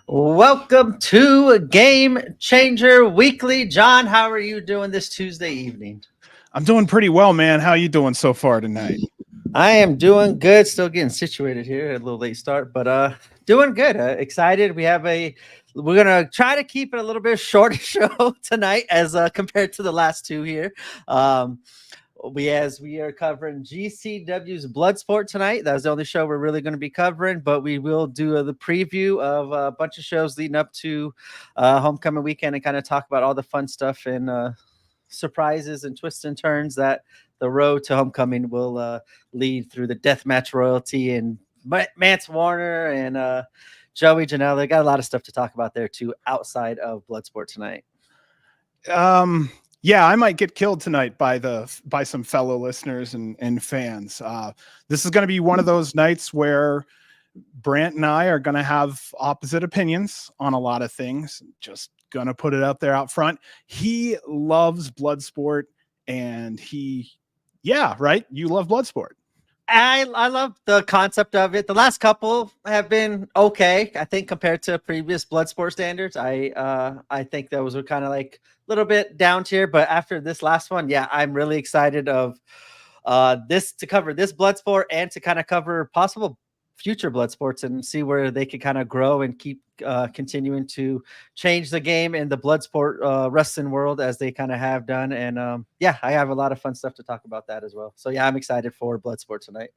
Welcome to Game Changer Weekly. John, how are you doing this Tuesday evening? I'm doing pretty well, man. How you doing so far tonight? I am doing good. Still getting situated here. A little late start, but doing good. Excited. We're gonna try to keep it a little bit shorter show tonight as compared to the last two here. Um, we are covering GCW's Bloodsport tonight. That's the only show we're really going to be covering, but we will do the preview of a bunch of shows leading up to homecoming weekend and kind of talk about all the fun stuff and surprises and twists and turns that the road to homecoming will lead through the deathmatch royalty and Mance Warner and Joey Janela. They got a lot of stuff to talk about there too outside of Bloodsport tonight. Yeah, I might get killed tonight by some fellow listeners and fans. This is going to be one of those nights where Brant and I are going to have opposite opinions on a lot of things. Just going to put it out there out front. He loves Bloodsport, and right? You love Bloodsport. I love the concept of it. The last couple have been okay, I think, compared to previous Bloodsport standards. I think those were kind of like a little bit down tier, but after this last one, yeah, I'm really excited of this to cover this Bloodsport and to kind of cover possible future Bloodsports and see where they could kind of grow and keep continuing to change the game in the Bloodsport wrestling world as they kind of have done. And yeah, I have a lot of fun stuff to talk about that as well. So yeah, I'm excited for Bloodsport tonight.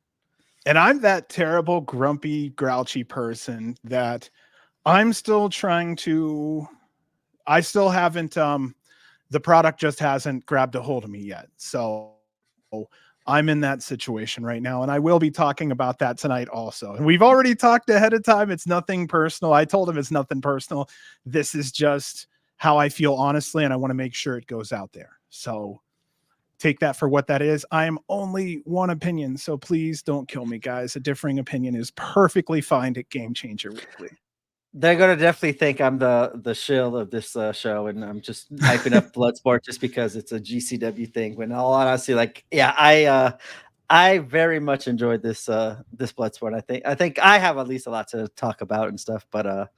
And I'm that terrible, grumpy, grouchy person that I'm still trying to. I still haven't. The product just hasn't grabbed a hold of me yet. So I'm in that situation right now, and I will be talking about that tonight also. And we've already talked ahead of time. It's nothing personal. I told him it's nothing personal. This is just how I feel honestly, and I want to make sure it goes out there. So take that for what that is. I am only one opinion, so please don't kill me, guys. A differing opinion is perfectly fine at Game Changer Weekly. They're gonna definitely think I'm the shill of this show, and I'm just hyping up Bloodsport just because it's a GCW thing. When all honesty, like, yeah, I very much enjoyed this Bloodsport. I think I have at least a lot to talk about and stuff, but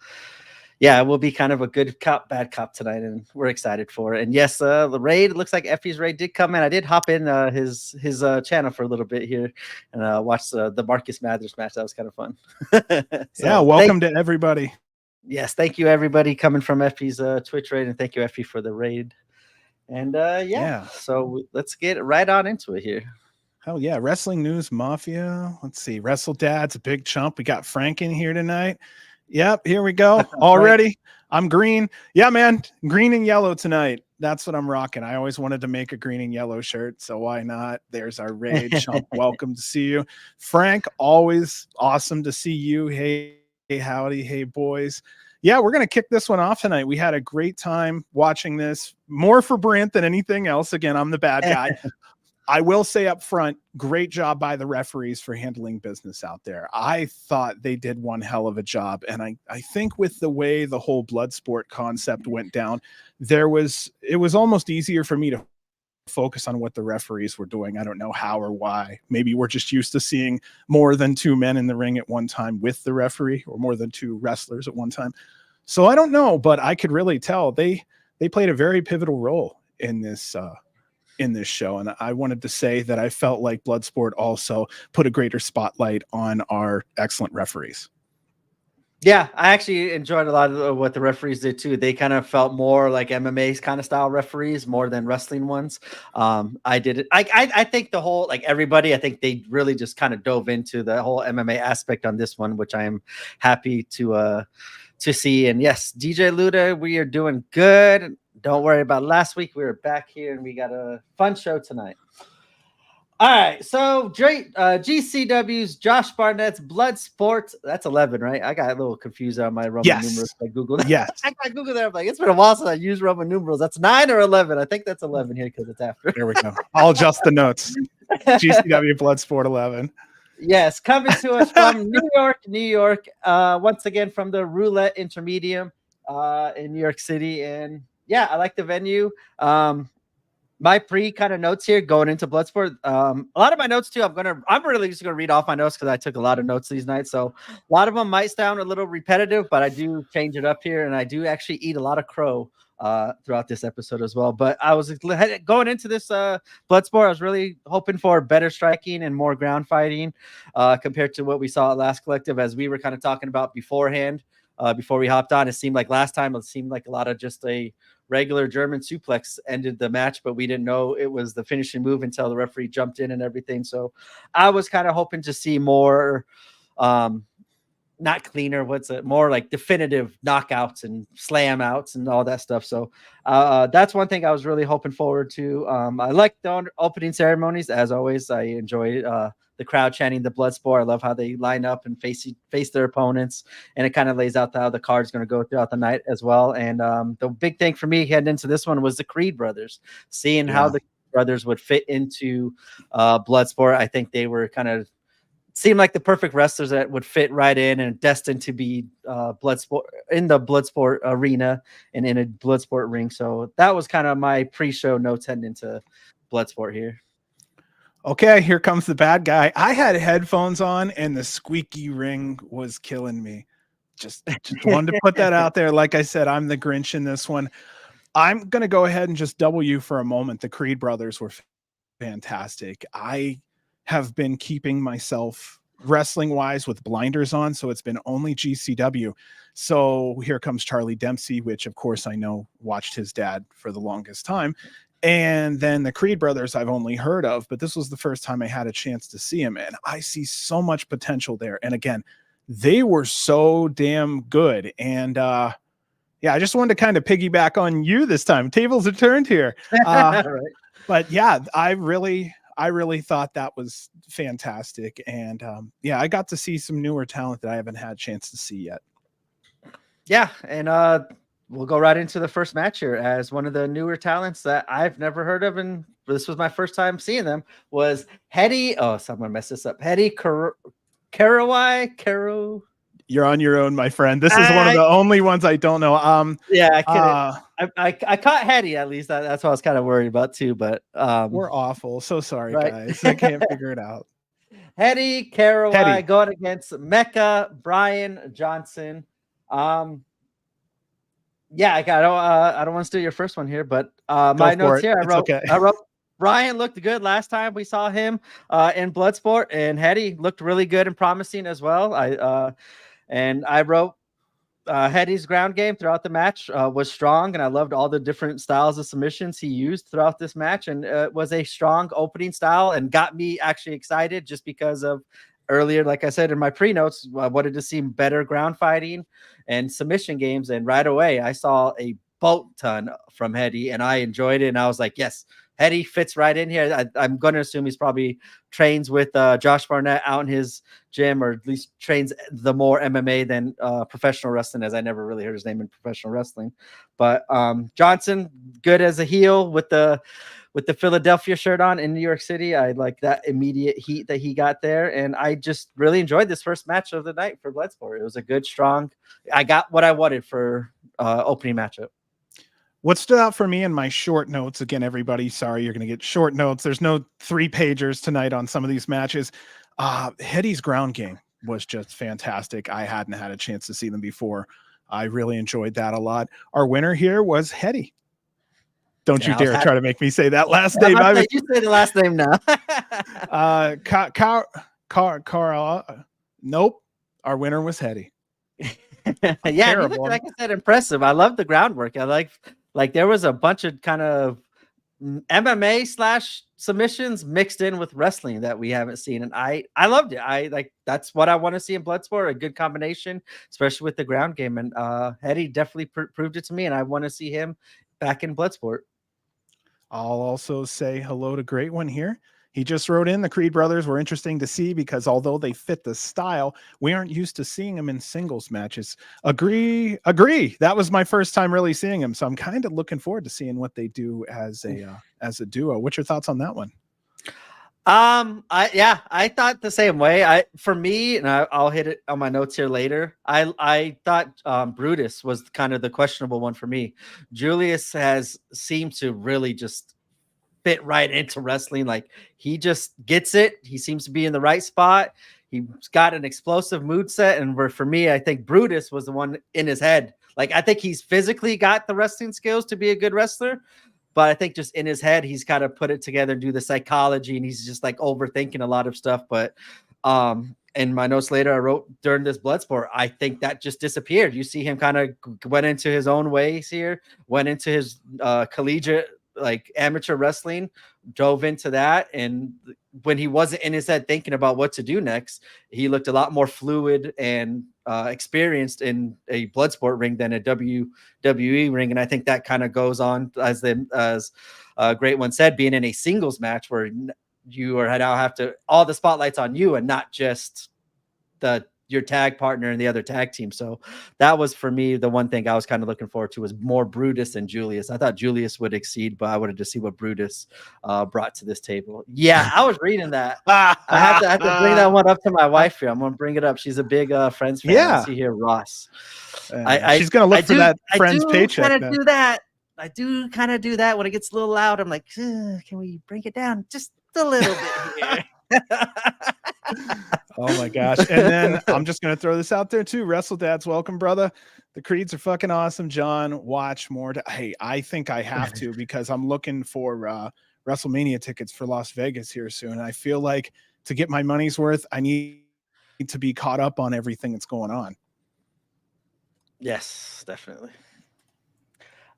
yeah, it will be kind of a good cop, bad cop tonight, and we're excited for it. And yes, the raid looks like Effie's raid did come in. I did hop in his channel for a little bit here and watch the Marcus Mathers match. That was kind of fun. Yeah, So welcome to everybody. yes, thank you everybody coming from Effie's Twitch raid, and thank you Effie for the raid. And yeah, so let's get right on into it here. Hell yeah. Wrestling News Mafia. Let's see. Wrestle Dad's a big chump. We got Frank in here tonight. Yep, here we go. Already. I'm green. Yeah, man. Green and yellow tonight. That's what I'm rocking. I always wanted to make a green and yellow shirt, so why not? There's our raid chump. Welcome to see you. Frank, always awesome to see you. Hey, howdy. Hey, boys. Yeah, we're going to kick this one off tonight. We had a great time watching this. More for Brant than anything else. Again, I'm the bad guy. I will say up front, great job by the referees for handling business out there. I thought they did one hell of a job. And I think with the way the whole Bloodsport concept went down, it was almost easier for me to focus on what the referees were doing. I don't know how or why. Maybe we're just used to seeing more than two men in the ring at one time with the referee, or more than two wrestlers at one time. So I don't know, but I could really tell they played a very pivotal role in this show. And I wanted to say that I felt like Bloodsport also put a greater spotlight on our excellent referees. Yeah, I actually enjoyed a lot of what the referees did too. They kind of felt more like MMA kind of style referees more than wrestling ones. I did it. I think the whole, like, everybody, I think they really just kind of dove into the whole MMA aspect on this one, which I am happy to see. And yes, DJ Luda, we are doing good. Don't worry about last week. We were back here and we got a fun show tonight. All right, so GCW's Josh Barnett's Bloodsport. That's 11, right? I got a little confused on my Roman numerals. I Googled. Yes. I got Google there. I'm like, it's been a while since I used Roman numerals. That's 9 or 11. I think that's 11 here because it's after. There we go. I'll adjust the notes. GCW Bloodsport 11. Yes, coming to us from New York. Once again from the Roulette Intermedium in New York City. And yeah, I like the venue. my pre kind of notes here going into Bloodsport. A lot of my notes too. I'm really just gonna read off my notes because I took a lot of notes these nights. So a lot of them might sound a little repetitive, but I do change it up here, and I do actually eat a lot of crow throughout this episode as well. But I was going into this Bloodsport. I was really hoping for better striking and more ground fighting compared to what we saw at last collective, as we were kind of talking about beforehand. Before we hopped on, it seemed like last time it seemed like a lot of just a regular German suplex ended the match, but we didn't know it was the finishing move until the referee jumped in and everything. So I was kind of hoping to see more, not cleaner, what's it, more like definitive knockouts and slam outs and all that stuff. So that's one thing I was really hoping forward to. I like the opening ceremonies, as always. I enjoy the crowd chanting the Bloodsport. I love how they line up and face their opponents, and it kind of lays out how the card's going to go throughout the night as well. And the big thing for me heading into this one was the Creed brothers, seeing how the brothers would fit into Bloodsport. I think they were kind of seemed like the perfect wrestlers that would fit right in and destined to be Bloodsport in the Bloodsport arena and in a Bloodsport ring. So that was kind of my pre-show notes heading into Bloodsport here. Okay, here comes the bad guy. I had headphones on and the squeaky ring was killing me. Just wanted to put that out there. Like I said, I'm the Grinch in this one. I'm going to go ahead and just double you for a moment. The Creed brothers were fantastic. I have been keeping myself wrestling wise with blinders on, so it's been only GCW. So here comes Charlie Dempsey, which of course I know watched his dad for the longest time. And then the Creed brothers I've only heard of, but this was the first time I had a chance to see him, and I see so much potential there. And again, they were so damn good. And yeah, I just wanted to kind of piggyback on you this time. Tables are turned here. Right. But yeah, I really thought that was fantastic. And yeah, I got to see some newer talent that I haven't had a chance to see yet. Yeah, and we'll go right into the first match here, as one of the newer talents that I've never heard of, and this was my first time seeing them, was Hedy. Oh, someone messed this up. Hedy Caraway. You're on your own, my friend. This is one of the only ones I don't know. Yeah, I couldn't. I caught Hedy, at least. That's what I was kind of worried about too. But we're awful. So sorry, guys. I can't figure it out. Hedy Caraway going against Mecca Brian Johnson. Yeah, I don't want to steal your first one here, but my notes here, I wrote Brian looked good last time we saw him in Bloodsport, and Hedy looked really good and promising as well. I wrote Hedy's ground game throughout the match was strong, and I loved all the different styles of submissions he used throughout this match, and it was a strong opening style and got me actually excited just because of earlier, like I said in my pre-notes, I wanted to see better ground fighting and submission games, and right away I saw a boat ton from Hedy, and I enjoyed it, and I was like, yes, Hedy fits right in here. I'm going to assume he's probably trains with Josh Barnett out in his gym, or at least trains the more MMA than professional wrestling, as I never really heard his name in professional wrestling. But Johnson, good as a heel with the Philadelphia shirt on in New York City. I like that immediate heat that he got there. And I just really enjoyed this first match of the night for Bloodsport. It was a good, strong, I got what I wanted for opening matchup. What stood out for me in my short notes, again, everybody, sorry, you're going to get short notes. There's no 3-pagers tonight on some of these matches. Hedy's ground game was just fantastic. I hadn't had a chance to see them before. I really enjoyed that a lot. Our winner here was Hedy. Don't you dare try to make me say that last name. You say the last name now. Nope. Our winner was Hedy. Yeah, he looked, like I said, impressive. I love the groundwork. I like there was a bunch of kind of MMA / submissions mixed in with wrestling that we haven't seen, and I loved it. I like, that's what I want to see in Bloodsport, a good combination, especially with the ground game. And Hedy definitely proved it to me, and I want to see him back in Bloodsport. I'll also say hello to Great One here. He just wrote in, the Creed brothers were interesting to see because although they fit the style, we aren't used to seeing them in singles matches. Agree. That was my first time really seeing them, so I'm kind of looking forward to seeing what they do as a duo. What's your thoughts on that one? I thought the same way. For me, and I'll hit it on my notes here later. I thought Brutus was kind of the questionable one for me. Julius has seemed to really just fit right into wrestling. Like he just gets it. He seems to be in the right spot. He's got an explosive mood set. And for me, I think Brutus was the one in his head. Like I think he's physically got the wrestling skills to be a good wrestler. But I think just in his head, he's kind of put it together, do the psychology, and he's just like overthinking a lot of stuff. But in my notes later, I wrote during this Bloodsport, I think that just disappeared. You see him kind of went into his own ways here, went into his collegiate, like amateur wrestling, dove into that. And when he wasn't in his head thinking about what to do next, he looked a lot more fluid and experienced in a Bloodsport ring than a WWE ring. And I think that kind of goes on as Great One said, being in a singles match where you are now have to all the spotlights on you and not just your tag partner and the other tag team. So that was for me the one thing I was kind of looking forward to was more Brutus and Julius. I thought Julius would exceed, but I wanted to see what Brutus brought to this table. Yeah, I was reading that. I have to bring that one up to my wife here. I'm gonna bring it up. She's a big Friends fan. Yeah. I see here Ross. She's gonna look for that Friends paycheck. I do that. I do kind of do that when it gets a little loud. I'm like, can we bring it down just a little bit here? Oh my gosh. And then I'm just going to throw this out there too. Wrestle Dads, welcome, brother. The Creeds are fucking awesome. John, watch more. Hey, I think I have to because I'm looking for WrestleMania tickets for Las Vegas here soon. And I feel like to get my money's worth, I need to be caught up on everything that's going on. Yes, definitely.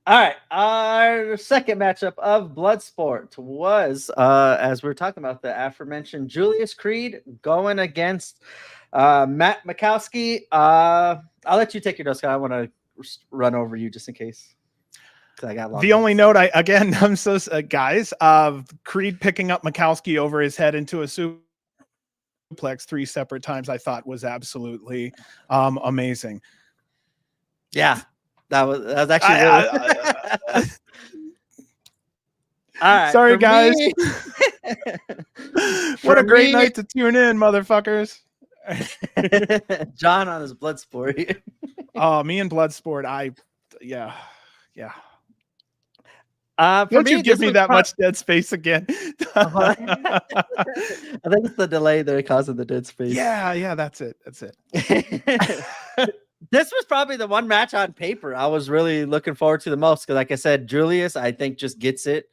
All right, our second matchup of Bloodsport was, as we were talking about, the aforementioned Julius Creed going against Matt Mikowski. I'll let you take your notes. I want to run over you just in case. I got the only note I'm so guys, Creed picking up Mikowski over his head into a suplex 3 separate times, I thought was absolutely amazing. Yeah. That was actually really... All right, sorry guys. What a great night to tune in, motherfuckers. John on his Bloodsport. Oh, me and Bloodsport. Yeah. Don't you give me that much dead space again? I think it's the delay that causing the dead space. Yeah, that's it. This was probably the one match on paper I was really looking forward to the most because, like I said, Julius, I think, just gets it.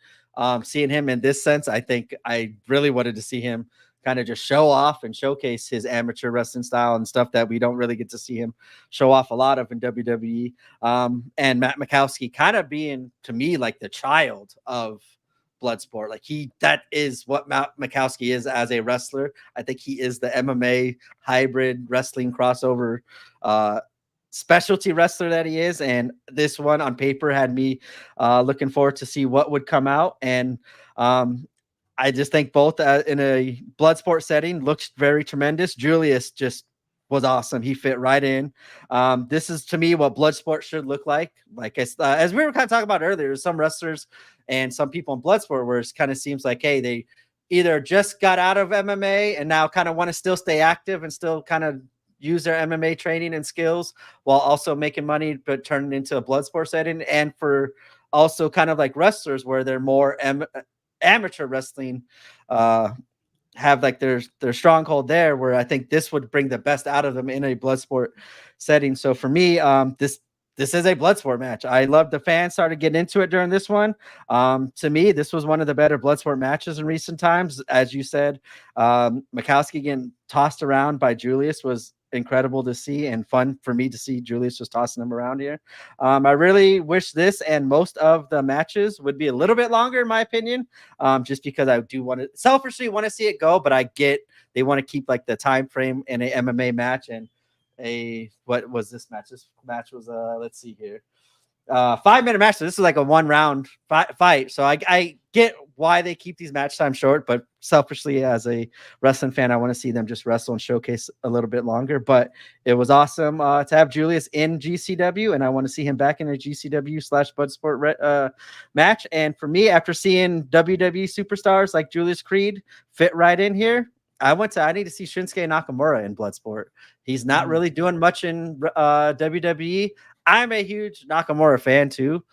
Seeing him in this sense, I think I really wanted to see him kind of just show off and showcase his amateur wrestling style and stuff that we don't really get to see him show off a lot of in WWE. And Matt Mikowski kind of being, to me, like the child of Bloodsport. Like that is what Matt Mikowski is as a wrestler. I think he is the MMA hybrid wrestling crossover specialty wrestler that he is. And this one on paper had me looking forward to see what would come out. And I just think both in a Bloodsport setting looked very tremendous. Julius just was awesome. He fit right in. This is, to me, what Bloodsport should look like. Like as we were kind of talking about earlier, some wrestlers and some people in Bloodsport where it kind of seems like, hey, they either just got out of MMA and now kind of want to still stay active and still kind of use their MMA training and skills while also making money, but turning into a Bloodsport setting. And for also kind of like wrestlers where they're more amateur wrestling, have like their stronghold there, where I think this would bring the best out of them in a Bloodsport setting. So for me, this is a Bloodsport match. I love the fans started getting into it during this one. To me, this was one of the better Bloodsport matches in recent times. As you said, Mikowski getting tossed around by Julius was incredible to see and fun for me to see Julius just tossing them around here. I really wish this and most of the matches would be a little bit longer, in my opinion, just because I do selfishly want to see it go, but I get they want to keep like the time frame in a MMA match. And what was this match? This match was let's see here, 5-minute match. So this is like a 1-round fight. So I get why they keep these match times short, but selfishly as a wrestling fan, I want to see them just wrestle and showcase a little bit longer. But it was awesome to have Julius in GCW, and I want to see him back in a GCW/Bloodsport match. And for me, after seeing WWE superstars like Julius Creed fit right in here, I need to see Shinsuke Nakamura in Bloodsport. He's not really doing much in WWE. I'm a huge Nakamura fan too.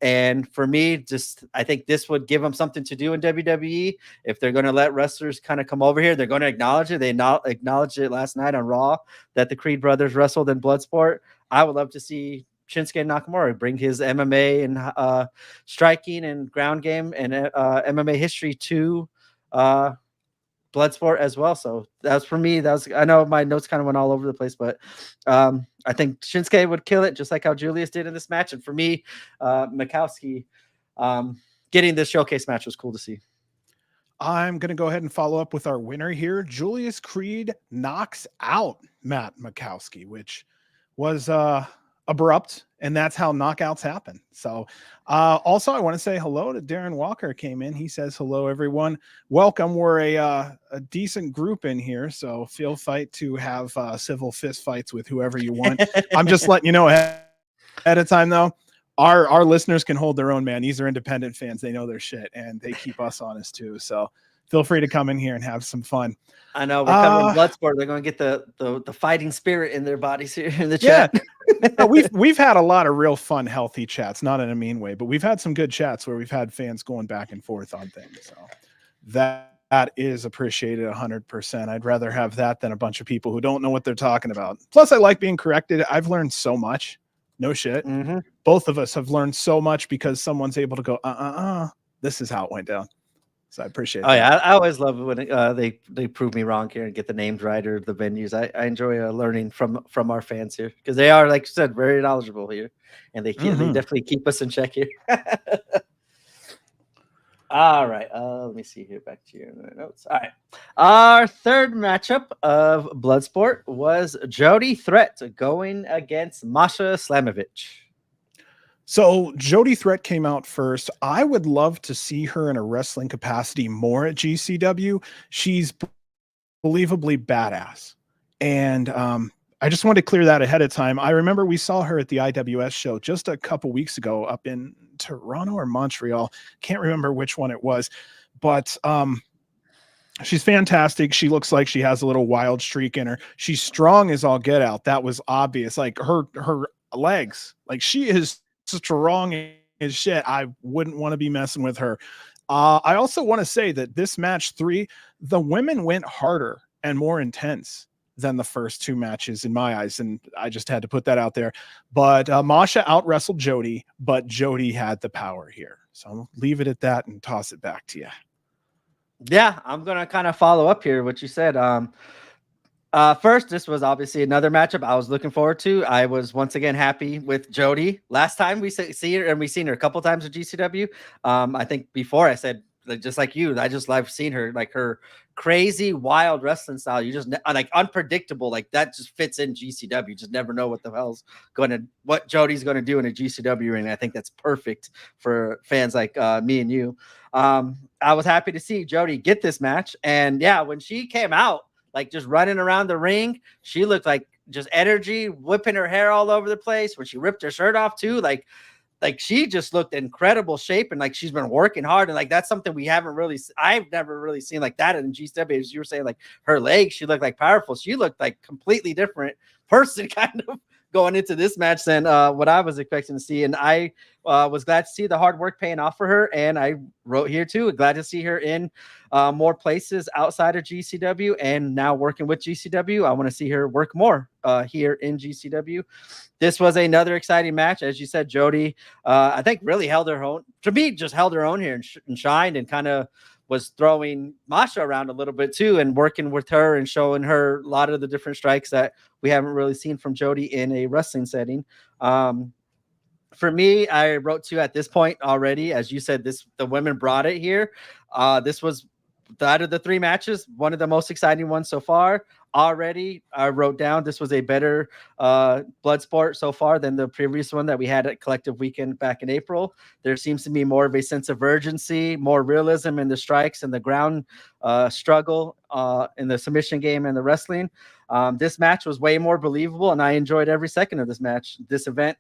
And for me, just I think this would give them something to do in WWE. If they're going to let wrestlers kind of come over here, they're going to acknowledge it. They acknowledged it last night on Raw that the Creed brothers wrestled in Bloodsport. I would love to see Shinsuke Nakamura bring his MMA and striking and ground game and MMA history to Bloodsport as well. So that's for me. I know my notes kind of went all over the place, but I think Shinsuke would kill it just like how Julius did in this match. And for me, Mikowski getting this showcase match was cool to see. I'm going to go ahead and follow up with our winner here. Julius Creed knocks out Matt Mikowski, which was abrupt, and that's how knockouts happen. So also I want to say hello to Darren Walker came in. He says, hello, everyone. Welcome. We're a decent group in here, so feel free to have civil fist fights with whoever you want. I'm just letting you know ahead of time, though. Our listeners can hold their own, man. These are independent fans. They know their shit, and they keep us honest too. So feel free to come in here and have some fun. I know we're covering Bloodsport. They're going to get the fighting spirit in their bodies here in the chat. Yeah. we've had a lot of real fun, healthy chats, not in a mean way, but we've had some good chats where we've had fans going back and forth on things. So that is appreciated 100%. I'd rather have that than a bunch of people who don't know what they're talking about. Plus, I like being corrected. I've learned so much. No shit. Mm-hmm. Both of us have learned so much because someone's able to go, this is how it went down. So I appreciate that. Yeah, I always love it when they prove me wrong here and get the names right or the venues. I enjoy learning from our fans here because they are, like you said, very knowledgeable here, and they definitely keep us in check here. All right, let me see here. Back to your notes. All right, our third matchup of Bloodsport was Jody Threat going against Masha Slamovich. So Jody Threat came out first. I would love to see her in a wrestling capacity more at GCW. She's believably badass. And I just wanted to clear that ahead of time. I remember we saw her at the IWS show just a couple weeks ago up in Toronto or Montreal. Can't remember which one it was, but she's fantastic. She looks like she has a little wild streak in her. She's strong as all get out. That was obvious. Like her legs, like she is strong as shit. I wouldn't want to be messing with her. I also want to say that this match 3, the women went harder and more intense than the first 2 matches in my eyes, and I just had to put that out there. But Masha out wrestled Jody, but Jody had the power here. So I'll leave it at that and toss it back to you. Yeah, I'm gonna kind of follow up here what you said. First, this was obviously another matchup I was looking forward to. I was once again happy with Jody. Last time we see her, and we've seen her a couple times at GCW. I think before I said, just like you, I just love seeing her, like her crazy, wild wrestling style. You just like unpredictable, like that just fits in GCW. You just never know what the hell's what Jody's going to do in a GCW ring. I think that's perfect for fans like me and you. I was happy to see Jody get this match, and yeah, when she came out, like just running around the ring, she looked like just energy, whipping her hair all over the place. When she ripped her shirt off too, like she just looked incredible shape, and like she's been working hard, and like that's something I've never really seen like that in GCW. As you were saying, like her legs, she looked like powerful. She looked like completely different person kind of going into this match than what I was expecting to see. And I was glad to see the hard work paying off for her. And I wrote here too, glad to see her in more places outside of GCW, and now working with GCW. I want to see her work more here in GCW. This was another exciting match. As you said, Jody, I think really held her own. To me, just held her own here and shined, and kind of was throwing Masha around a little bit too, and working with her and showing her a lot of the different strikes that we haven't really seen from Jody in a wrestling setting. For me, I wrote to at this point already, as you said, the women brought it here. This was out of the 3 matches, one of the most exciting ones so far. Already, I wrote down this was a better Bloodsport so far than the previous one that we had at Collective Weekend back in April. There seems to be more of a sense of urgency, more realism in the strikes and the ground struggle in the submission game and the wrestling. This match was way more believable, and I enjoyed every second of this match. This event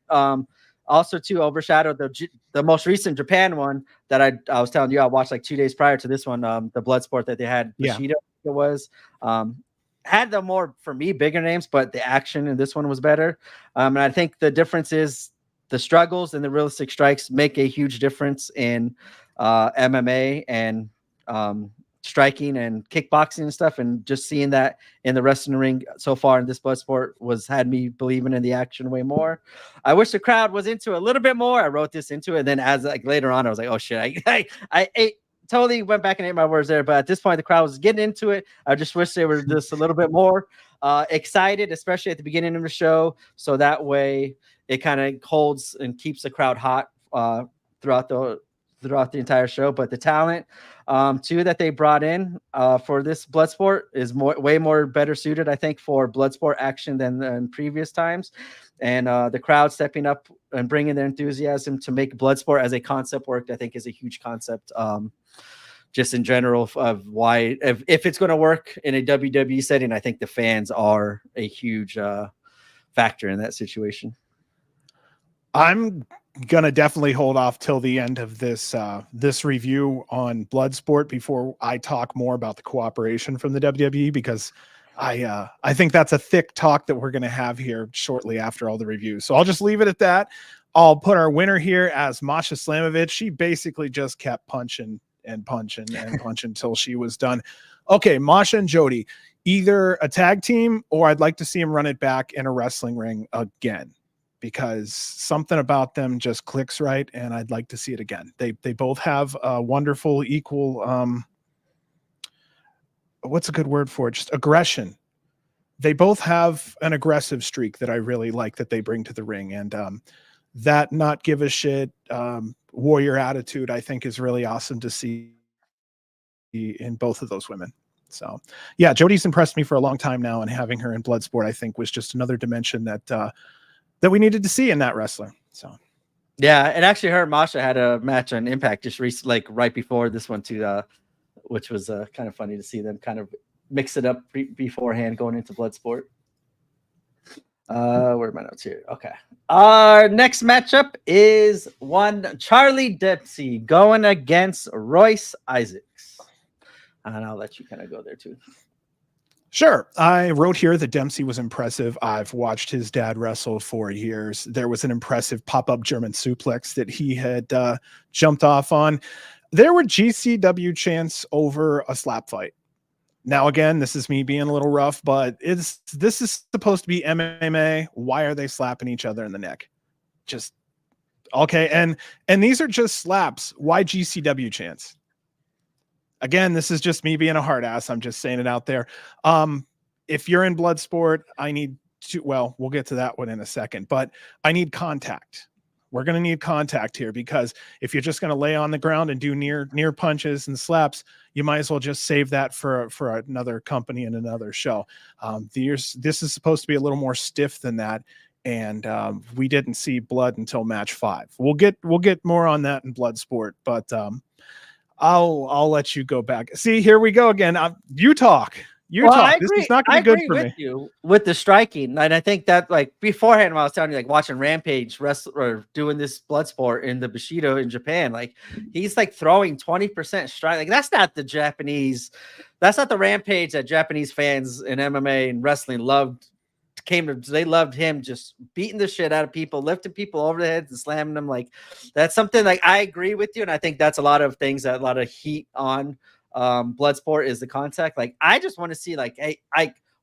also too overshadowed the most recent Japan one that I was telling you I watched like 2 days prior to this one, the Bloodsport that they had. Bushido, it was. Had the more, for me, bigger names, but the action in this one was better. And I think the difference is the struggles and the realistic strikes make a huge difference in MMA and striking and kickboxing and stuff. And just seeing that in the wrestling ring so far in this blood sport had me believing in the action way more. I wish the crowd was into it a little bit more. I wrote this into it. And then as like later on, I was like, oh shit, I totally went back and ate my words there. But at this point, the crowd was getting into it. I just wish they were just a little bit more excited, especially at the beginning of the show. So that way it kind of holds and keeps the crowd hot throughout the entire show. But the talent too that they brought in for this blood sport is way more better suited, I think, for blood sport action than previous times. And the crowd stepping up and bringing their enthusiasm to make blood sport as a concept work, I think, is a huge concept. Just in general of why, if it's going to work in a WWE setting, I think the fans are a huge factor in that situation. I'm gonna definitely hold off till the end of this this review on Bloodsport before I talk more about the cooperation from the WWE, because I think that's a thick talk that we're gonna have here shortly after all the reviews. So I'll just leave it at that. I'll put our winner here as Masha Slamovich. She basically just kept punching and punching and punching until she was done. Okay, Masha and Jody, either a tag team or I'd like to see them run it back in a wrestling ring again, because something about them just clicks right, and I'd like to see it again. They both have a wonderful equal what's a good word for it? Just aggression. They both have an aggressive streak that I really like that they bring to the ring, and that not give a shit warrior attitude, I think, is really awesome to see in both of those women. So yeah, Jody's impressed me for a long time now, and having her in Bloodsport, I think, was just another dimension that we needed to see in that wrestler. So yeah, and actually her and Masha had a match on Impact just recently, like right before this one too, which was kind of funny to see them kind of mix it up beforehand going into Bloodsport. Where are my notes here? Okay. Our next matchup is one Charlie Dempsey going against Royce Isaacs. And I'll let you kind of go there too. Sure. I wrote here that Dempsey was impressive. I've watched his dad wrestle for years. There was an impressive pop-up German suplex that he had jumped off on. There were GCW chants over a slap fight. Now, again, this is me being a little rough, but this is supposed to be MMA. Why are they slapping each other in the neck? Just okay. And these are just slaps. Why GCW chants? Again, this is just me being a hard ass. I'm just saying it out there. If you're in Bloodsport, I need to, well, we'll get to that one in a second, but I need contact. We're going to need contact here, because if you're just going to lay on the ground and do near punches and slaps, you might as well just save that for another company and another show. This is supposed to be a little more stiff than that. And we didn't see blood until match 5. We'll get more on that in Bloodsport, but I'll let you go back. See, here we go again. You talk. This is not going to be good for me. You with the striking, and I think that, like, beforehand, when I was telling you, like, watching Rampage wrestle or doing this blood sport in the Bushido in Japan, like, he's like throwing 20% strike. Like, that's not the Rampage that Japanese fans in MMA and wrestling loved. They loved him just beating the shit out of people, lifting people over the heads and slamming them. Like, that's something, like, I agree with you, and I think that's a lot of things, that a lot of heat on Bloodsport is the contact. Like, I just want to see, like, hey,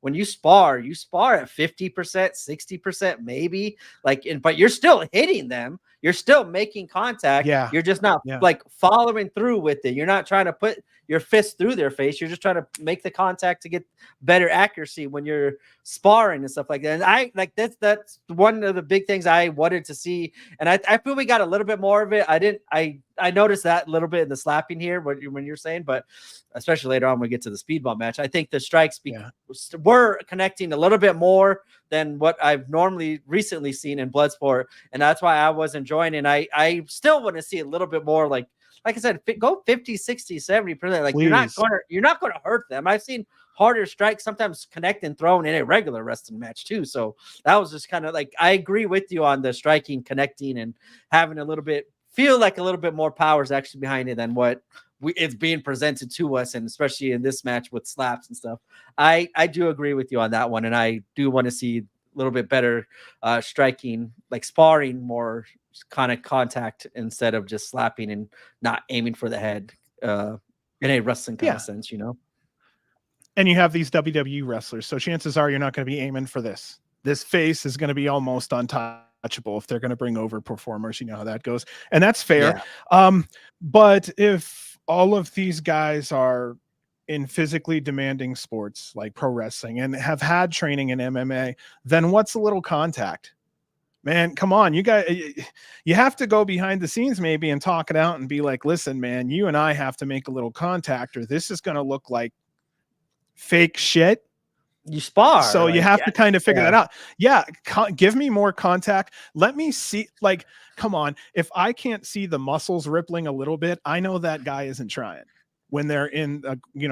when you spar at 50%, 60%, maybe, like, but you're still hitting them, you're still making contact. Yeah, you're just not like following through with it. You're not trying to put your fist through their face. You're just trying to make the contact to get better accuracy when you're sparring and stuff like that. And I like that's one of the big things I wanted to see, and I feel we got a little bit more of it. I noticed that a little bit in the slapping here when you're saying, but especially later on when we get to the speedball match, I think the strikes were connecting a little bit more than what I've recently seen in Bloodsport, and that's why I was enjoying it. And I still want to see a little bit more, like I said, go 50, 60, 70%. Like, please. You're not gonna hurt them. I've seen harder strikes sometimes connect and thrown in a regular wrestling match too. So that was just kind of like, I agree with you on the striking, connecting, and having a little bit more power is actually behind it than what it's being presented to us, and especially in this match with slaps and stuff. I do agree with you on that one, and I do want to see little bit better striking, like sparring more kind of contact instead of just slapping and not aiming for the head in a wrestling kind of sense, you know? And you have these WWE wrestlers, so chances are you're not going to be aiming for this. This face is going to be almost untouchable if they're going to bring over performers. You know how that goes, and that's fair. Yeah. But if all of these guys are in physically demanding sports like pro wrestling and have had training in MMA, then what's a little contact? Man, come on, you have to go behind the scenes maybe and talk it out and be like, listen, man, you and I have to make a little contact or this is going to look like fake shit. You spar, so like, you have to kind of figure that out. Give me more contact. Let me see, like, come on, if I can't see the muscles rippling a little bit, I know that guy isn't trying when they're in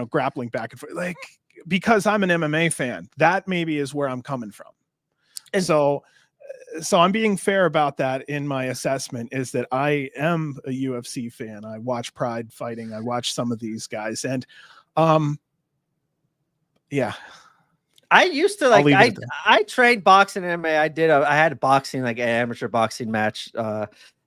grappling back and forth, like, because I'm an MMA fan, that maybe is where I'm coming from. And so I'm being fair about that in my assessment, is that I am a UFC fan. I watch Pride Fighting. I watch some of these guys, and yeah. I used to like I trained boxing and MMA. I had a boxing, like an amateur boxing match.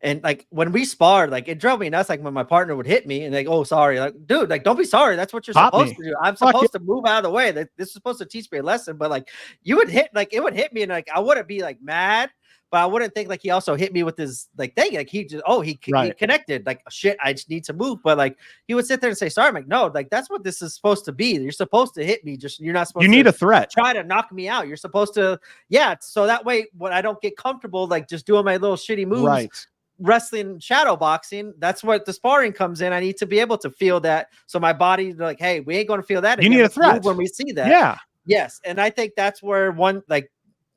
And like when we sparred, like it drove me nuts. Like when my partner would hit me and like, oh, sorry, like, dude, like, don't be sorry. That's what you're supposed to do. I'm supposed to move out of the way. This is supposed to teach me a lesson. But like you would hit, like it would hit me, and like I wouldn't be like mad, but I wouldn't think like he also hit me with his like thing. Like he just he connected. Like shit, I just need to move. But like he would sit there and say, sorry. I'm like, no, like that's what this is supposed to be. You're supposed to hit me. Just you're not supposed to. You need a threat. Try to knock me out. You're supposed to, so that way when I don't get comfortable, like just doing my little shitty moves. Right. Wrestling, shadow boxing, that's what the sparring comes in. I need to be able to feel that, so my body like, hey, we ain't going to feel that. You need a threat when we see that. Yeah. Yes, and I think that's where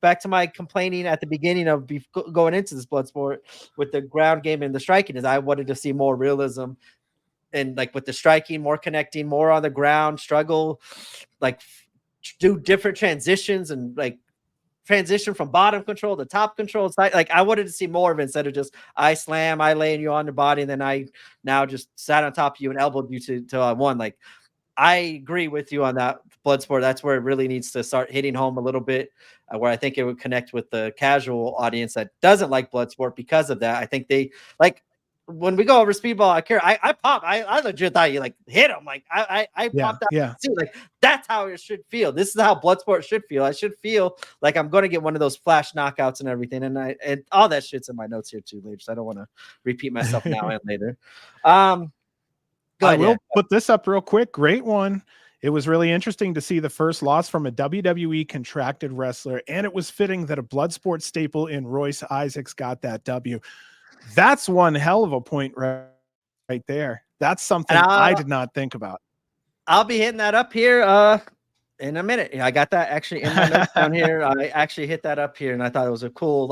back to my complaining at the beginning of going into this blood sport with the ground game and the striking, is I wanted to see more realism and like with the striking, more connecting, more on the ground, struggle, like do different transitions and like transition from bottom control to top control. Like I wanted to see more of it instead of just I slam, I laying you on the body, and then I now just sat on top of you and elbowed you till I won. Like I agree with you on that blood sport. That's where it really needs to start hitting home a little bit, where I think it would connect with the casual audience that doesn't like blood sport because of that. I think they like when we go over speedball. I pop. I legit thought you like hit him. Like I popped out too. Like that's how it should feel. This is how blood sport should feel. I should feel like I'm going to get one of those flash knockouts and everything. And all that shit's in my notes here too, later. So I don't want to repeat myself now and later. I will put this up real quick. Great one. It was really interesting to see the first loss from a WWE contracted wrestler, and it was fitting that a Bloodsport staple in Royce Isaacs got that W. That's one hell of a point right there. That's something I did not think about. I'll be hitting that up here in a minute. I got that actually in my notes down here. I actually hit that up here, and I thought it was a cool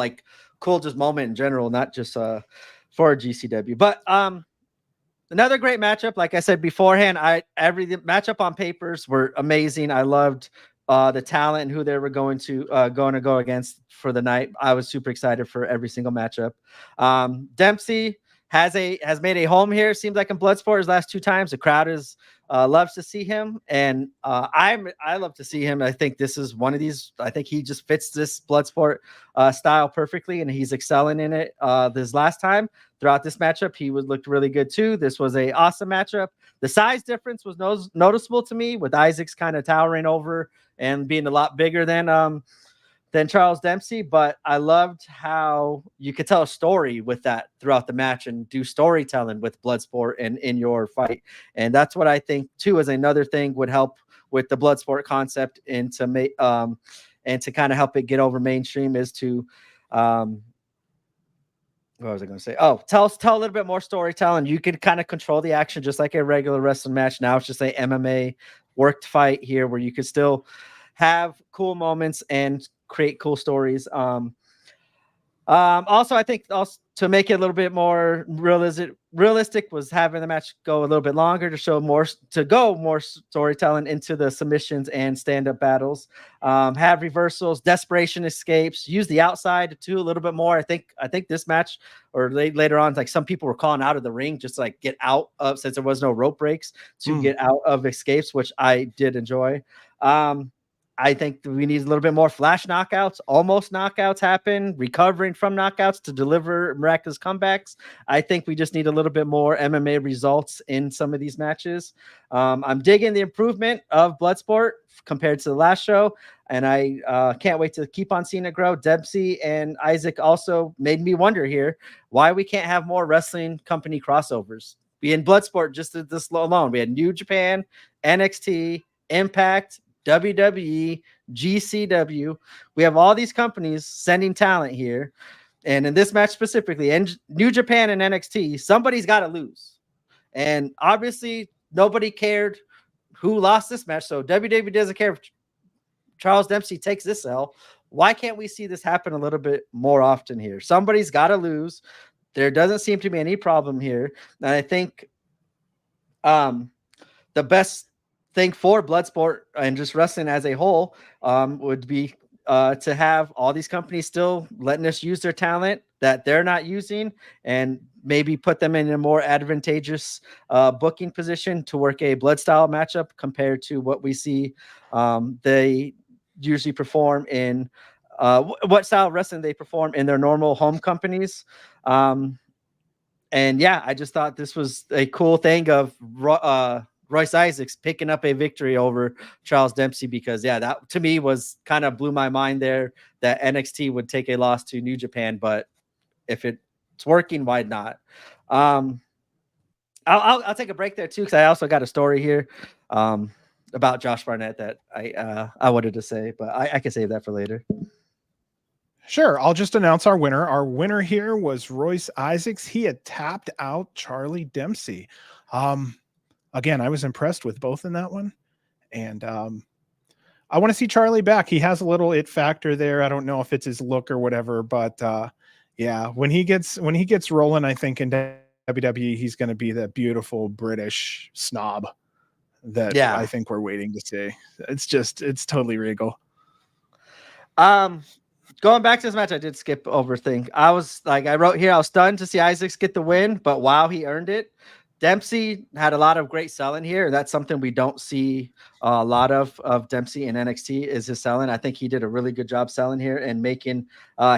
just moment in general, not just for GCW. But another great matchup. Like I said beforehand, every matchup on papers were amazing. I loved the talent and who they were going to go against for the night. I was super excited for every single matchup. Dempsey has made a home here. Seems like in Bloodsport his last 2 times. The crowd loves to see him, and I love to see him. I think this is one of these. I think he just fits this Bloodsport style perfectly, and he's excelling in it. This last time throughout this matchup, he looked really good too. This was a awesome matchup. The size difference was noticeable to me, with Isaacs kind of towering over and being a lot bigger than Charles Dempsey, but I loved how you could tell a story with that throughout the match and do storytelling with Bloodsport and in your fight. And that's what I think too, is another thing would help with the Bloodsport concept and to make and to kind of help it get over mainstream is to what was I going to say? Oh, tell a little bit more storytelling. You can kind of control the action just like a regular wrestling match. Now it's just a MMA worked fight here where you could still have cool moments and create cool stories. Also, I think to make it a little bit more realistic was having the match go a little bit longer to show more storytelling into the submissions and stand-up battles. Have reversals, desperation escapes, use the outside too a little bit more. I think this match or later on, like some people were calling out of the ring just to like get out of, since there was no rope breaks, to get out of escapes, which I did enjoy. I think we need a little bit more flash knockouts, almost knockouts happen, recovering from knockouts to deliver miraculous comebacks. I think we just need a little bit more MMA results in some of these matches. I'm digging the improvement of Bloodsport compared to the last show, and I can't wait to keep on seeing it grow. Dempsey and Isaac also made me wonder here why we can't have more wrestling company crossovers. In Bloodsport, just this alone, we had New Japan, NXT, Impact, WWE, GCW. We have all these companies sending talent here. And in this match specifically, and New Japan and NXT, somebody's got to lose. And obviously, nobody cared who lost this match. So WWE doesn't care if Charles Dempsey takes this L. Why can't we see this happen a little bit more often here? Somebody's got to lose. There doesn't seem to be any problem here. And I think the best thing for Bloodsport and just wrestling as a whole would be to have all these companies still letting us use their talent that they're not using and maybe put them in a more advantageous booking position to work a blood style matchup compared to what we see they usually perform in what style of wrestling they perform in their normal home companies. And yeah, I just thought this was a cool thing of Royce Isaacs picking up a victory over Charles Dempsey, because yeah, that to me was kind of blew my mind there that NXT would take a loss to New Japan, but if it's working, why not? I'll take a break there too, because I also got a story here about Josh Barnett that I wanted to say, but I can save that for later. Sure, I'll just announce our winner. Our winner here was Royce Isaacs. He had tapped out Charlie Dempsey. Again, I was impressed with both in that one. And I want to see Charlie back. He has a little it factor there. I don't know if it's his look or whatever, but yeah, when he gets rolling, I think in WWE, he's going to be the beautiful British snob that I think we're waiting to see. It's totally regal. Going back to this match, I did skip over thing. I wrote here, I was stunned to see Isaacs get the win, but wow, he earned it. Dempsey had a lot of great selling here. That's something we don't see a lot of Dempsey in NXT is his selling. I think he did a really good job selling here and making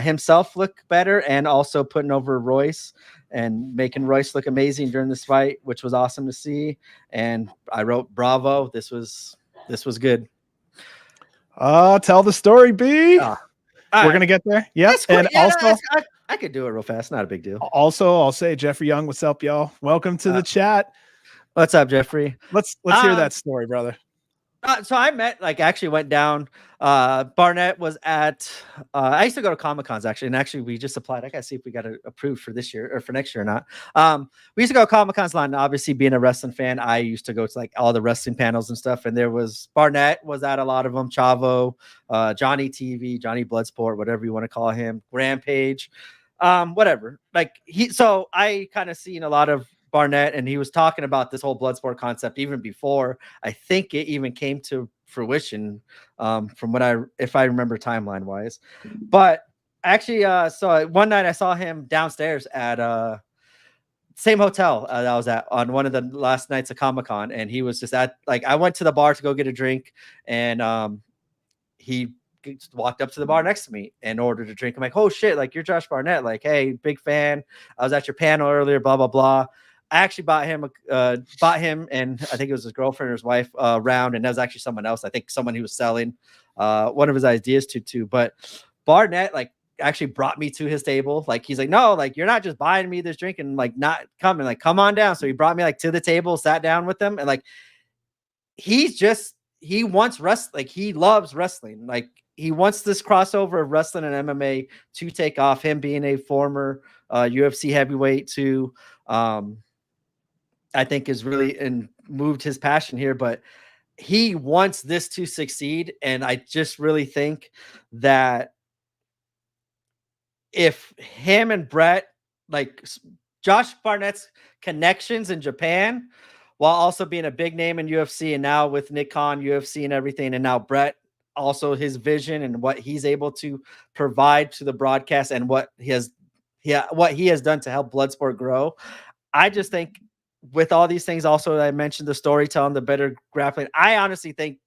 himself look better, and also putting over Royce and making Royce look amazing during this fight, which was awesome to see. And I wrote, bravo. This was good. Tell the story, B. We're going to get there. Yep. And also, I could do it real fast. Not a big deal. Also, I'll say Jeffrey Young, what's up, y'all? Welcome to the chat. What's up, Jeffrey? Let's hear that story, brother. So I actually went down. Barnett was at, I used to go to Comic-Cons actually. And actually we just applied. I got to see if we got it approved for this year or for next year or not. We used to go to Comic-Cons a lot. And obviously being a wrestling fan, I used to go to like all the wrestling panels and stuff. And Barnett was at a lot of them. Chavo, Johnny TV, Johnny Bloodsport, whatever you want to call him, Rampage, whatever. So I kind of seen a lot of Barnett, and he was talking about this whole Bloodsport concept even before I think it even came to fruition, from if I remember timeline wise. But actually, so one night I saw him downstairs at same hotel that I was at on one of the last nights of Comic-Con, and he was just at I went to the bar to go get a drink, and he walked up to the bar next to me and ordered a drink. I'm like, oh shit, you're Josh Barnett, hey, big fan. I was at your panel earlier, blah blah blah. I actually bought him and I think it was his girlfriend or his wife round, and that was actually someone else. I think someone he was selling one of his ideas to. But Barnett actually brought me to his table. He's like, no, you're not just buying me this drink and not coming. Come on down. So he brought me to the table, sat down with them, and he wants wrestling. He loves wrestling. He wants this crossover of wrestling and MMA to take off. Him being a former UFC heavyweight too. I think is really moved his passion here, but he wants this to succeed. And I just really think that if him and Brett, Josh Barnett's connections in Japan, while also being a big name in UFC, and now with Nick Khan, UFC and everything, and now Brett, also his vision and what he's able to provide to the broadcast and what he has done to help Bloodsport grow. I just think with all these things, also I mentioned the storytelling, the better grappling. I honestly think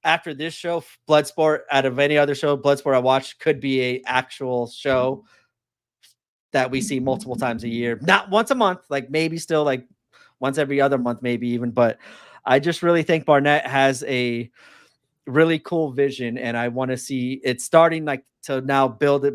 after this show, Bloodsport, out of any other show, Bloodsport I watched could be a actual show that we see multiple times a year, not once a month, like maybe still like once every other month, maybe even. But I just really think Barnett has a really cool vision, and I want to see it starting like to now build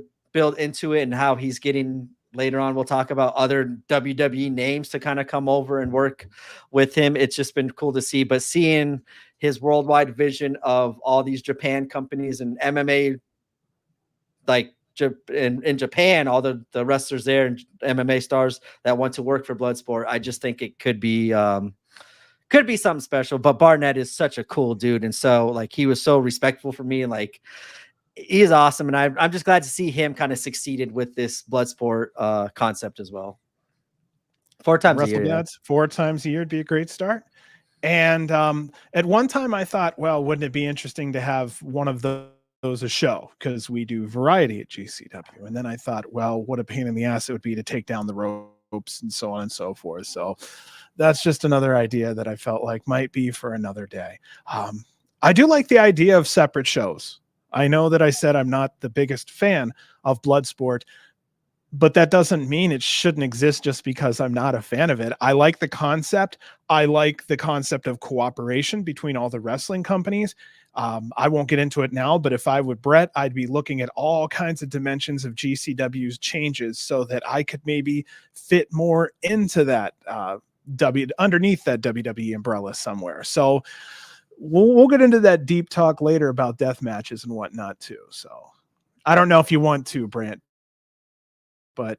into it, and how he's getting later on. We'll talk about other WWE names to kind of come over and work with him. It's just been cool to see, but seeing his worldwide vision of all these Japan companies and MMA, like in Japan, all the wrestlers there and MMA stars that want to work for Bloodsport, I just think it could be something special. But Barnett is such a cool dude, and so like he was so respectful for me, and like he's awesome, and I'm just glad to see him kind of succeeded with this Bloodsport concept as well. 4 times a year, Dads, 4 times a year would be a great start. And at one time I thought, well, wouldn't it be interesting to have one of those a show, because we do variety at GCW. And then I thought, well, what a pain in the ass it would be to take down the ropes and so on and so forth. So that's just another idea that I felt like might be for another day. I do like the idea of separate shows. I know that I said I'm not the biggest fan of Bloodsport, but that doesn't mean it shouldn't exist just because I'm not a fan of it. I like the concept. I like the concept of cooperation between all the wrestling companies. I won't get into it now, but if I would Brett, I'd be looking at all kinds of dimensions of GCW's changes so that I could maybe fit more into that underneath that WWE umbrella somewhere. So we'll get into that deep talk later about death matches and whatnot too. So I don't know if you want to, Brant, but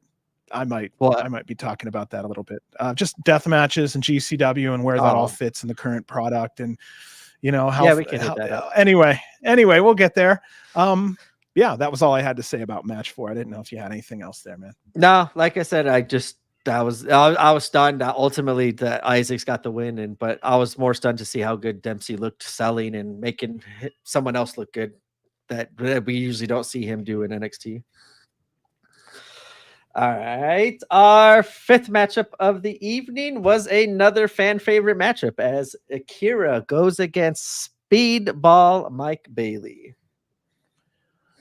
I might be talking about that a little bit. Just death matches and GCW and where that all fits in the current product, and you know how. Yeah, we can hit that up. Anyway, we'll get there. Yeah, that was all I had to say about match 4. I didn't know if you had anything else there, man. No, like I said, I was stunned that ultimately that Isaacs got the win, but I was more stunned to see how good Dempsey looked selling and making someone else look good that we usually don't see him do in NXT. All right. Our 5th matchup of the evening was another fan favorite matchup as Akira goes against Speedball Mike Bailey.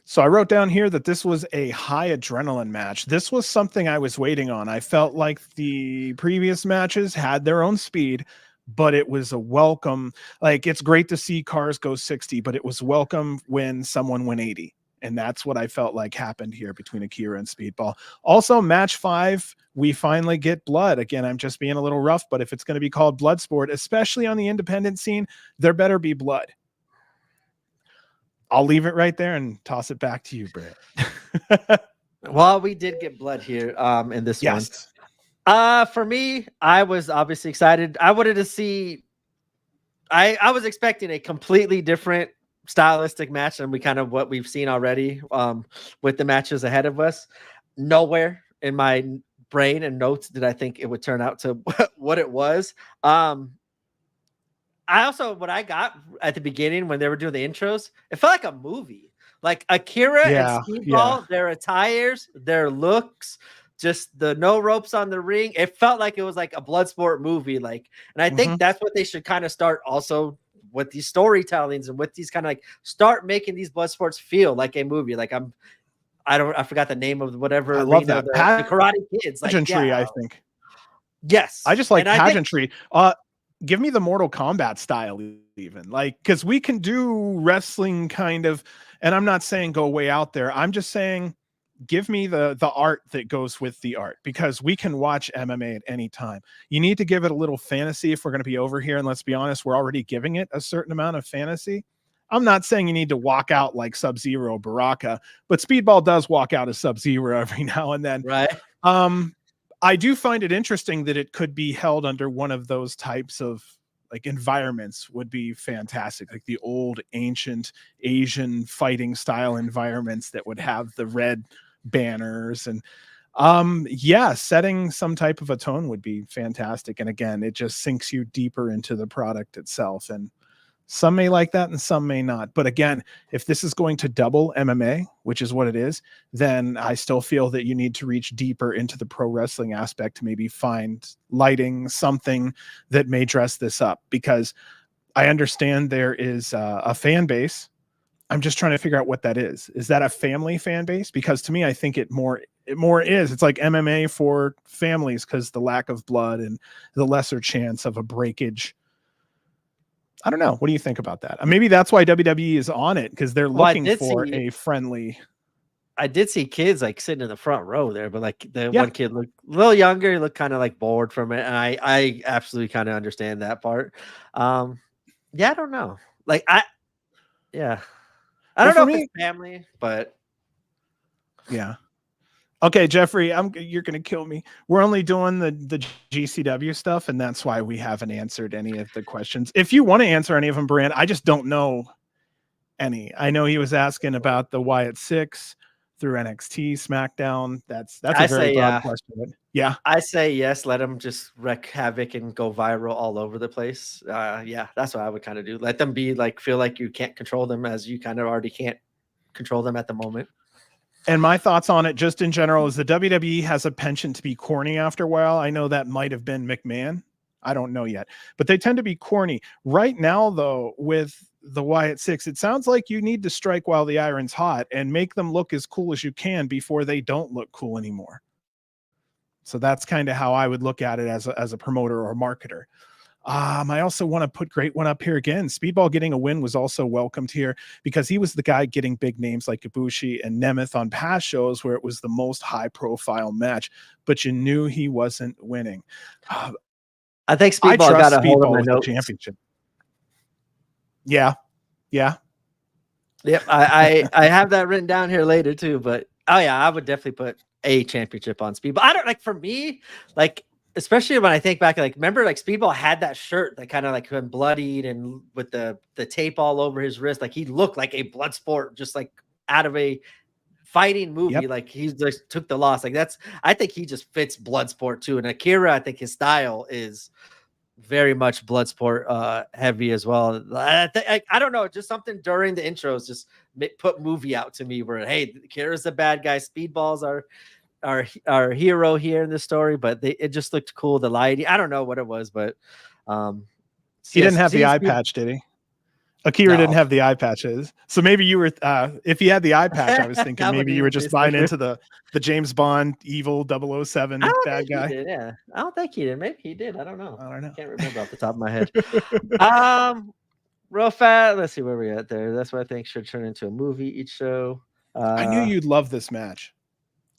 So I wrote down here that this was a high adrenaline match. This was something I was waiting on. I felt like the previous matches had their own speed, but it was a welcome. Like, it's great to see cars go 60, but it was welcome when someone went 80. And that's what I felt like happened here between Akira and Speedball. Also, match 5, we finally get blood. Again, I'm just being a little rough, but if it's going to be called Bloodsport, especially on the independent scene, there better be blood. I'll leave it right there and toss it back to you, Brett. Well, we did get blood here in this one. For me, I was obviously excited. I wanted to see. I was expecting a completely different stylistic match than what we've seen already with the matches ahead of us. Nowhere in my brain and notes did I think it would turn out to what it was. What I got at the beginning when they were doing the intros, it felt like a movie. Like Akira and Speedball, their attires, their looks, just the no ropes on the ring. It felt like it was like a Bloodsport movie. Like, and I think that's what they should kind of start also with these storytellings and with these kind of like start making these Bloodsports feel like a movie. Like I forgot the name of whatever. I love that. The Karate Kids. Pageantry, I think. Yes. I just like pageantry. Give me the Mortal Kombat style even, like, because we can do wrestling kind of, and I'm not saying go way out there. I'm just saying give me the art that goes with the art, because we can watch MMA at any time. You need to give it a little fantasy if we're going to be over here. And let's be honest, we're already giving it a certain amount of fantasy. I'm not saying you need to walk out like Sub-Zero Baraka, but Speedball does walk out as Sub-Zero every now and then. Right. I do find it interesting that it could be held under one of those types of like environments would be fantastic. Like the old ancient Asian fighting style environments that would have the red banners and setting some type of a tone would be fantastic. And again, it just sinks you deeper into the product itself. And some may like that and some may not. But again, if this is going to double MMA, which is what it is, then I still feel that you need to reach deeper into the pro wrestling aspect to maybe find lighting, something that may dress this up. Because I understand there is a fan base. I'm just trying to figure out what that is. Is that a family fan base? Because to me, I think it more is. It's like MMA for families because the lack of blood and the lesser chance of a breakage. I don't know. What do you think about that? Maybe that's why WWE is on it, because they're Well, looking for a friendly. I did see kids like sitting in the front row there, but like the Yeah. one kid looked a little younger, he looked kind of like bored from it. And I absolutely kind of understand that part. Yeah, I don't know. Like yeah. I don't For know if me, it's family, but yeah. Okay, Jeffrey, you're gonna kill me. We're only doing the GCW stuff, and that's why we haven't answered any of the questions. If you want to answer any of them, Brand, I just don't know any. I know he was asking about the Wyatt Six through NXT, SmackDown. That's a very broad question. Yeah, I say yes. Let them just wreak havoc and go viral all over the place. Yeah, that's what I would kind of do. Let them be like, feel like you can't control them as you kind of already can't control them at the moment. And my thoughts on it, just in general, is the WWE has a penchant to be corny after a while. I know that might have been McMahon. I don't know yet, but they tend to be corny. Right now, though, with the Wyatt Six, it sounds like you need to strike while the iron's hot and make them look as cool as you can before they don't look cool anymore. So that's kind of how I would look at it as a promoter or marketer. I also want to put great one up here again. Speedball getting a win was also welcomed here because he was the guy getting big names like Ibushi and Nemeth on past shows where it was the most high profile match, but you knew he wasn't winning. I think Speedball got a hold of my notes. Championship. Yeah. Yep. I have that written down here later too, but oh yeah, I would definitely put a championship on Speedball. I don't like, for me, like, especially when I think back, like, remember, like, Speedball had that shirt that kind of like been bloodied and with the tape all over his wrist. Like, he looked like a Bloodsport, just like out of a fighting movie. Yep. Like, he just took the loss. Like, I think he just fits Bloodsport too. And Akira, I think his style is very much Bloodsport heavy as well. I don't know, just something during the intros just put movie out to me where, hey, Akira's the bad guy, Speedball's our hero here in the story, but it just looked cool. The lighting, I don't know what it was, but he didn't have the eye patch, did he? Akira didn't have the eye patches, so maybe you were. If he had the eye patch, I was thinking maybe you were just buying into the James Bond evil 007 bad guy. Did, yeah, I don't think he did. Maybe he did. I don't know. I can't remember off the top of my head. Real fast. Let's see where we're at there. That's what I think should turn into a movie each show. I knew you'd love this match.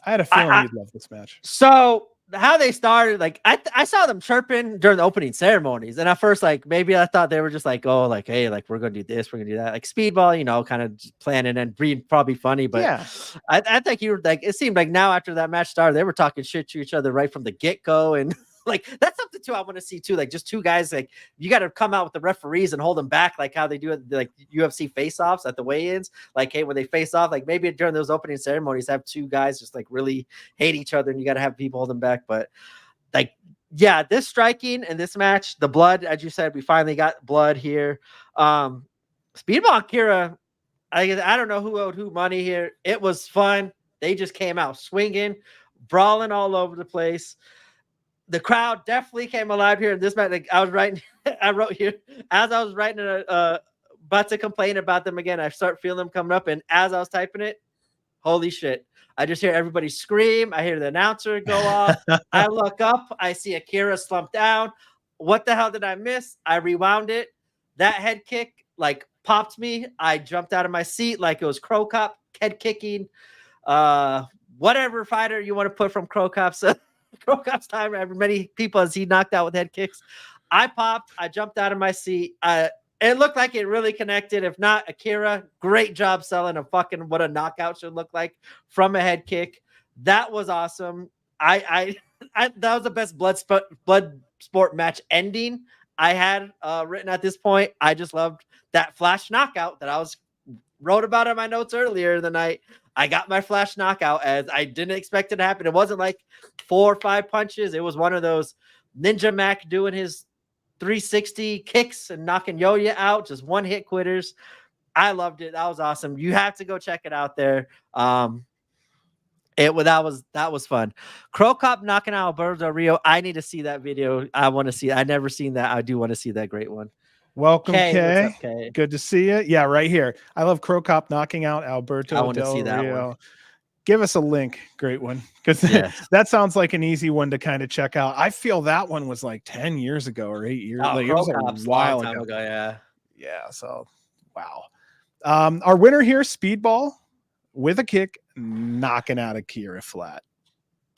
I had a feeling you'd love this match. So how they started, like, I saw them chirping during the opening ceremonies, and at first, like, maybe I thought they were just like, oh, like, hey, like, we're gonna do this, we're gonna do that, like Speedball, you know, kind of planning and being probably funny, but yeah, I think you were like, it seemed like now after that match started, they were talking shit to each other right from the get-go, and like, that's something too I want to see too, like, just two guys, like, you got to come out with the referees and hold them back, like how they do it, like UFC face-offs at the weigh-ins, like, hey, when they face off, like, maybe during those opening ceremonies have two guys just like really hate each other and you got to have people hold them back. But like, yeah, this striking and this match, the blood, as you said, we finally got blood here. Speedball Akira, I don't know who owed who money here. It was fun. They just came out swinging, brawling all over the place. The crowd definitely came alive here in this match. Like, I wrote here as I was writing about to complain about them again. I start feeling them coming up, and as I was typing it, holy shit! I just hear everybody scream. I hear the announcer go off. I look up. I see Akira slump down. What the hell did I miss? I rewound it. That head kick like popped me. I jumped out of my seat like it was Crow Cop head kicking. Whatever fighter you want to put from Crow Cop's time, as many people as he knocked out with head kicks. I popped. I jumped out of my seat. It looked like it really connected. If not, Akira, great job selling a fucking what a knockout should look like from a head kick. That was awesome. That was the best blood sport match ending I had written at this point. I just loved that flash knockout that I wrote about in my notes earlier in the night. I got my flash knockout as I didn't expect it to happen. It wasn't like 4 or 5 punches. It was one of those Ninja Mac doing his 360 kicks and knocking Yoya out, just one hit quitters. I loved it. That was awesome. You have to go check it out there. That was fun. Crow Cop knocking out Alberto Rio. I need to see that video. I want to see. I never seen that. I do want to see that great one. Welcome, Kay, what's up, Kay. Kay? Good to see you. Yeah, right here. I love Crow Cop knocking out I Alberto want to Del see that one. Rio. Give us a link. Great one. Because Yes. that sounds like an easy one to kind of check out. I feel that one was like 10 years ago or 8 years. Oh, Like it Crow was a Cop's a long while time ago. ago. Yeah. Yeah. So, wow. Our winner here, Speedball, with a kick, knocking out a Kira flat.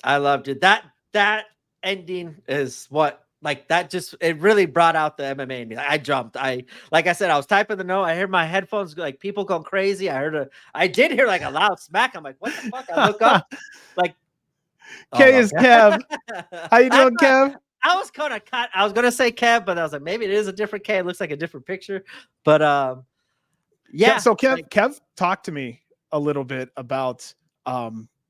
I loved it. That ending is what like that just it really brought out the MMA in me. Like, I jumped. Like I said, I was typing the note. I heard my headphones like people going crazy. I did hear like a loud smack. I'm like, what the fuck? I look up, like K is Kev. How you doing, Kev? I was kind of cut. I was gonna say Kev, but I was like, maybe it is a different K. It looks like a different picture. But yeah. So Kev, like, Kev talked to me a little bit about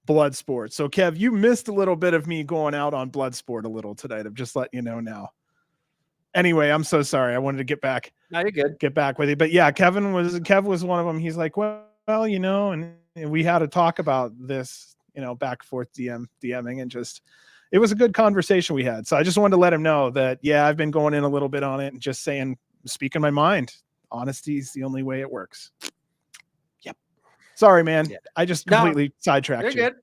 Bloodsport. So Kev, you missed a little bit of me going out on Bloodsport a little tonight. I'm just letting you know now. Anyway, I'm so sorry. I wanted to get back. No, you're good. Get back with you. But yeah, Kev was one of them. He's like, well, you know, and we had to talk about this, you know, back and forth DMing and just it was a good conversation we had. So I just wanted to let him know that yeah, I've been going in a little bit on it and just saying, speaking my mind. Honesty is the only way it works. Yep. Sorry, man. Yeah. I just completely sidetracked you. You're good.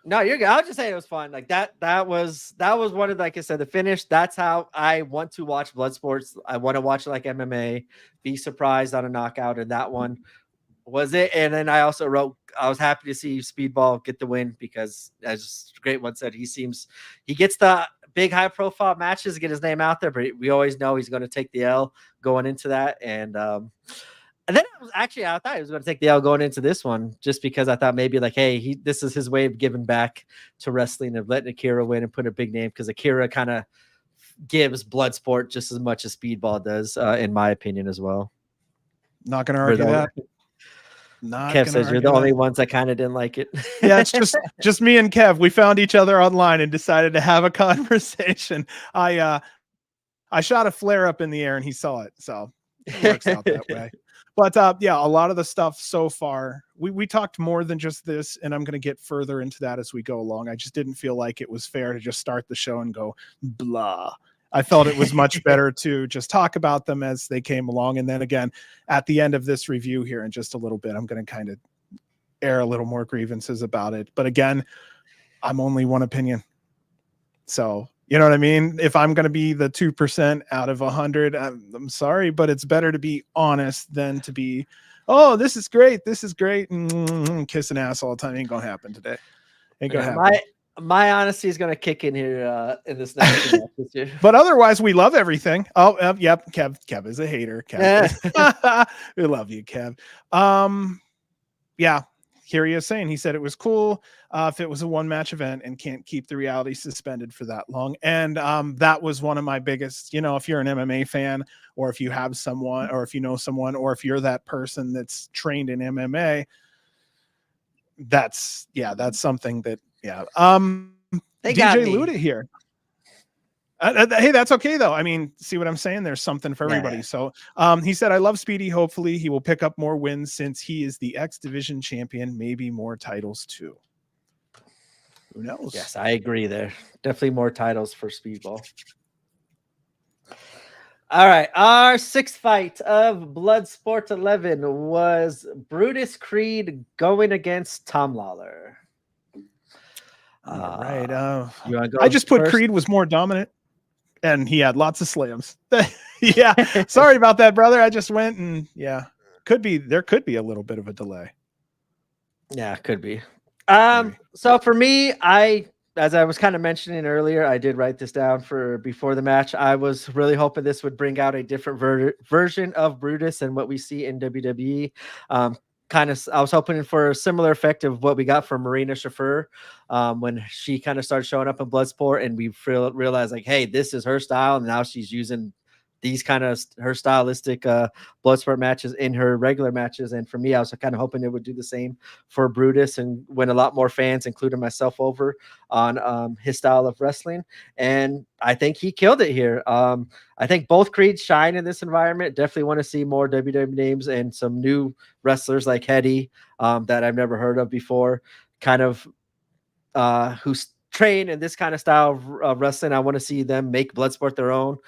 No, you're good. I was just saying it was fun. Like that was one of, like I said, the finish. That's how I want to watch Bloodsports. I want to watch it like MMA, be surprised on a knockout, and that one was it. And then I also wrote, I was happy to see Speedball get the win because, as Great One said, he gets the big high profile matches to get his name out there, but we always know he's going to take the L going into that. And then I thought he was going to take the L going into this one just because I thought maybe like, hey, this is his way of giving back to wrestling, of letting Akira win and put a big name, because Akira kind of gives Bloodsport just as much as Speedball does, in my opinion as well. Not going to argue that. Kev says you're the only ones that kind of didn't like it. Yeah, it's just me and Kev. We found each other online and decided to have a conversation. I shot a flare up in the air and he saw it, so it works out that way. But yeah, a lot of the stuff so far, we talked more than just this, and I'm going to get further into that as we go along. I just didn't feel like it was fair to just start the show and go blah. I felt it was much better to just talk about them as they came along. And then again, at the end of this review here in just a little bit, I'm going to kind of air a little more grievances about it. But again, I'm only one opinion. So, you know what I mean? If I'm going to be the 2% out of 100, I'm sorry, but it's better to be honest than to be, oh, this is great. This is great. And kissing ass all the time. Ain't going to happen today. Ain't going to happen. My honesty is going to kick in here in this next match. But otherwise, we love everything. Oh, yep. Kev is a hater. We love you, Kev. Yeah. Here he is saying, he said it was cool if it was a one match event and can't keep the reality suspended for that long. And that was one of my biggest, you know, if you're an MMA fan, or if you have someone, or if you know someone, or if you're that person that's trained in MMA, that's something that, yeah. They DJ Luda here. Hey, that's okay though. I mean, see what I'm saying? There's something for everybody. Yeah. So he said, I love Speedy. Hopefully he will pick up more wins since he is the X Division champion, maybe more titles too. Who knows? Yes, I agree there. Definitely more titles for Speedball. All right. Our sixth fight of Bloodsport 11 was Brutus Creed going against Tom Lawler. All right. I just put Creed was more dominant and he had lots of slams. Yeah. Sorry about that, brother. I just went and yeah, there could be a little bit of a delay. Yeah, could be. So for me, as I was kind of mentioning earlier, I did write this down for before the match. I was really hoping this would bring out a different version of Brutus than what we see in WWE. I was hoping for a similar effect of what we got from Marina Shafir when she kind of started showing up in Bloodsport, and we realized like, hey, this is her style, and now she's using these kind of her stylistic Bloodsport matches in her regular matches. And for me, I was kind of hoping it would do the same for Brutus and win a lot more fans, including myself, over on his style of wrestling. And I think he killed it here. I think both Creeds shine in this environment. Definitely want to see more WWE names and some new wrestlers like Hetty that I've never heard of before, kind of who's train in this kind of style of wrestling. I want to see them make Bloodsport their own,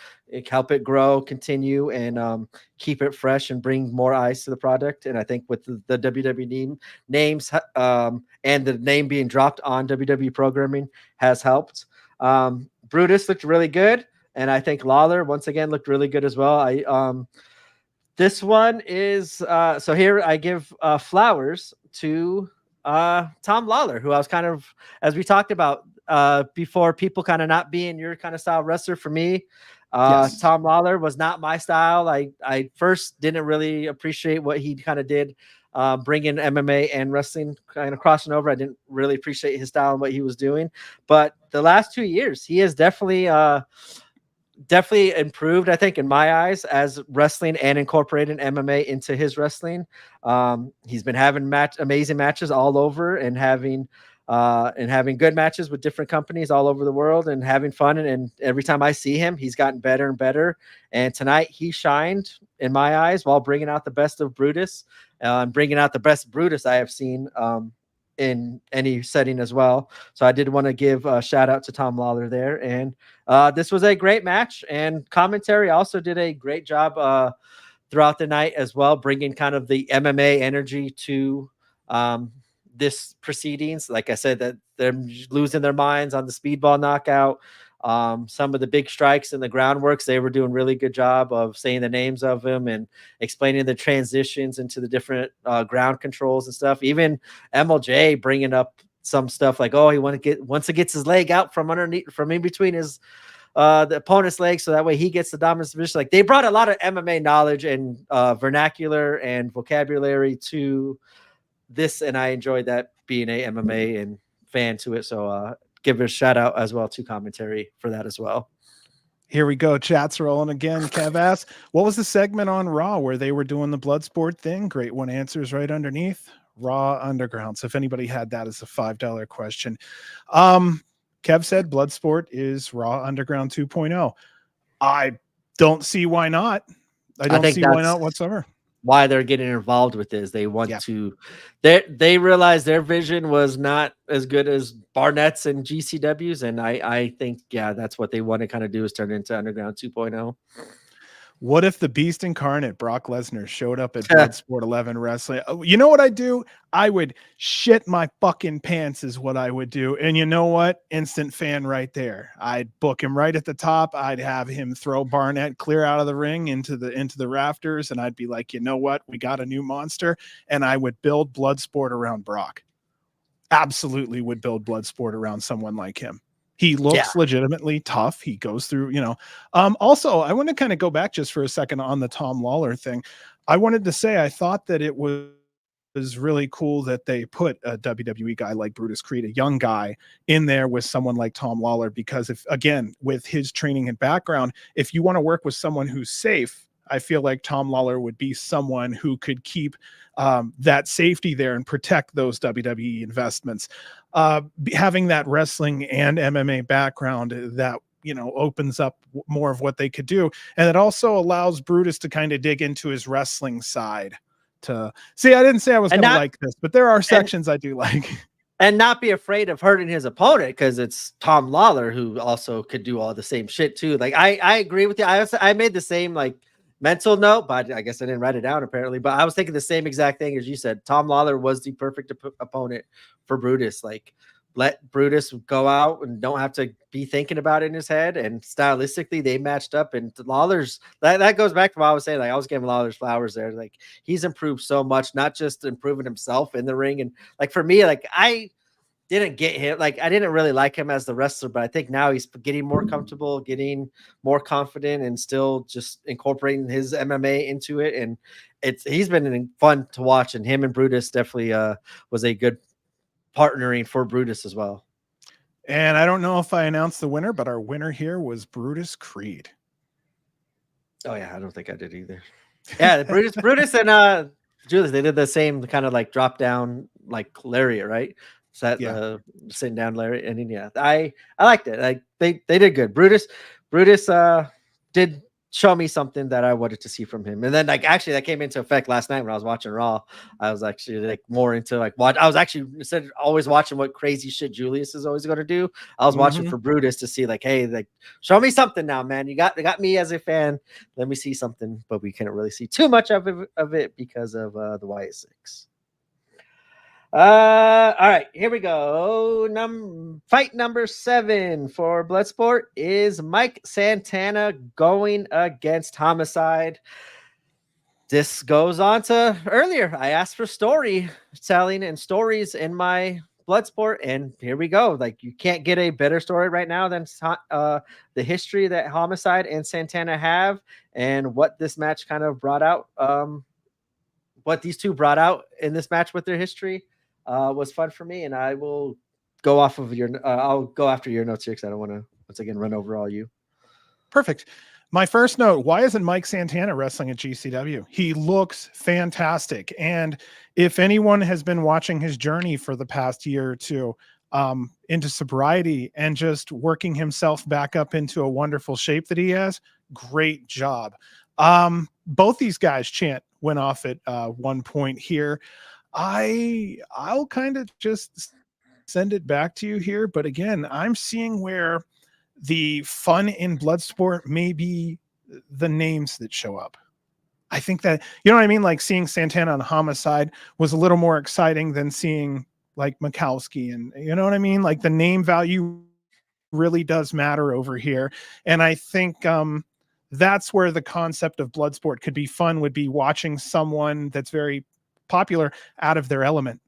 help it grow, continue, and keep it fresh and bring more eyes to the product. And I think with the WWE names and the name being dropped on WWE programming has helped. Brutus looked really good, and I think Lawler once again looked really good as well. This one is so here I give flowers to Tom Lawler, who I was kind of, as we talked about before, people kind of not being your kind of style wrestler. For me, Yes. Tom Lawler was not my style. I first didn't really appreciate what he kind of did, bringing MMA and wrestling kind of crossing over. I didn't really appreciate his style and what he was doing, but the last 2 years he has definitely improved, I think, in my eyes, as wrestling and incorporating MMA into his wrestling. He's been having amazing matches all over, and having good matches with different companies all over the world, and having fun. And every time I see him, he's gotten better and better. And tonight he shined in my eyes while bringing out the best of Brutus, and bringing out the best Brutus I have seen in any setting as well. So I did want to give a shout out to Tom Lawler there. And this was a great match, and commentary also did a great job throughout the night as well, bringing kind of the MMA energy to this proceedings. Like I said, that they're losing their minds on the speedball knockout. Some of the big strikes and the groundworks, they were doing really good job of saying the names of them and explaining the transitions into the different ground controls and stuff. Even MLJ bringing up some stuff like, oh, he once it gets his leg out from underneath, from in between his the opponent's legs, so that way he gets the dominant position. Like, they brought a lot of MMA knowledge and vernacular and vocabulary to this, and I enjoyed that, being a MMA and fan to it. So give a shout out as well to commentary for that as well. Here we go. Chat's rolling again. Kev asks, what was the segment on Raw where they were doing the Bloodsport thing? Great one answers right underneath. Raw Underground. So if anybody had that as a $5 question. Kev said Bloodsport is Raw Underground 2.0. I don't see why not. I don't see why not whatsoever. Why they're getting involved with this. They want to, they realize their vision was not as good as Barnett's and GCW's. And I think, yeah, that's what they want to kind of do, is turn it into Underground 2.0. What if the Beast Incarnate, Brock Lesnar, showed up at Bloodsport 11 Wrestling? You know what I'd do? I would shit my fucking pants is what I would do. And you know what? Instant fan right there. I'd book him right at the top. I'd have him throw Barnett clear out of the ring into the rafters. And I'd be like, you know what? We got a new monster. And I would build Bloodsport around Brock. Absolutely would build Bloodsport around someone like him. He looks legitimately tough. He goes through, you know. Also, I want to kind of go back just for a second on the Tom Lawler thing. I wanted to say I thought that it was really cool that they put a WWE guy like Brutus Creed, a young guy, in there with someone like Tom Lawler, because if, again, with his training and background, if you want to work with someone who's safe, I feel like Tom Lawler would be someone who could keep that safety there and protect those WWE investments. Having that wrestling and MMA background, that, you know, opens up more of what they could do. And it also allows Brutus to kind of dig into his wrestling side. To see, I didn't say I was going to like this, but there are sections I do like. And not be afraid of hurting his opponent, because it's Tom Lawler who also could do all the same shit too. Like, I agree with you. I made the same like mental note, but I guess I didn't write it down apparently. But I was thinking the same exact thing as you said. Tom Lawler was the perfect opponent for Brutus. Like, let Brutus go out and don't have to be thinking about it in his head. And stylistically, they matched up. And Lawler's that goes back to what I was saying. Like, I was giving Lawler's flowers there. Like, he's improved so much, not just improving himself in the ring. And like, for me, like, I didn't get him. Like, I didn't really like him as the wrestler, but I think now he's getting more comfortable, getting more confident, and still just incorporating his MMA into it. And he's been fun to watch. And him and Brutus definitely was a good partnering for Brutus as well. And I don't know if I announced the winner, but our winner here was Brutus Creed. Oh yeah, I don't think I did either. Yeah, Brutus and Julius, they did the same kind of like drop down, like lariat, right? So that sitting down lariat, and then, I liked it. Like, they did good. Brutus did show me something that I wanted to see from him. And then like actually that came into effect last night when I was watching Raw. I was actually like more into like what I was actually instead of always watching what crazy shit Julius is always going to do. I was watching for Brutus to see like, hey, like show me something now, man. You got me as a fan. Let me see something, but we couldn't really see too much of it because of the YS6. All right, here we go. Fight number 7 for Bloodsport is Mike Santana going against Homicide. This goes on to earlier. I asked for storytelling and stories in my Bloodsport, and here we go. Like you can't get a better story right now than the history that Homicide and Santana have, and what this match kind of brought out. What these two brought out in this match with their history. Was fun for me, and I will go off of your. I'll go after your notes here because I don't want to once again run over all you. Perfect. My first note: why isn't Mike Santana wrestling at GCW? He looks fantastic, and if anyone has been watching his journey for the past year or two into sobriety and just working himself back up into a wonderful shape that he has, great job. Both these guys went off at one point here. I'll kind of just send it back to you here. But again, I'm seeing where the fun in Bloodsport may be the names that show up. I think that, you know what I mean? Like seeing Santana on Homicide was a little more exciting than seeing like Mikowski, and you know what I mean? Like the name value really does matter over here. And I think that's where the concept of Bloodsport could be fun, would be watching someone that's very popular out of their element.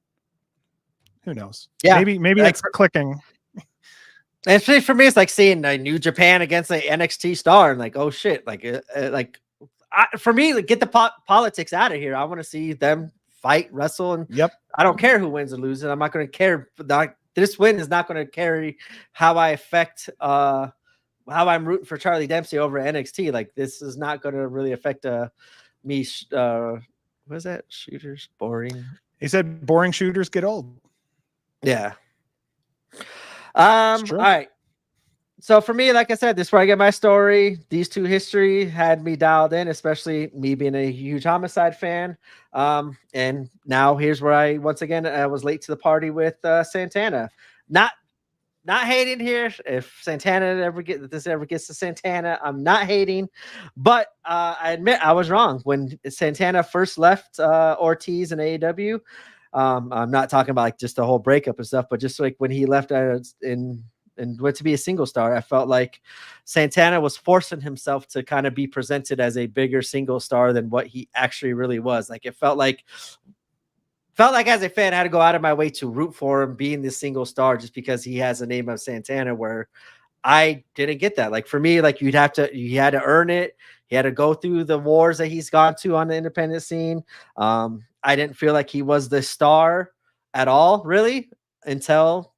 Who knows? Yeah, maybe it's clicking. Especially for me, it's like seeing a New Japan against an NXT star, and like, oh shit, for me, like, get the politics out of here. I want to see them fight, wrestle, and I don't care who wins or loses. I'm not going to care. This win is not going to carry how I affect how I'm rooting for Charlie Dempsey over NXT. Like this is not going to really affect me. What is that? Shooters boring. He said boring shooters get old. Yeah. All right. So for me, like I said, this is where I get my story. These two history had me dialed in, especially me being a huge Homicide fan. And now here's where I once again I was late to the party with Santana. Not hating here. If Santana ever gets to Santana, I'm not hating. But I admit I was wrong when Santana first left Ortiz and AEW. I'm not talking about like just the whole breakup and stuff, but just like when he left and went to be a single star, I felt like Santana was forcing himself to kind of be presented as a bigger single star than what he actually really was. Like it felt like as a fan, I had to go out of my way to root for him being the single star just because he has the name of Santana, where I didn't get that. Like for me, like you had to earn it. He had to go through the wars that he's gone to on the independent scene. I didn't feel like he was the star at all, really, until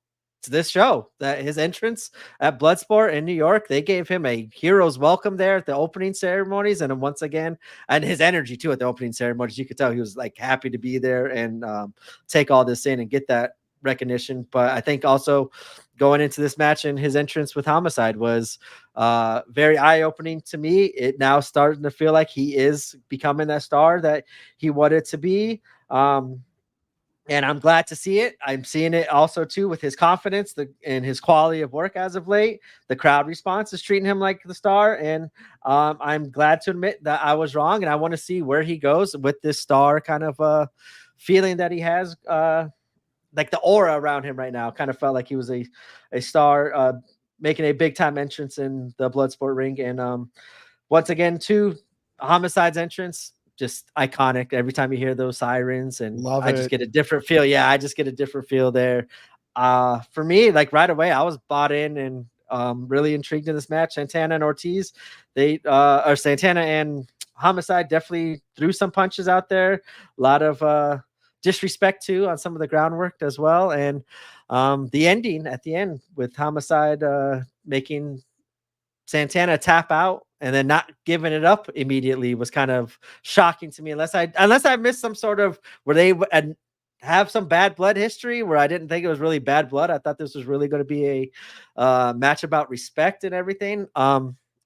this show. That his entrance at Bloodsport in New York, they gave him a hero's welcome there at the opening ceremonies, and then once again, and his energy too at the opening ceremonies, you could tell he was like happy to be there and take all this in and get that recognition. But I think also going into this match and his entrance with Homicide was very eye-opening to me. It now starting to feel like he is becoming that star that he wanted to be. And I'm glad to see it. I'm seeing it also too with his confidence and his quality of work as of late. The crowd response is treating him like the star, and I'm glad to admit that I was wrong. And I want to see where he goes with this star kind of feeling that he has. Like the aura around him right now kind of felt like he was a star making a big time entrance in the Bloodsport ring. And once again, too, Homicide's entrance, just iconic. Every time you hear those sirens, and just get a different feel. Yeah, I just get a different feel there. For me, like right away, I was bought in and really intrigued in this match. Santana and Ortiz, or Santana and Homicide definitely threw some punches out there. A lot of disrespect too on some of the groundwork as well. And the ending at the end with Homicide making Santana tap out and then not giving it up immediately was kind of shocking to me, unless I missed some sort of where they have some bad blood history where I didn't think it was really bad blood. I thought this was really going to be a match about respect and everything.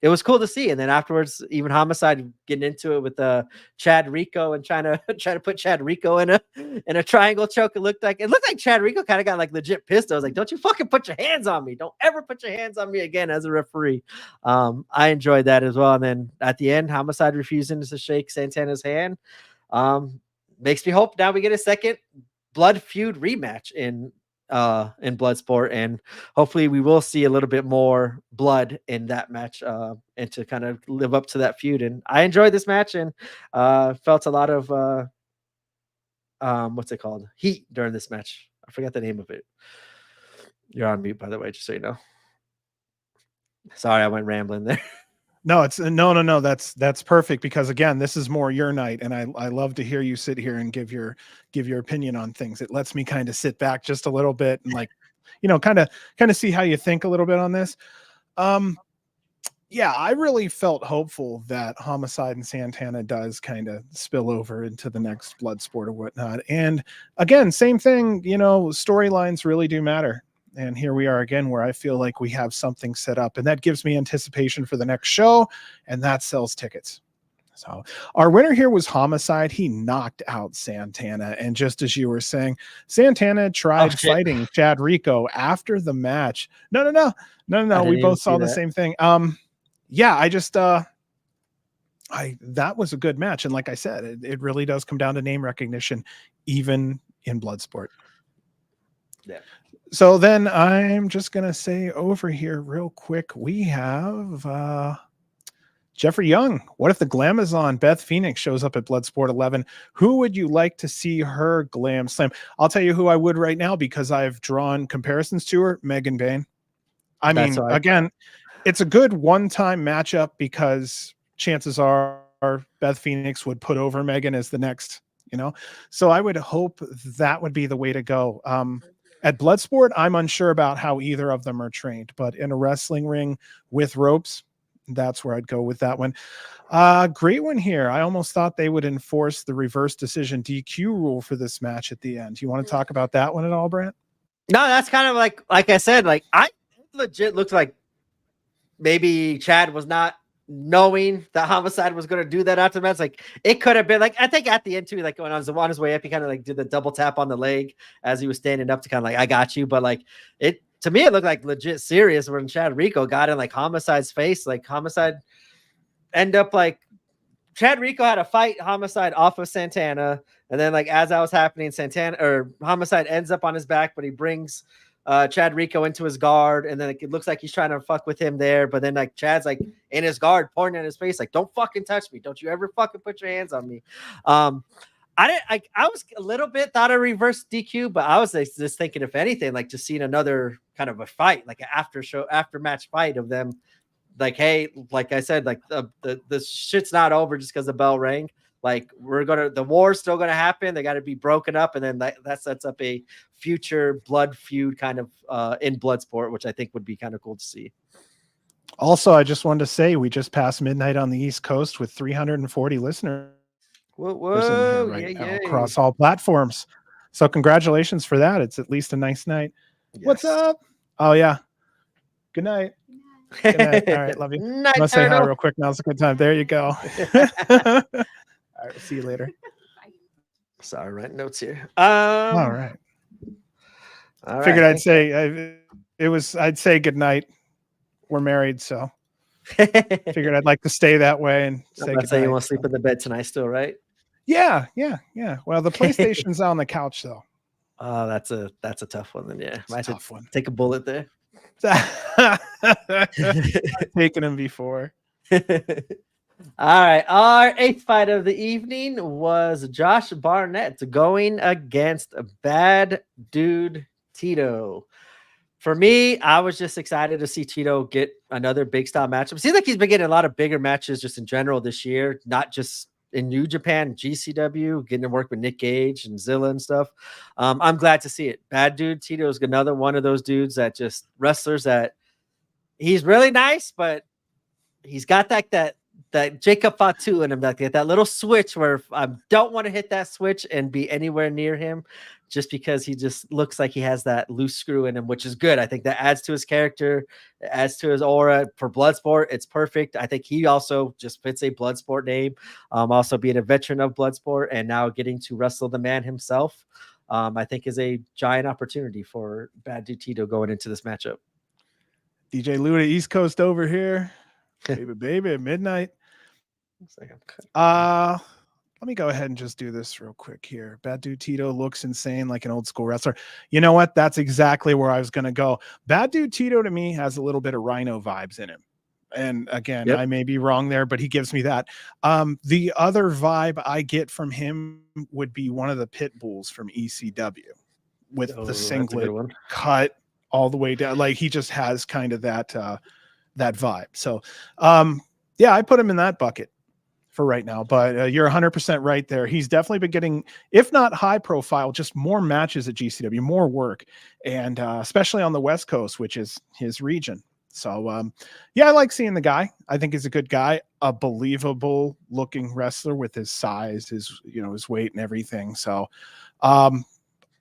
it was cool to see. And then afterwards, even Homicide getting into it with Chad Rico and trying to put Chad Rico in a triangle choke. It looked like Chad Rico kind of got like legit pissed. I was like, don't you fucking put your hands on me. Don't ever put your hands on me again as a referee. I enjoyed that as well. And then at the end, Homicide refusing to shake Santana's hand. Makes me hope now we get a second blood feud rematch in Bloodsport, and hopefully we will see a little bit more blood in that match, and to kind of live up to that feud. And I enjoyed this match, and felt a lot of what's it called, heat during this match. I forgot the name of it. You're on mute, by the way, just so you know. Sorry, I went rambling there. No, it's no. That's perfect, because again, this is more your night, and I love to hear you sit here and give your opinion on things. It lets me kind of sit back just a little bit and, like, kind of see how you think a little bit on this. Yeah, I really felt hopeful that Homicide and Santana does kind of spill over into the next Bloodsport or whatnot. And again, same thing, storylines really do matter. And here we are again, where I feel like we have something set up, and that gives me anticipation for the next show, and that sells tickets. So our winner here was Homicide. He knocked out Santana. And just as you were saying, Santana tried fighting Chad Rico after the match. No. We both saw the same thing. Yeah, I just, that was a good match. And like I said, it really does come down to name recognition, even in Bloodsport. Yeah. So then I'm just going to say over here real quick, we have Jeffrey Young. What if the Glamazon Beth Phoenix shows up at Bloodsport 11? Who would you like to see her glam slam? I'll tell you who I would right now, because I've drawn comparisons to her. Megan Bain. I mean, again, it's a good one-time matchup, because chances are Beth Phoenix would put over Megan as the next, So I would hope that would be the way to go. At Bloodsport, I'm unsure about how either of them are trained, but in a wrestling ring with ropes, that's where I'd go with that one. Great one here. I almost thought they would enforce the reverse decision DQ rule for this match at the end. You want to talk about that one at all, Brant? No, that's kind of like I said, like, I legit looked like maybe Chad was not knowing that Homicide was going to do that after the match. Like, it could have been, like, I think at the end too, like when I was on his way up, he kind of like did the double tap on the leg as he was standing up to kind of like, I got you. But like, to me, it looked like legit serious when Chad Rico got in like Homicide's face. Like, Homicide end up like, Chad Rico had a fight Homicide off of Santana, and then like as that was happening, Homicide ends up on his back, but he brings Chad Rico into his guard, and then it looks like he's trying to fuck with him there, but then like Chad's like in his guard, pointing at his face, like, don't fucking touch me, don't you ever fucking put your hands on me. I was a little bit thought of reverse DQ, but I was just thinking, if anything, like just seeing another kind of a fight, like an after match fight of them. Like, hey, like I said, like the shit's not over just because the bell rang. Like, the war's still gonna happen. They got to be broken up, and then that sets up a future blood feud kind of in Bloodsport, which I think would be kind of cool to see. Also, I just wanted to say we just passed midnight on the East Coast with 340 listeners. Whoa, across all platforms. So congratulations for that. It's at least a nice night. Yes. What's up? Oh yeah. Good night. Good night. All right, love you. I'm gonna say hi real quick. Now's a good time. There you go. All right, we'll see you later. Sorry, writing notes here. All right. Figured I'd say good night. We're married, so figured I'd like to stay that way and say goodnight. Say you want to sleep in the bed tonight still, right? Yeah. Well, the PlayStation's on the couch though. Oh, that's a tough one then. Yeah, might have to take a bullet there. Taken him before. All right, our 8th fight of the evening was Josh Barnett going against Bad Dude Tito. For me, I was just excited to see Tito get another big style matchup. It seems like he's been getting a lot of bigger matches just in general this year, not just in New Japan, GCW, getting to work with Nick Gage and Zilla and stuff. I'm glad to see it. Bad Dude Tito is another one of those dudes that just wrestlers that he's really nice, but he's got that that Jacob Fatu in him, that little switch where I don't want to hit that switch and be anywhere near him, just because he just looks like he has that loose screw in him, which is good. I think that adds to his character, it adds to his aura for Bloodsport. It's perfect. I think he also just fits a Bloodsport name. Also being a veteran of Bloodsport and now getting to wrestle the man himself, I think is a giant opportunity for Bad Dude Tito going into this matchup. DJ Luda, East Coast over here. baby, at midnight. Let me go ahead and just do this real quick here. Bad Dude Tito looks insane, like an old school wrestler. You know what? That's exactly where I was going to go. Bad Dude Tito to me has a little bit of Rhino vibes in him. And again, I may be wrong there, but he gives me that. The other vibe I get from him would be one of the pit bulls from ECW with the singlet cut all the way down. Like he just has kind of that vibe. So yeah, I put him in that bucket for right now, but you're 100% right there. He's definitely been getting, if not high profile, just more matches at GCW, more work, and especially on the West Coast, which is his region. So yeah, I like seeing the guy. I think he's a good guy, a believable looking wrestler with his size, his weight and everything. So I'm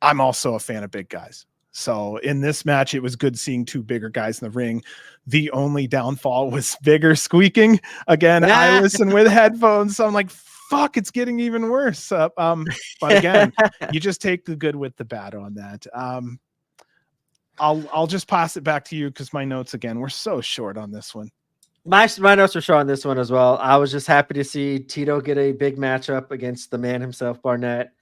also a fan of big guys. So in this match, it was good seeing two bigger guys in the ring. The only downfall was bigger squeaking. Again, I listen with headphones, so I'm like, fuck, it's getting even worse. But again, you just take the good with the bad on that. I'll just pass it back to you because my notes, again, we're so short on this one. My notes were short on this one as well. I was just happy to see Tito get a big matchup against the man himself, Barnett.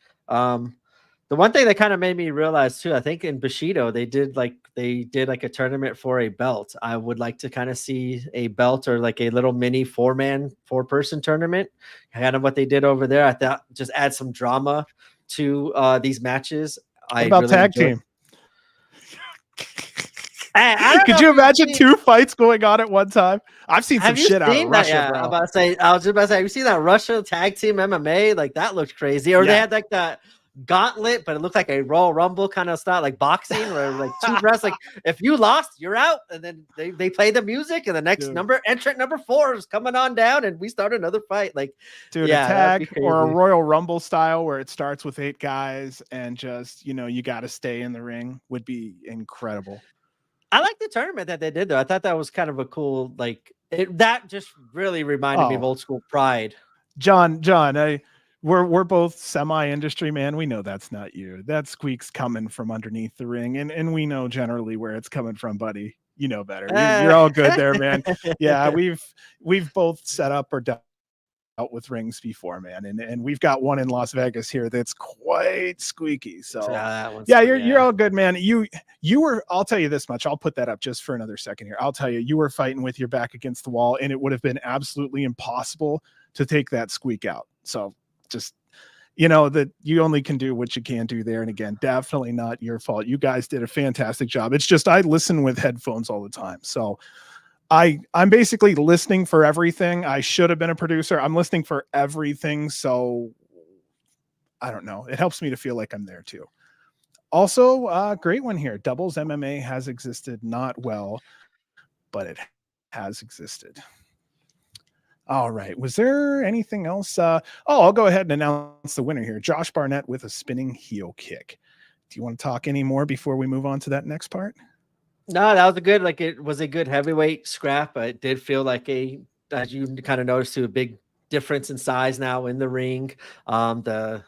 The one thing that kind of made me realize too, I think in Bushido, they did like a tournament for a belt. I would like to kind of see a belt or like a little mini four-person tournament, kind of what they did over there. I thought just add some drama to these matches. What about tag team? Could you imagine two fights going on at one time? I've seen some shit out of Russia, bro. I was just about to say, have you seen that Russia tag team MMA? Like that looked crazy. Or they had like that gauntlet, but it looked like a Royal Rumble kind of style, like boxing, where like two wrestlers, like if you lost, you're out, and then they play the music, and the next entrant number 4 is coming on down, and we start another fight. Like, dude, a tag or a Royal Rumble style where it starts with 8 guys and just you got to stay in the ring would be incredible. I like the tournament that they did though. I thought that was kind of a cool, like that just really reminded me of old school Pride. John, we're both semi-industry, man. We know that's not you. That squeak's coming from underneath the ring, and we know generally where it's coming from, buddy. You know better. You're all good there, man. Yeah, we've both set up or dealt with rings before, man, and we've got one in Las Vegas here that's quite squeaky. So you're all good, man. You were, I'll tell you this much. I'll put that up just for another second here. I'll tell you, you were fighting with your back against the wall, and it would have been absolutely impossible to take that squeak out. So just that you only can do what you can do there. And again, definitely not your fault. You guys did a fantastic job. It's just I listen with headphones all the time, so I'm basically listening for everything. I should have been a producer. I'm listening for everything. So I don't know. It helps me to feel like I'm there too. Also, great one here. Doubles MMA has existed, not well, but it has existed. All right. Was there anything else? I'll go ahead and announce the winner here. Josh Barnett with a spinning heel kick. Do you want to talk any more before we move on to that next part? No, that was a good heavyweight scrap. But it did feel like as you kind of noticed too, a big difference in size now in the ring. The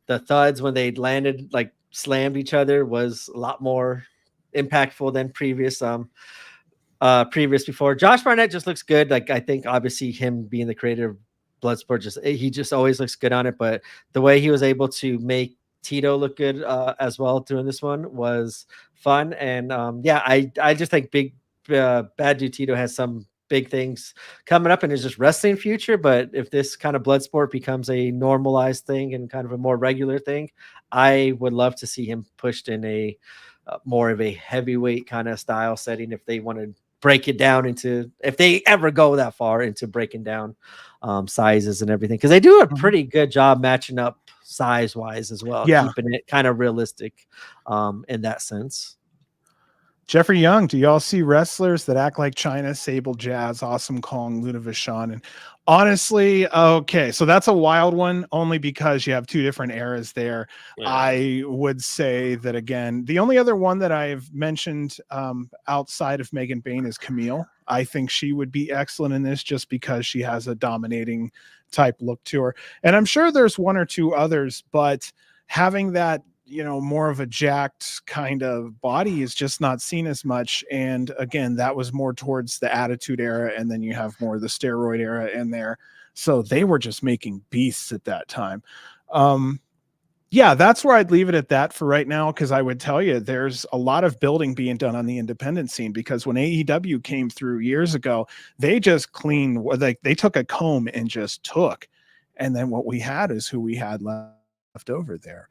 thuds when they landed, like slammed each other, was a lot more impactful than previous before. Josh Barnett just looks good. Like I think obviously him being the creator of Bloodsport, he just always looks good on it. But the way he was able to make Tito look good as well doing this one was fun. And I just think Bad Dude Tito has some big things coming up in his just wrestling future. But if this kind of Bloodsport becomes a normalized thing and kind of a more regular thing, I would love to see him pushed in a more of a heavyweight kind of style setting if they want to break it down into, if they ever go that far into breaking down sizes and everything, because they do a pretty good job matching up size wise as well, keeping it kind of realistic in that sense. Jeffrey Young, do y'all see wrestlers that act like China, Sable, Jazz, Awesome Kong, Luna Vachon? And honestly, okay, so that's a wild one only because you have two different eras there. Yeah. I would say that, again, the only other one that I've mentioned outside of Megan Bain is Camille. I think she would be excellent in this just because she has a dominating type look to her. And I'm sure there's one or two others, but having that, more of a jacked kind of body is just not seen as much. And again, that was more towards the Attitude Era, and then you have more of the steroid era in there. So they were just making beasts at that time. Yeah, that's where I'd leave it at that for right now, because I would tell you there's a lot of building being done on the independent scene, because when AEW came through years ago, they just cleaned, like they took a comb and just took. And then what we had is who we had left over there.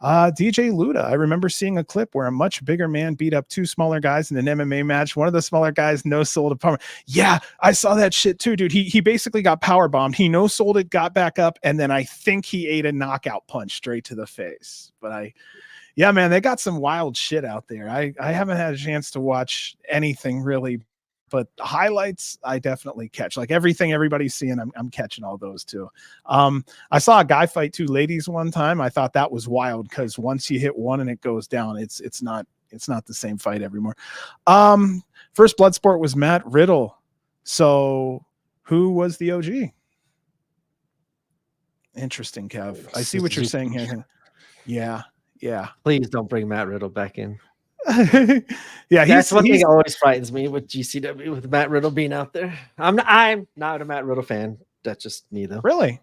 DJ Luda, I remember seeing a clip where a much bigger man beat up two smaller guys in an MMA match. One of the smaller guys no-sold a power. Yeah, I saw that shit too, dude. He basically got power bombed. He no-sold it, got back up, and then I think he ate a knockout punch straight to the face. But yeah, man, they got some wild shit out there. I haven't had a chance to watch anything really, but highlights I definitely catch. Like everything everybody's seeing, I'm catching all those too. I saw a guy fight two ladies one time. I thought that was wild because once you hit one and it goes down, it's not the same fight anymore. First Bloodsport was Matt Riddle. So who was the OG? Interesting, Kev. I see what you're saying here. Yeah. Please don't bring Matt Riddle back in. Yeah, that's one thing that always frightens me with GCW, with Matt Riddle being out there. I'm not a Matt Riddle fan. That's just me though. Really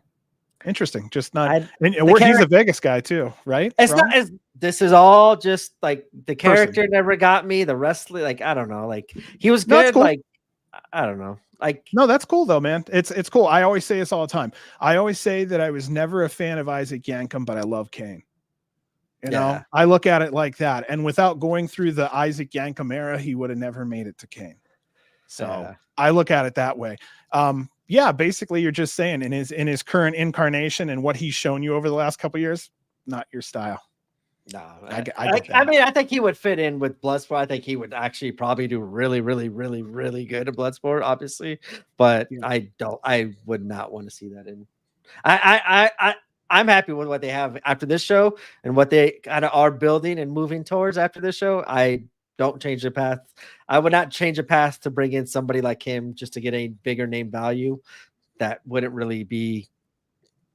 interesting. Just not. He's a Vegas guy too, right? It's not as. This is all just like the character never got me. The wrestling, like I don't know, like he was good. Cool. Like I don't know. Like no, that's cool though, man. It's cool. I always say this all the time. I always say that I was never a fan of Isaac Yankem, but I love Kane. You know, I look at it like that. And without going through the Isaac Yankem era, he would have never made it to Kane. So I look at it that way. Yeah, basically you're just saying in his current incarnation and what he's shown you over the last couple of years, not your style. No, I mean, I think he would fit in with Bloodsport. I think he would actually probably do really, really, really, really good at Bloodsport, obviously. But I would not want to see that in. I'm happy with what they have after this show and what they kind of are building and moving towards after this show. I don't change the path. I would not change a path to bring in somebody like him just to get a bigger name value. That wouldn't really be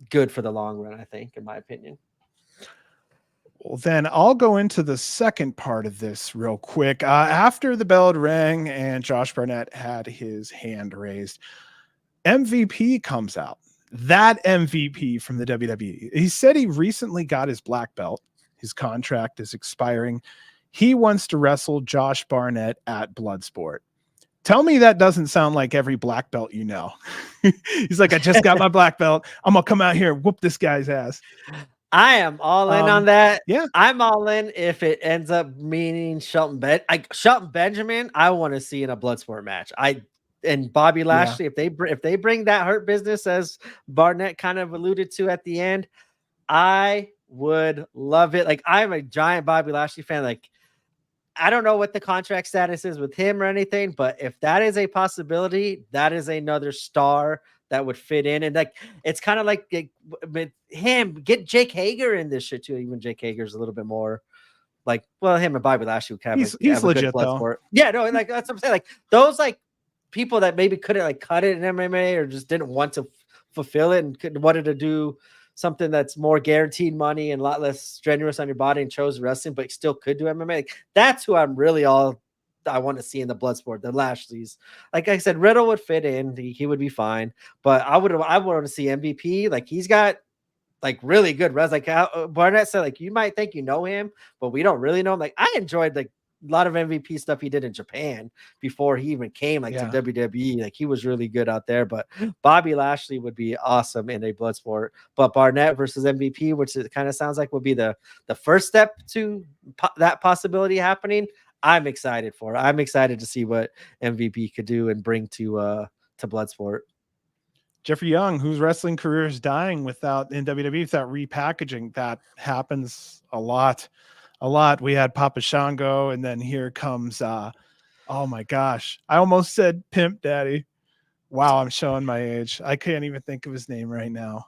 good for the long run, I think, in my opinion. Well, then I'll go into the second part of this real quick. After the bell rang and Josh Barnett had his hand raised, MVP comes out. That MVP from the WWE. He said he recently got his black belt. His contract is expiring. He wants to wrestle Josh Barnett at Bloodsport. Tell me that doesn't sound like every black belt you know. He's like, I just got my black belt. I'm going to come out here and whoop this guy's ass. I am all in on that. Yeah. I'm all in if it ends up meaning Shelton Benjamin, I want to see in a Bloodsport match. And Bobby Lashley, if they bring that Hurt Business, as Barnett kind of alluded to at the end, I would love it. Like I'm a giant Bobby Lashley fan. Like I don't know what the contract status is with him or anything, but if that is a possibility, that is another star that would fit in. And like it's kind of like with him, get Jake Hager in this shit too. Even Jake Hager's a little bit more like, well, him and Bobby Lashley would kind of he's legit though. Yeah, no, like that's what I'm saying. Like those like people that maybe couldn't like cut it in MMA or just didn't want to fulfill it and wanted to do something that's more guaranteed money and a lot less strenuous on your body and chose wrestling, but still could do MMA. Like, that's who I'm really I want to see in the Bloodsport, the Lashleys. Like I said, Riddle would fit in. He would be fine, but I would want to see MVP. Like he's got like really good res. Like Barnett said, like you might think you know him, but we don't really know him. Like I enjoyed like a lot of MVP stuff he did in Japan before he even came to WWE. Like he was really good out there, but Bobby Lashley would be awesome in a Bloodsport. But Barnett versus MVP, which it kind of sounds like would be the first step to that possibility happening. I'm excited for it. I'm excited to see what MVP could do and bring to Bloodsport. Jeffrey Young, whose wrestling career is dying in WWE without repackaging. That happens a lot. a lot. We had Papa Shango, and then here comes oh my gosh, I almost said Pimp Daddy. Wow, I'm showing my age. I can't even think of his name right now.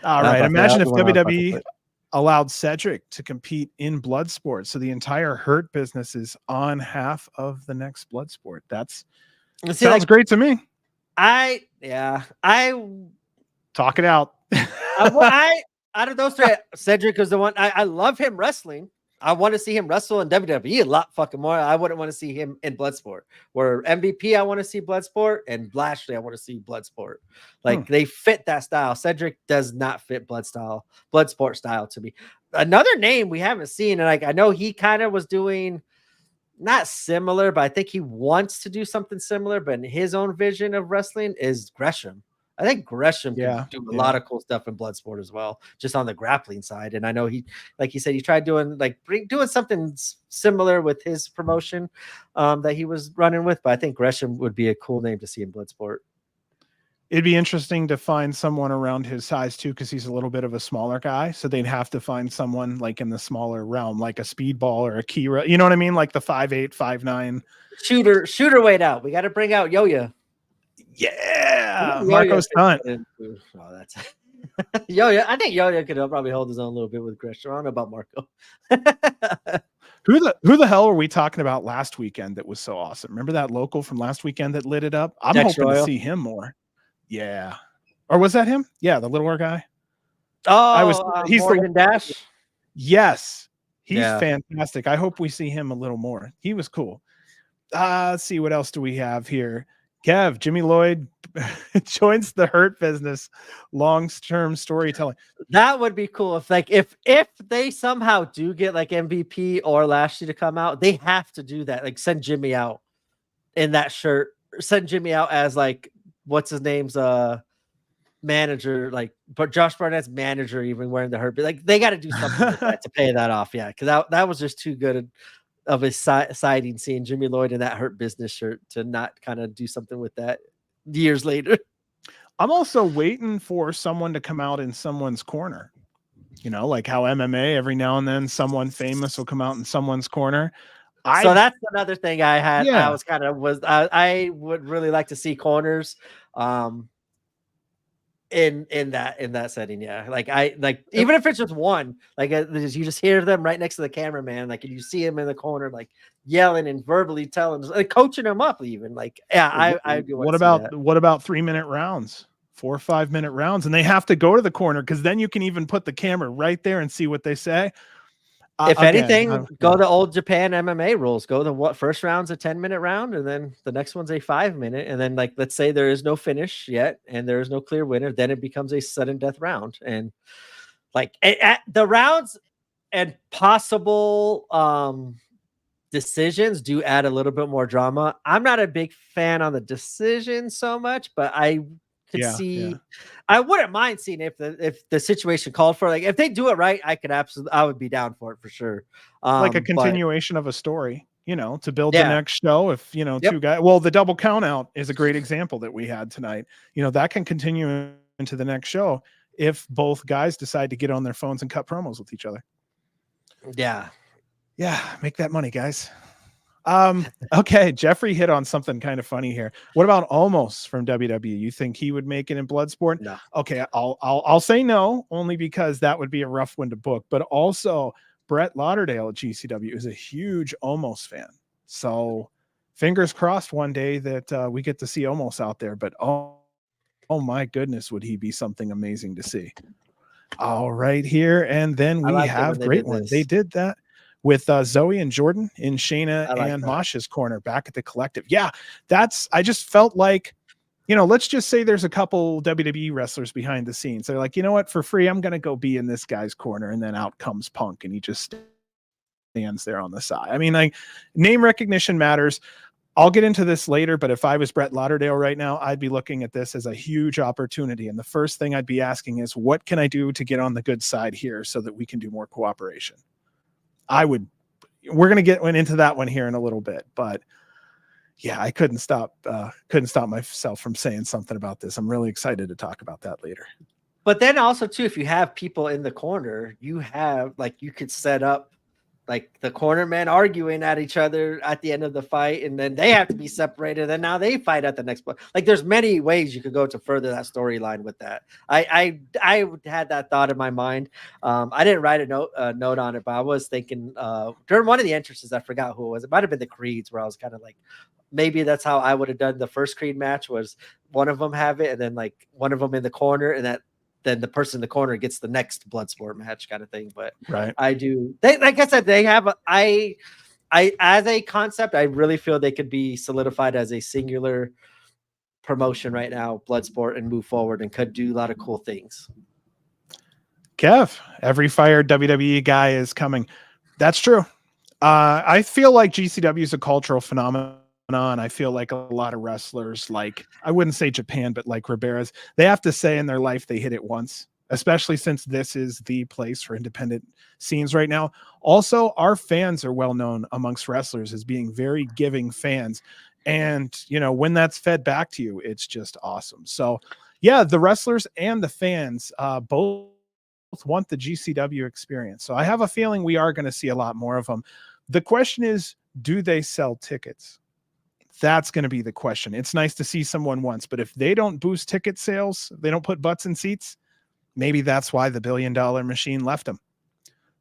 All right, imagine if WWE allowed Cedric to compete in Bloodsport, so the entire Hurt business is on half of the next Bloodsport. That's sounds great to me. I talk it out. I out of those three, Cedric is the one. I love him wrestling. I want to see him wrestle in WWE a lot fucking more. I wouldn't want to see him in Bloodsport. Where MVP, I want to see Bloodsport, and Lashley, I want to see Bloodsport. Like they fit that style. Cedric does not fit Bloodsport style to me. Another name we haven't seen, and like I know he kind of was doing not similar, but I think he wants to do something similar. But in his own vision of wrestling is Gresham. I think Gresham can do a lot of cool stuff in Bloodsport as well, just on the grappling side. And I know he, like he said, he tried doing doing something similar with his promotion that he was running with. But I think Gresham would be a cool name to see in Bloodsport. It'd be interesting to find someone around his size too, because he's a little bit of a smaller guy. So they'd have to find someone like in the smaller realm, like a Speedball or a Kira. You know what I mean? Like the 5'8", 5'9". Shooter weight out. We got to bring out Yo-Yo. Yeah, Marco's stunt. Oh, that's Yo-Yo. I think Yo-Yo could probably hold his own a little bit with Gresham. I don't know about Marco. Who the hell were we talking about last weekend that was so awesome? Remember that local from last weekend that lit it up? I'm hoping to see him more. Yeah. Or was that him? Yeah, the littler guy. Oh, he's Morgan Dash. Yes. He's fantastic. I hope we see him a little more. He was cool. Let's see, what else do we have here? Kev, Jimmy Lloyd joins the Hurt business. Long-term storytelling. That would be cool if they somehow do get like MVP or Lashley to come out, they have to do that. Like send Jimmy out in that shirt. Send Jimmy out as like what's his name's manager, like but Josh Barnett's manager, even wearing the Hurt. Like they got to do something like that to pay that off. Yeah, because that was just too good of a sighting, seeing Jimmy Lloyd in that Hurt business shirt to not kind of do something with that years later. I'm also waiting for someone to come out in someone's corner. You know, like how MMA every now and then someone famous will come out in someone's corner. So that's another thing I had. Yeah. I would really like to see corners in that setting. Yeah, even if it's just one, like you just hear them right next to the cameraman, like you see him in the corner, like yelling and verbally telling, like coaching him up, even like I do. What about 3-minute rounds, 4 or 5 minute rounds, and they have to go to the corner because then you can even put the camera right there and see what they say. If anything, go the old Japan MMA rules. Go the first round's a 10-minute round, and then the next one's a 5-minute. And then, like, let's say there is no finish yet, and there is no clear winner, then it becomes a sudden death round. And like the rounds and possible decisions do add a little bit more drama. I'm not a big fan on the decision so much, but I could see. I wouldn't mind seeing if the situation called for, like if they do it right, I would be down for it for sure. Like a continuation of a story, you know, to build the next show. If you know two guys, well, the double count out is a great example that we had tonight. You know, that can continue into the next show if both guys decide to get on their phones and cut promos with each other. Yeah, make that money, guys. Okay, Jeffrey hit on something kind of funny here. What about Almost from WWE? You think he would make it in Bloodsport? No. Okay, I'll say no, only because that would be a rough one to book. But also, Brett Lauderdale at GCW is a huge Almost fan. So fingers crossed one day that we get to see Almost out there. But oh my goodness, would he be something amazing to see? All right, here, and then we have great one. They did that with Zoe and Jordan in Shayna and Masha's corner back at the Collective. Yeah, I just felt like, you know, let's just say there's a couple WWE wrestlers behind the scenes. They're like, you know what, for free, I'm going to go be in this guy's corner. And then out comes Punk and he just stands there on the side. I mean, like, name recognition matters. I'll get into this later, but if I was Brett Lauderdale right now, I'd be looking at this as a huge opportunity. And the first thing I'd be asking is, what can I do to get on the good side here so that we can do more cooperation? We're going to get into that one here in a little bit, but yeah, I couldn't stop myself from saying something about this. I'm really excited to talk about that later. But then also too, if you have people in the corner, you could set up like the corner men arguing at each other at the end of the fight, and then they have to be separated, and now they fight at the next point. Like there's many ways you could go to further that storyline with that. I had that thought in my mind. I didn't write a note on it, but I was thinking during one of the entrances, I forgot who it was. It might have been the Creeds, where I was kind of like, maybe that's how I would have done the first Creed match, was one of them have it, and then like one of them in the corner, and then the person in the corner gets the next Bloodsport match kind of thing. But right. Like I said, they have, I as a concept, I really feel they could be solidified as a singular promotion right now, Bloodsport, and move forward and could do a lot of cool things. Kev, every fired WWE guy is coming. That's true. I feel like GCW is a cultural phenomenon. I feel like a lot of wrestlers, like, I wouldn't say Japan, but like Ribera's, they have to say in their life they hit it once, especially since this is the place for independent scenes right now. Also, our fans are well known amongst wrestlers as being very giving fans. And, you know, when that's fed back to you, it's just awesome. So yeah, the wrestlers and the fans both want the GCW experience. So I have a feeling we are going to see a lot more of them. The question is, do they sell tickets? That's going to be the question. It's nice to see someone once, but if they don't boost ticket sales, they don't put butts in seats, maybe that's why the $1 billion machine left them.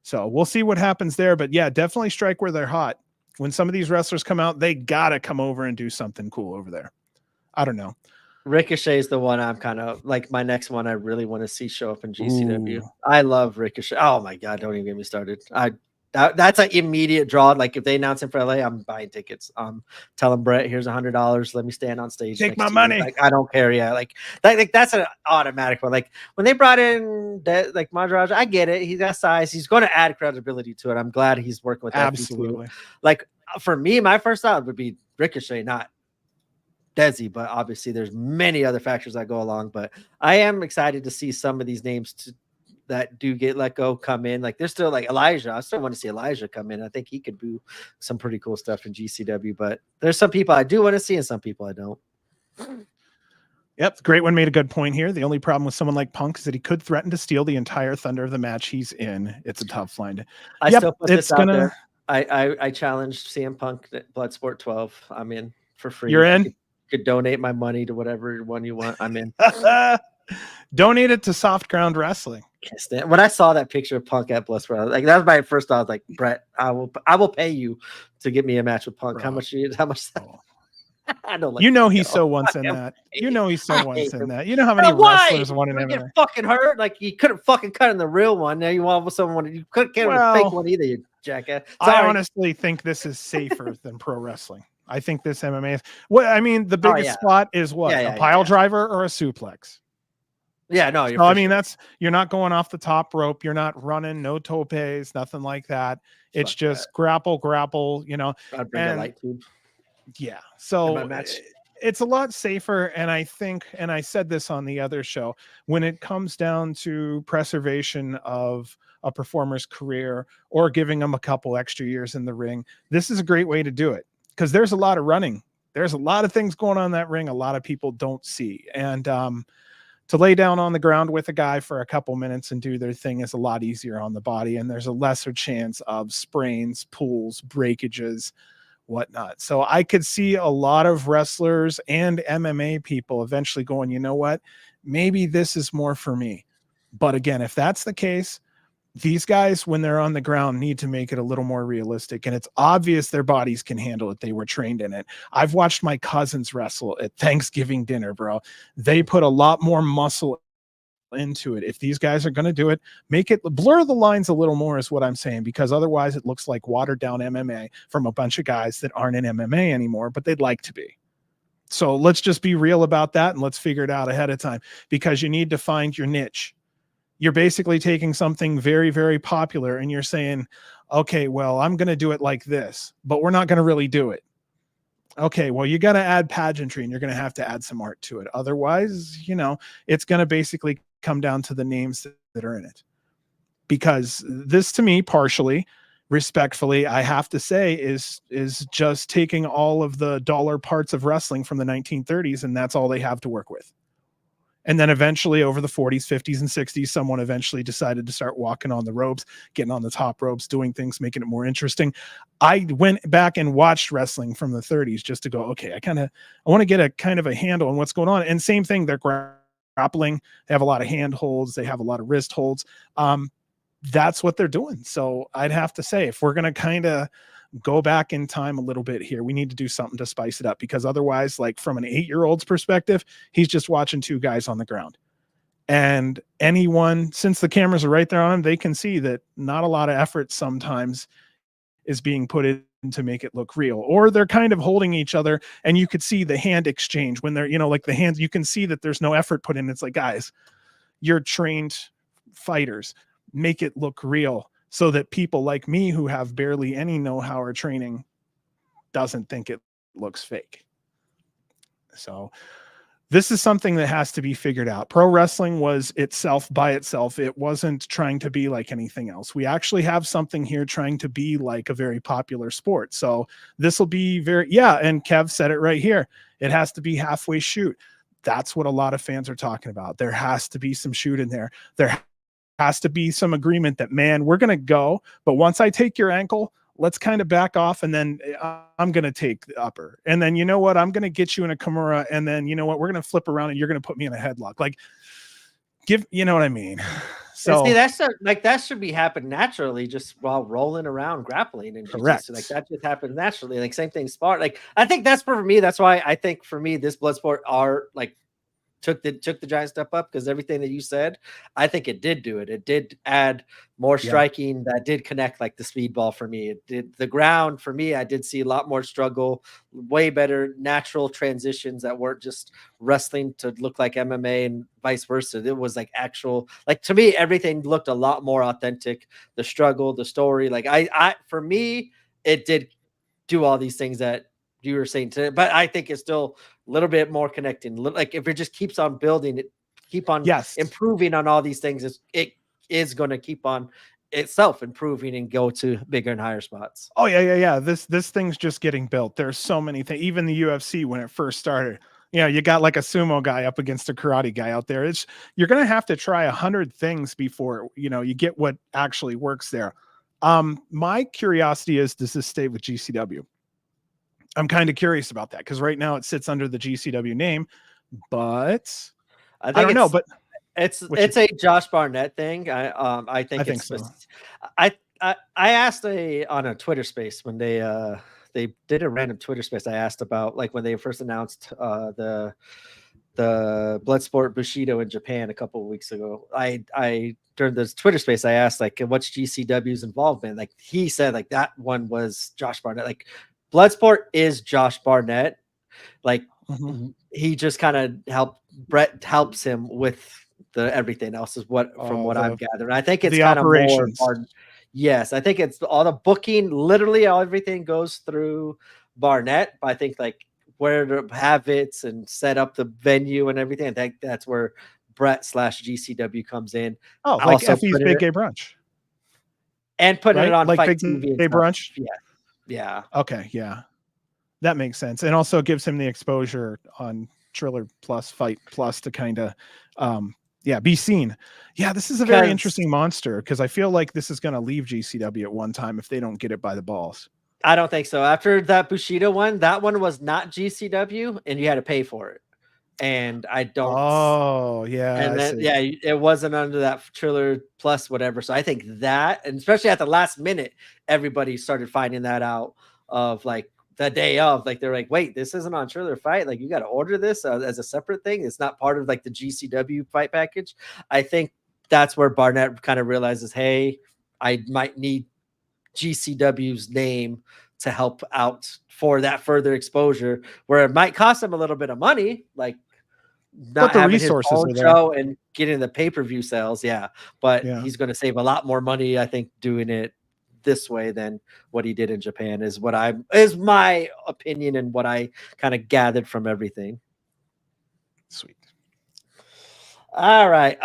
So we'll see what happens there. But yeah, definitely strike where they're hot. When some of these wrestlers come out, they got to come over and do something cool over there. I don't know. Ricochet is the one I'm kind of like, my next one I really want to see show up in GCW. Ooh. I love Ricochet. Oh my God, don't even get me started. That's an immediate draw. Like if they announce him for LA, I'm buying tickets. Telling Brett, here's $100. Let me stand on stage. Take my money. Like I don't care. Yeah, like that's an automatic one. Like when they brought in like Maharaj, I get it. He's got size. He's going to add credibility to it. I'm glad he's working with absolutely. Like for me, my first thought would be Ricochet, not Desi, but obviously there's many other factors that go along. But I am excited to see some of these names that do get let go come in. Like there's still like Elijah. I still want to see Elijah come in. I think he could do some pretty cool stuff in GCW, but there's some people I do want to see and some people I don't. Yep. Great one made a good point here. The only problem with someone like Punk is that he could threaten to steal the entire thunder of the match he's in. It's a tough line. I still put this out there. I challenged CM Punk at Bloodsport 12. I'm in for free. You're in? You could donate my money to whatever one you want. I'm in. Donate it to Soft Ground Wrestling. When I saw that picture of Punk at Bloodsport, like that was my first thought. I was like, Brett, I will pay you to get me a match with Punk. Bro. How much? I don't like. You know he's so once in that. You know he's so once in that. You know how many wrestlers want to get fucking hurt. Like you couldn't fucking cut in the real one. Now you want someone you couldn't get a fake one either. You jackass. I honestly think this is safer than pro wrestling. I think this MMA is. Well, I mean, the biggest spot is what a pile driver or a suplex. Yeah, no. So, I mean, you're not going off the top rope. You're not running, no topes, nothing like that. It's just grapple. You know, I'd bring a light tube. Yeah, so it's a lot safer. And I think, and I said this on the other show, when it comes down to preservation of a performer's career or giving them a couple extra years in the ring, this is a great way to do it because there's a lot of running. There's a lot of things going on in that ring. A lot of people don't see. And to lay down on the ground with a guy for a couple minutes and do their thing is a lot easier on the body. And there's a lesser chance of sprains, pulls, breakages, whatnot. So I could see a lot of wrestlers and MMA people eventually going, you know what, maybe this is more for me. But again, if that's the case, these guys, when they're on the ground, need to make it a little more realistic. And it's obvious their bodies can handle it. They were trained in it. I've watched my cousins wrestle at Thanksgiving dinner, bro. They put a lot more muscle into it. If these guys are going to do it, make it blur the lines a little more is what I'm saying, because otherwise it looks like watered down MMA from a bunch of guys that aren't in MMA anymore, but they'd like to be. So let's just be real about that and let's figure it out ahead of time, because you need to find your niche. You're basically taking something very, very popular and you're saying, okay, well, I'm going to do it like this, but we're not going to really do it. Okay, well, you got to add pageantry and you're going to have to add some art to it. Otherwise, you know, it's going to basically come down to the names that are in it. Because this, to me, partially, respectfully, I have to say, is just taking all of the dollar parts of wrestling from the 1930s, and that's all they have to work with. And then eventually over the 40s, 50s, and 60s, someone eventually decided to start walking on the ropes, getting on the top ropes, doing things, making it more interesting. I went back and watched wrestling from the 30s just to go, okay, I want to get a kind of a handle on what's going on. And same thing, they're grappling. They have a lot of hand holds. They have a lot of wrist holds. That's what they're doing. So I'd have to say, if we're going to kind of go back in time a little bit here, we need to do something to spice it up, because otherwise, like from an 8-year-old's perspective, he's just watching two guys on the ground. And anyone, since the cameras are right there on him, they can see that not a lot of effort sometimes is being put in to make it look real, or they're kind of holding each other and you could see the hand exchange when they're, like the hands, you can see that there's no effort put in. It's like, guys, you're trained fighters, make it look real, so that people like me who have barely any know-how or training doesn't think it looks fake. So this is something that has to be figured out. Pro wrestling was itself by itself. It wasn't trying to be like anything else. We actually have something here trying to be like a very popular sport. So this will be and Kev said it right here. It has to be halfway shoot. That's what a lot of fans are talking about. There has to be some shoot in there. There has to be some agreement that, man, we're going to go, but once I take your ankle, let's kind of back off, and then I'm going to take the upper. And then, you know what? I'm going to get you in a Kimura, and then, you know what? We're going to flip around and you're going to put me in a headlock. Like, you know what I mean? So see, that should be happen naturally, just while rolling around grappling and correct. Like that just happens naturally. Like same thing, sport. Like I think that's for me. That's why I think for me, this Bloodsport are like took the giant step up, because everything that you said, I think it did do it. It did add more striking that did connect, like the speedball for me. It did the ground for me. I did see a lot more struggle, way better natural transitions that weren't just wrestling to look like MMA and vice versa. It was like actual, like to me, everything looked a lot more authentic. The struggle, the story, like I for me, it did do all these things that you were saying today, but I think it's still a little bit more connecting. Like if it just keeps on building it, keep on improving on all these things, it is going to keep on itself improving and go to bigger and higher spots. Oh yeah. This thing's just getting built. There's so many things. Even the UFC, when it first started, you got like a sumo guy up against a karate guy out there. You're going to have to try 100 things before, you get what actually works there. My curiosity is, does this stay with GCW? I'm kind of curious about that, because right now it sits under the GCW name, but I don't know. But it's a Josh Barnett thing. I think so. I asked on a Twitter space when they did a random Twitter space. I asked about, like, when they first announced the Bloodsport Bushido in Japan a couple of weeks ago. I during this Twitter space, I asked, like, what's GCW's involvement? Like, he said, like, that one was Josh Barnett. Like, Bloodsport is Josh Barnett. Like, he just kind of Brett helps him with the everything else, is what I'm gathering. I think it's kind of more. Yes, I think it's all the booking. Literally, everything goes through Barnett. But I think, like, where to have it and set up the venue and everything, I think that's where Brett / GCW comes in. Oh, like Effie's Big Gay Brunch, and putting it on like Fight Big TV Gay Brunch. Yeah. Okay, yeah, that makes sense, and also gives him the exposure on Triller Plus, Fight Plus, to kind of be seen. Yeah, this is a very interesting monster, because I feel like this is going to leave GCW at one time if they don't get it by the balls. I don't think so. After that Bushido one, that one was not GCW, and you had to pay for it. And I don't. Oh, yeah. And then, it wasn't under that Triller Plus, whatever. So I think that, and especially at the last minute, everybody started finding that out, of like the day of, like, they're like, wait, this isn't on Triller Fight. Like, you got to order this as a separate thing. It's not part of like the GCW fight package. I think that's where Barnett kind of realizes, hey, I might need GCW's name to help out for that further exposure, where it might cost him a little bit of money, like not having his own show and getting the pay-per-view sales. But he's going to save a lot more money, I think, doing it this way than what he did in Japan, is my opinion and what I kind of gathered from everything. Sweet. All right.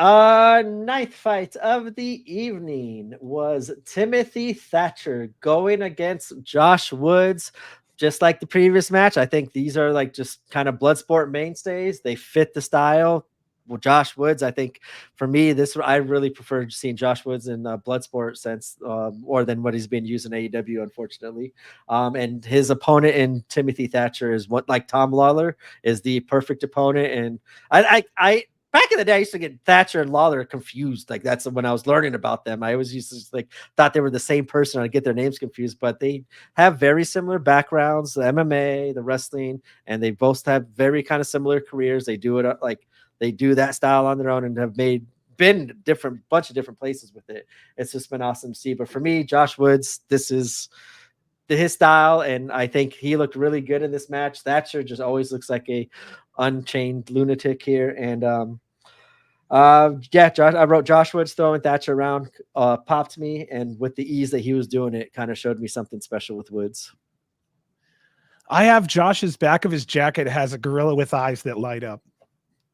Ninth fight of the evening was Timothy Thatcher going against Josh Woods. Just like the previous match, I think these are like just kind of Bloodsport mainstays. They fit the style. well, Josh Woods, I think for me, I really prefer seeing Josh Woods in Bloodsport since more than what he's been using AEW, unfortunately. And his opponent in Timothy Thatcher is what, like Tom Lawler, is the perfect opponent. And I back in the day, I used to get Thatcher and Lawler confused. Like that's when I was learning about them. I always used to just, like thought they were the same person. I'd get their names confused, but they have very similar backgrounds, the MMA, the wrestling, and they both have very kind of similar careers. They do it like they do that style on their own and have been bunch of different places with it. It's just been awesome to see. But for me, Josh Woods, this is his style, and I think he looked really good in this match. Thatcher just always looks like a unchained lunatic here, and yeah, I wrote Josh Woods throwing Thatcher around popped me, and with the ease that he was doing it, kind of showed me something special with Woods. I have Josh's back of his jacket has a gorilla with eyes that light up.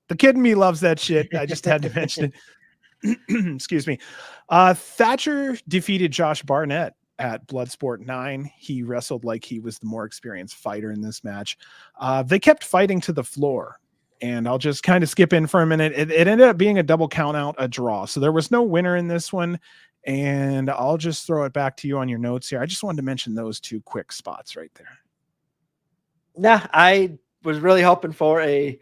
The kid in me loves that shit. I just had to mention it. Excuse me. Thatcher defeated Josh Barnett at Bloodsport 9. He wrestled like he was the more experienced fighter in this match. They kept fighting to the floor. And I'll just kind of skip in for a minute. It ended up being a double count out, a draw. So there was no winner in this one. And I'll just throw it back to you on your notes here. I just wanted to mention those two quick spots right there. Nah, I was really hoping for a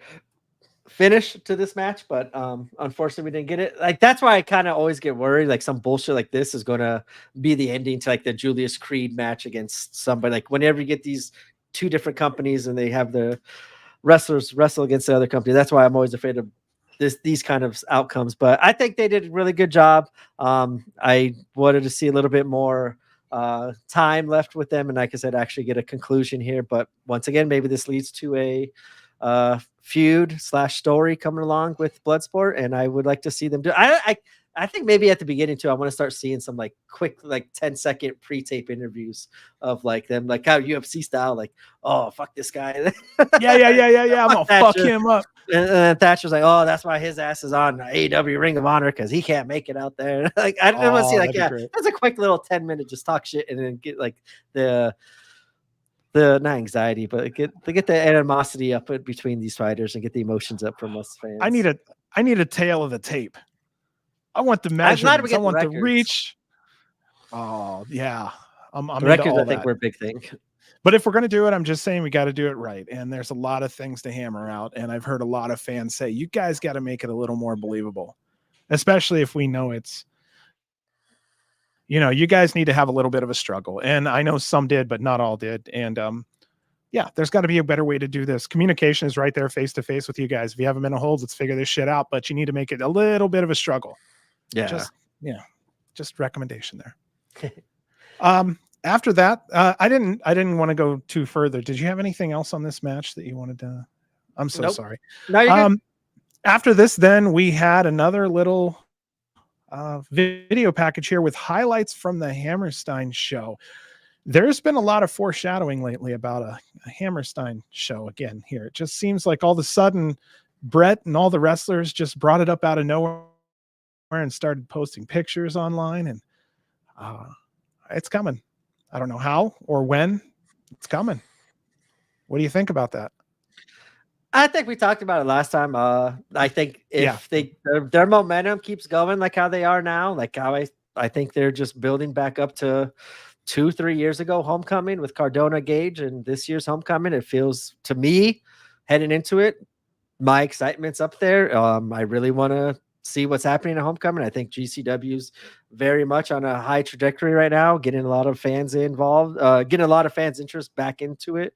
finish to this match, but unfortunately we didn't get it. Like that's why I kind of always get worried like some bullshit like this is going to be the ending to like the Julius Creed match against somebody. Like whenever you get these two different companies and they have the wrestlers wrestle against the other company, that's why I'm always afraid of these kind of outcomes. But I think they did a really good job. I wanted to see a little bit more time left with them, and like I said, actually get a conclusion here. But once again, maybe this leads to a feud / story coming along with Bloodsport, and I would like to see them do. I think maybe at the beginning too, I want to start seeing some like quick, like 10-second pre-tape interviews of like them, like how UFC style, like, oh fuck this guy. Yeah. I'm gonna fuck him up. And Thatcher's like, oh, that's why his ass is on AEW Ring of Honor because he can't make it out there. Like I don't want to see like, yeah, that's a quick little 10-minute just talk shit and then get like the not anxiety, but get the animosity up between these fighters and get the emotions up from us fans. I need a tail of the tape. I want the measurements. I want the reach. Oh yeah, I'm the records. I think we're a big thing. But if we're going to do it, I'm just saying we got to do it right. And there's a lot of things to hammer out. And I've heard a lot of fans say, you guys got to make it a little more believable, especially if we know it's, you guys need to have a little bit of a struggle. And I know some did, but not all did. And yeah, there's got to be a better way to do this. Communication is right there face to face with you guys. If you haven't been a hold, let's figure this shit out. But you need to make it a little bit of a struggle. Yeah. Just recommendation there. After that, I didn't want to go too further. Did you have anything else on this match that you wanted to? I'm so sorry. No, you're good. After this, then we had another little video package here with highlights from the Hammerstein show. There's been a lot of foreshadowing lately about a Hammerstein show again here. It just seems like all of a sudden Brett and all the wrestlers just brought it up out of nowhere and started posting pictures online, and it's coming. I don't know how or when it's coming. What do you think about that? I think we talked about it last time. I think if their momentum keeps going like how they are now, like how I think they're just building back up to 2-3 years ago Homecoming with Cardona Gage, and this year's Homecoming, it feels to me heading into it, my excitement's up there. I really want to see what's happening at Homecoming. I think GCW's very much on a high trajectory right now, getting a lot of fans involved, getting a lot of fans' interest back into it,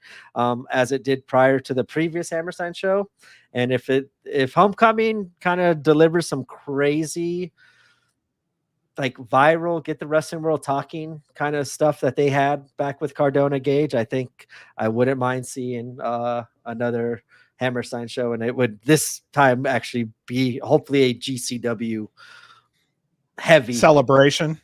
as it did prior to the previous Hammerstein show. And if Homecoming kind of delivers some crazy, like viral, get the wrestling world talking kind of stuff that they had back with Cardona Gage, I think I wouldn't mind seeing another Hammerstein show, and it would this time actually be hopefully a GCW heavy celebration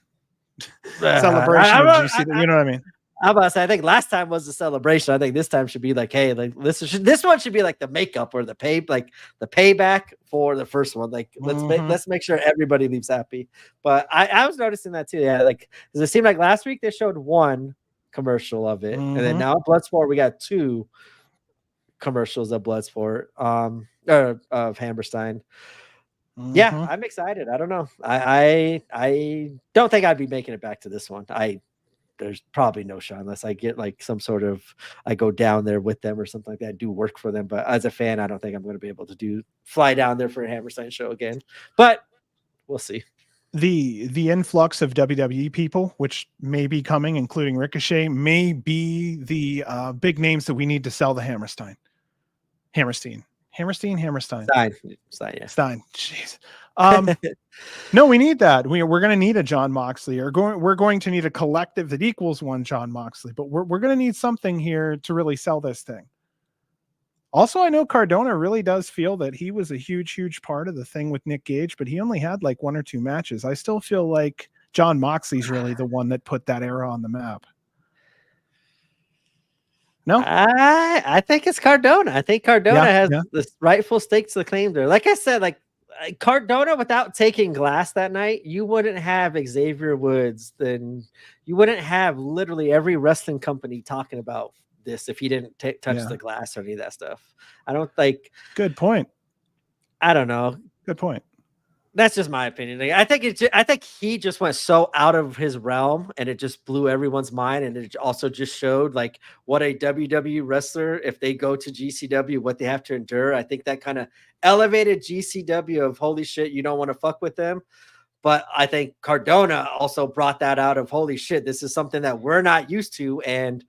of GCW. You know what I mean? How about I think last time was the celebration. I think this time should be like, hey, like this one should be like the makeup or the payback for the first one. Like let's make sure everybody leaves happy. But I was noticing that too. Yeah, like does it seem like last week they showed one commercial of it, and then now at Bloodsport we got two. commercials of Bloodsport, or of Hammerstein. Yeah, Mhm. I'm excited. I don't know. I don't think I'd be making it back to this one. There's probably no shot unless I get like some sort of I go down there with them or something like that, do work for them. But as a fan, I don't think I'm going to be able to fly down there for a Hammerstein show again. But we'll see. The influx of WWE people, which may be coming, including Ricochet, may be the big names that we need to sell the Hammerstein. Hammerstein. Stein, yeah. Stein. Jeez. No, we need that. We're going to need a John Moxley, or we're going to need a collective that equals one John Moxley. But we're going to need something here to really sell this thing. Also, I know Cardona really does feel that he was a huge part of the thing with Nick Gage, but he only had like 1 or 2 matches. I still feel like John Moxley's really the one that put that era on the map. No, I think it's Cardona. I think Cardona has the rightful stakes to claim there. Like I said, like Cardona, without taking glass that night, you wouldn't have Xavier Woods. Then you wouldn't have literally every wrestling company talking about this if he didn't touch the glass or any of that stuff. I don't think. Good point. I don't know. Good point. That's just my opinion. Like, I think he just went so out of his realm, and it just blew everyone's mind. And it also just showed like what a WWE wrestler, if they go to GCW, what they have to endure. I think that kind of elevated GCW of holy shit, you don't want to fuck with them. But I think Cardona also brought that out of holy shit, this is something that we're not used to. And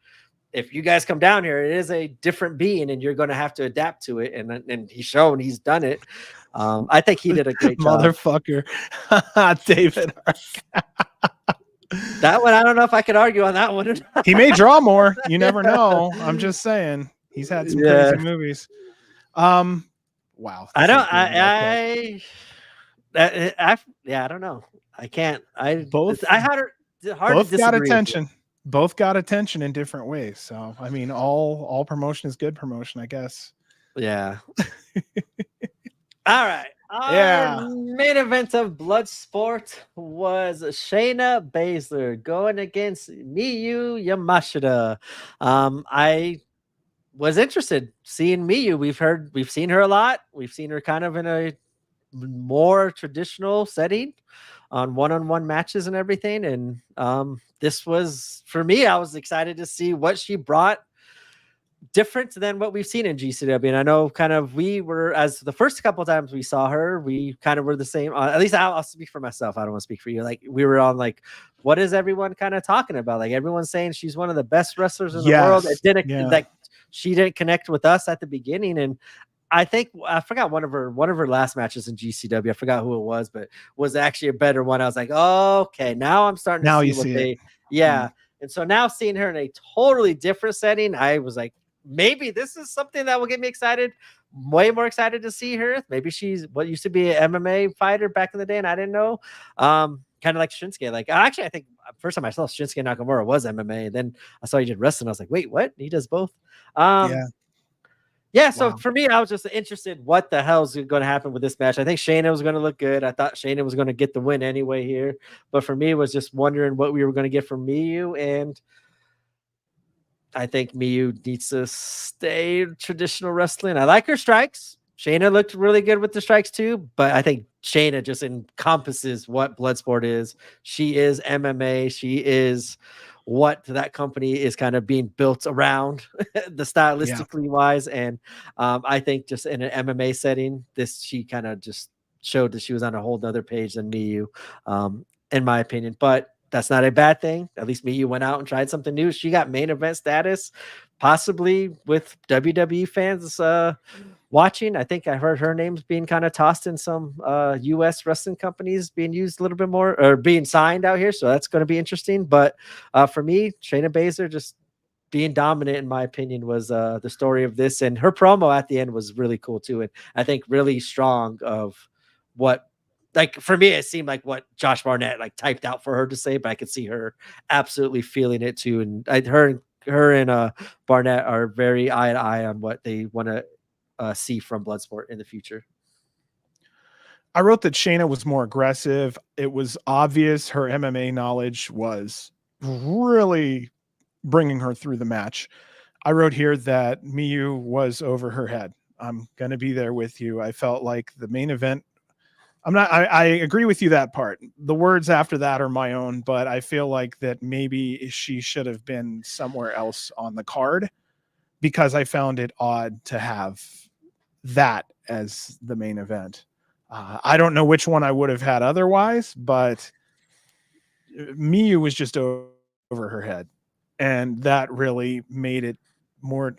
if you guys come down here, it is a different being, and you're going to have to adapt to it. And he's shown he's done it. I think he did a great job. Motherfucker. David. That one, I don't know if I could argue on that one. He may draw more. You never know. I'm just saying. He's had some crazy movies. Wow. I don't know. I can't. Both got attention. Both got attention in different ways. So, I mean, all promotion is good promotion, I guess. Yeah. All right. Our main event of Bloodsport was Shayna Baszler going against Miyu Yamashita. I was interested seeing Miyu. We've seen her a lot. We've seen her kind of in a more traditional setting on one-on-one matches and everything. And this was, for me, I was excited to see what she brought different than what we've seen in GCW. And I know kind of we were, as the first couple of times we saw her, we kind of were the same. At least I'll speak for myself. I don't want to speak for you. Like we were on like, what is everyone kind of talking about? Like everyone's saying she's one of the best wrestlers in the world. It didn't like she didn't connect with us at the beginning. And I think I forgot one of her last matches in GCW. I forgot who it was, but was actually a better one. I was like, oh, okay, now I'm starting to see what And so now seeing her in a totally different setting, I was like, maybe this is something that will get me excited, way more excited to see her. Maybe she's what used to be an MMA fighter back in the day, and I didn't know. Kind of like Shinsuke. Like actually, I think first time I saw Shinsuke Nakamura was MMA. And then I saw he did wrestling. I was like, wait, what? He does both. So for me, I was just interested what the hell is going to happen with this match. I think Shayna was going to look good. I thought Shayna was going to get the win anyway here. But for me, it was just wondering what we were going to get from Miyu. And I think Miyu needs to stay traditional wrestling. I like her strikes. Shayna looked really good with the strikes too. But I think Shayna just encompasses what Bloodsport is. She is MMA. She is what that company is kind of being built around the stylistically wise. And I think just in an MMA setting, she kind of just showed that she was on a whole nother page than Miyu, in my opinion. But that's not a bad thing. At least Miyu went out and tried something new. She got main event status, possibly with WWE fans watching. I think I heard her name's being kind of tossed in some US wrestling companies being used a little bit more or being signed out here. So that's going to be interesting. But for me, Shayna Baszler just being dominant, in my opinion, was the story of this. And her promo at the end was really cool too. And I think really strong of what, like for me, it seemed like what Josh Barnett like typed out for her to say, but I could see her absolutely feeling it too. And her and Barnett are very eye to eye on what they want to see from Bloodsport in the future. I wrote that Shayna was more aggressive. It was obvious her MMA knowledge was really bringing her through the match. I wrote here that Miyu was over her head. I'm going to be there with you. I felt like the main event. I agree with you that part. The words after that are my own, but I feel like that maybe she should have been somewhere else on the card because I found it odd to have that as the main event. I don't know which one I would have had otherwise, but Miyu was just over her head. And that really made it more.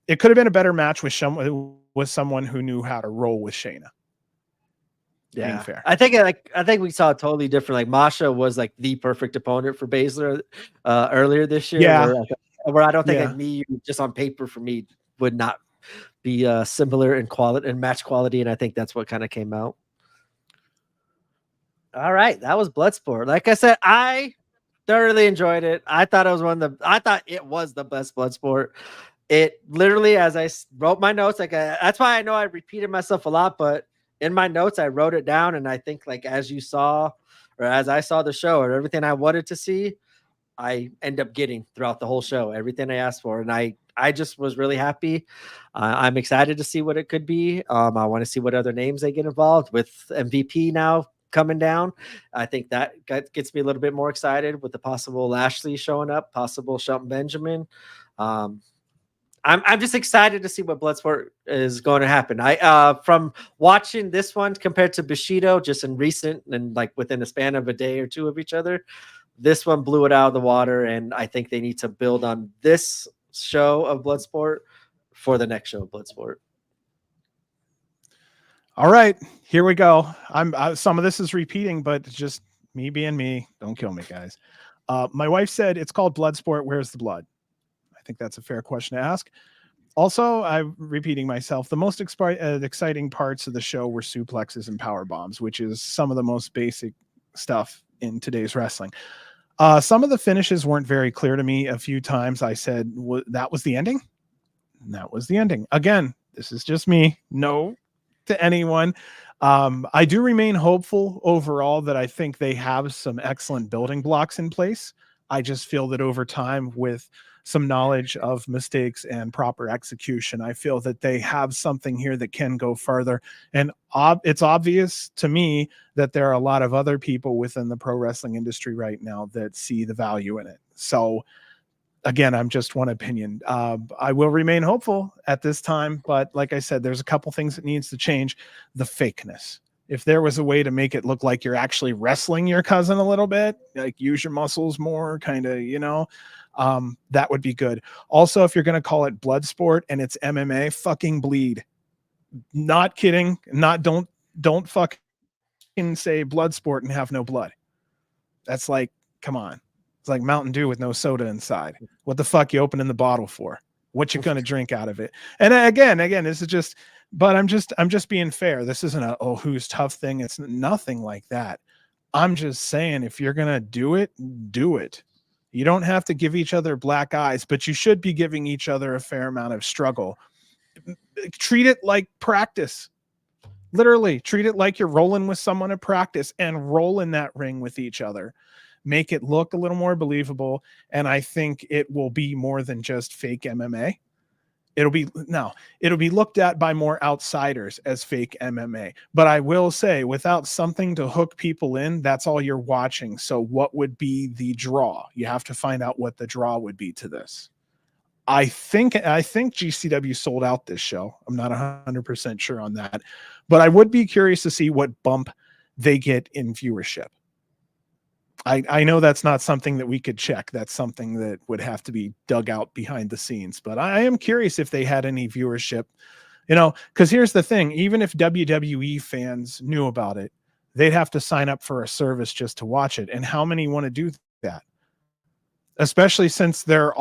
It could have been a better match with someone who knew how to roll with Shayna. Being Yeah, fair. I think we saw totally different. Like Masha was like the perfect opponent for Baszler earlier this year. Yeah. Where I don't think Yeah. like me just on paper for me would not be similar in quality and match quality, and I think that's what kind of came out. All right, that was Bloodsport. Like I said, I thoroughly enjoyed it. I thought it was the best Bloodsport. It literally, as I wrote my notes, that's why I know I repeated myself a lot, but in my notes I wrote it down, and I think like as you saw, or as I saw the show, or everything I wanted to see, I end up getting throughout the whole show, everything I asked for, and I just was really happy. I'm excited to see what it could be. I want to see what other names they get involved with. MVP now coming down. I think that gets me a little bit more excited with the possible Lashley showing up, possible Shelton Benjamin. I'm just excited to see what Bloodsport is going to happen. I from watching this one compared to Bushido just in recent and like within a span of a day or two of each other, this one blew it out of the water, and I think they need to build on this show of Bloodsport for the next show of Bloodsport. All right, here we go. Some of this is repeating, but just me being me. Don't kill me, guys. My wife said it's called Bloodsport. Where's the blood? I think that's a fair question to ask. Also, I'm repeating myself. The most exciting parts of the show were suplexes and power bombs, which is some of the most basic stuff in today's wrestling. Some of the finishes weren't very clear to me. A few times I said, that was the ending? That was the ending. Again, this is just me. No to anyone. I do remain hopeful overall that I think they have some excellent building blocks in place. I just feel that over time, with some knowledge of mistakes and proper execution, I feel that they have something here that can go further. And it's obvious to me that there are a lot of other people within the pro wrestling industry right now that see the value in it. So again, I'm just one opinion. I will remain hopeful at this time, but like I said, there's a couple things that needs to change. The fakeness. If there was a way to make it look like you're actually wrestling your cousin a little bit, like use your muscles more, kind of, that would be good. Also, if you're going to call it Bloodsport and it's MMA, fucking bleed. Not kidding. Don't fucking say Bloodsport and have no blood. That's like, come on. It's like Mountain Dew with no soda inside. What the fuck you opening the bottle for? What you going to drink out of it? And again, this is just, but I'm just being fair. This isn't a, who's tough thing. It's nothing like that. I'm just saying, if you're going to do it, do it. You don't have to give each other black eyes, but you should be giving each other a fair amount of struggle. Treat it like practice. Literally treat it like you're rolling with someone at practice and roll in that ring with each other. Make it look a little more believable. And I think it will be more than just fake MMA. It'll be looked at by more outsiders as fake MMA. But I will say, without something to hook people in, that's all you're watching. So what would be the draw? You have to find out what the draw would be to this. I think GCW sold out this show. I'm not 100% sure on that, but I would be curious to see what bump they get in viewership. I know that's not something that we could check. That's something that would have to be dug out behind the scenes, but I am curious if they had any viewership, because here's the thing. Even if WWE fans knew about it, they'd have to sign up for a service just to watch it. And how many want to do that? Especially since they're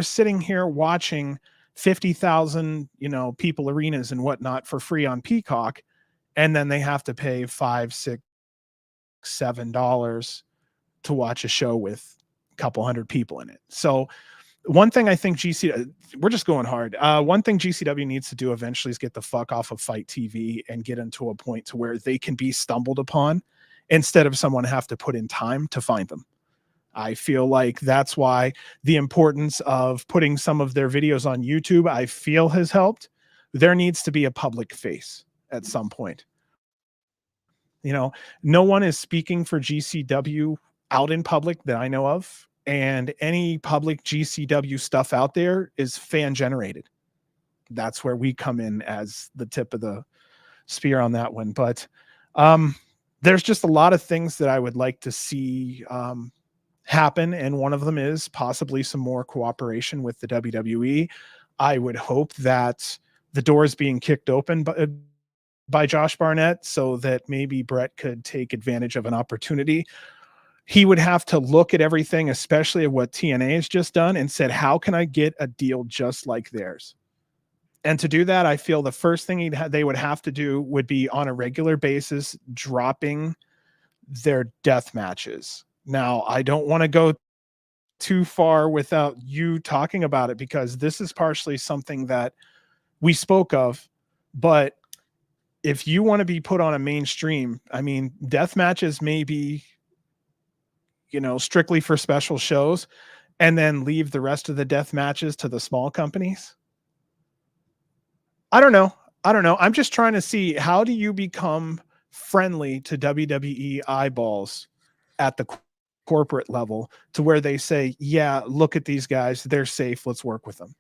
sitting here watching 50,000, people arenas and whatnot for free on Peacock. And then they have to pay $5, $6, $7 to watch a show with a couple hundred people in it. So one thing I think we're just going hard. One thing GCW needs to do eventually is get the fuck off of Fight TV and get into a point to where they can be stumbled upon instead of someone have to put in time to find them. I feel like that's why the importance of putting some of their videos on YouTube, I feel, has helped. There needs to be a public face at some point. You know, no one is speaking for GCW out in public that I know of. And any public GCW stuff out there is fan generated. That's where we come in as the tip of the spear on that one. But there's just a lot of things that I would like to see happen, and one of them is possibly some more cooperation with the WWE. I would hope that the door is being kicked open by Josh Barnett so that maybe Brett could take advantage of an opportunity. He would have to look at everything, especially at what TNA has just done, and said, how can I get a deal just like theirs? And to do that, I feel the first thing they would have to do would be on a regular basis dropping their death matches. Now, I don't want to go too far without you talking about it, because this is partially something that we spoke of. But if you want to be put on a mainstream, I mean, death matches may be, you know, strictly for special shows, and then leave the rest of the death matches to the small companies. I don't know. I'm just trying to see, how do you become friendly to WWE eyeballs at the corporate level to where they say, yeah, look at these guys, they're safe, let's work with them.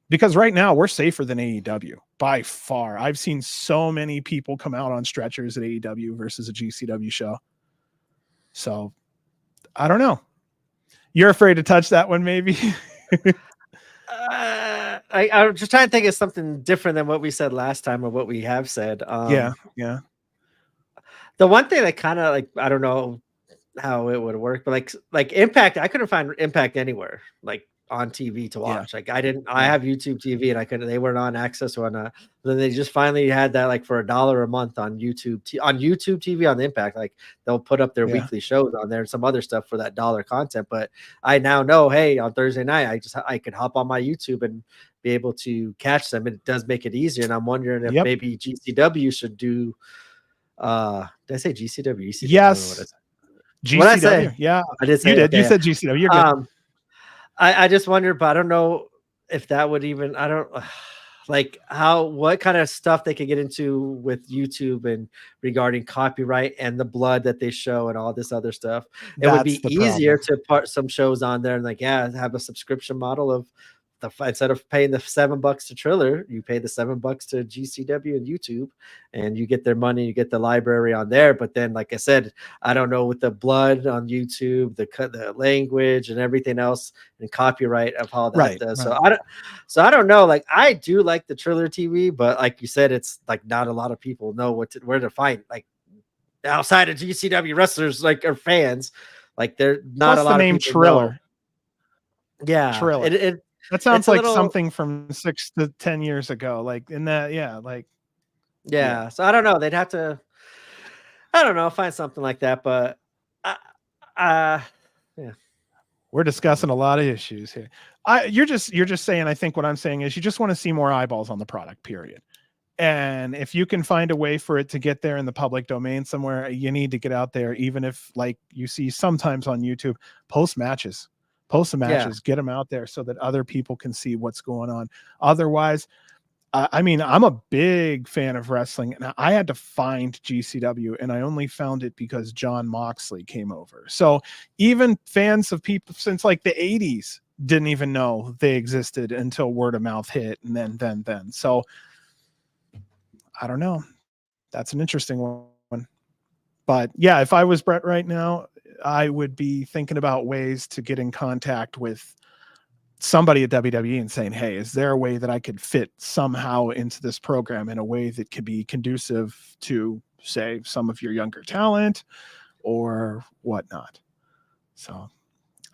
Because right now we're safer than AEW by far. I've seen so many people come out on stretchers at AEW versus a GCW show. So I don't know. You're afraid to touch that one, maybe? I'm just trying to think of something different than what we said last time or what we have said. Yeah. The one thing that kind of, like, I don't know how it would work, but like Impact, I couldn't find Impact anywhere, like on TV to watch. Like I have YouTube TV and they weren't on access or whatnot. Then they just finally had that, like, for $1 a month on YouTube TV on the Impact. Like, they'll put up their weekly shows on there and some other stuff for that $1 content. But I now know, hey, on Thursday night, I could hop on my YouTube and be able to catch them. It does make it easier. And I'm wondering if maybe GCW should do, did I say GCW? ECW? Yes. GCW. What did I say? Yeah, I did say you did. Okay, you said GCW. You're good. I just wonder, but I don't know if that would even, I don't like what kind of stuff they could get into with YouTube and regarding copyright and the blood that they show and all this other stuff. It would be easier to put some shows on there and have a subscription model of instead of paying the $7 to Triller, you pay the $7 to GCW and YouTube, and you get their money, you get the library on there. But then, like I said, I don't know, with the blood on YouTube, the language and everything else and copyright of how that does. Right. So I don't know. Like, I do like the Triller TV, but like you said, it's like not a lot of people know where to find, like, outside of GCW wrestlers, like, or fans. Like, they're not a lot of people Triller. Know. Yeah, Triller. That sounds like something from 6 to 10 years ago. Like, in that, yeah. So I don't know. They'd have to, I don't know, find something like that. But yeah, we're discussing a lot of issues here. You're just saying, I think what I'm saying is you just want to see more eyeballs on the product, period. And if you can find a way for it to get there in the public domain somewhere, you need to get out there, even if, like you see sometimes on YouTube, post some matches, get them out there so that other people can see what's going on. Otherwise, I mean, I'm a big fan of wrestling, and I had to find GCW, and I only found it because John Moxley came over. So even fans of people since like the 80s didn't even know they existed until word of mouth hit, and then. So I don't know. That's an interesting one. But yeah, if I was Brett right now, I would be thinking about ways to get in contact with somebody at WWE and saying, hey, is there a way that I could fit somehow into this program in a way that could be conducive to, say, some of your younger talent or whatnot? So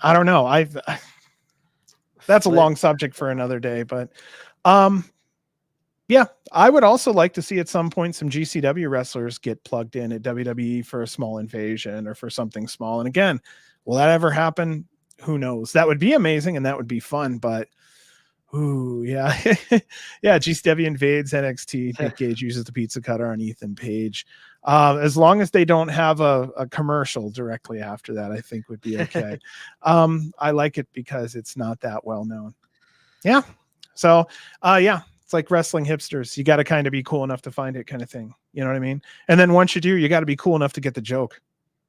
I don't know. That's a long subject for another day, but yeah, I would also like to see at some point some GCW wrestlers get plugged in at WWE for a small invasion or for something small. And again, will that ever happen? Who knows? That would be amazing and that would be fun, but Ooh, yeah. Yeah, GCW invades NXT. Nick Gage uses the pizza cutter on Ethan Page. As long as they don't have a commercial directly after that, I think would be okay. I like it because it's not that well known. Yeah. So, yeah, it's like wrestling hipsters. You got to kind of be cool enough to find it, kind of thing. You know what I mean? And then once you do, you got to be cool enough to get the joke.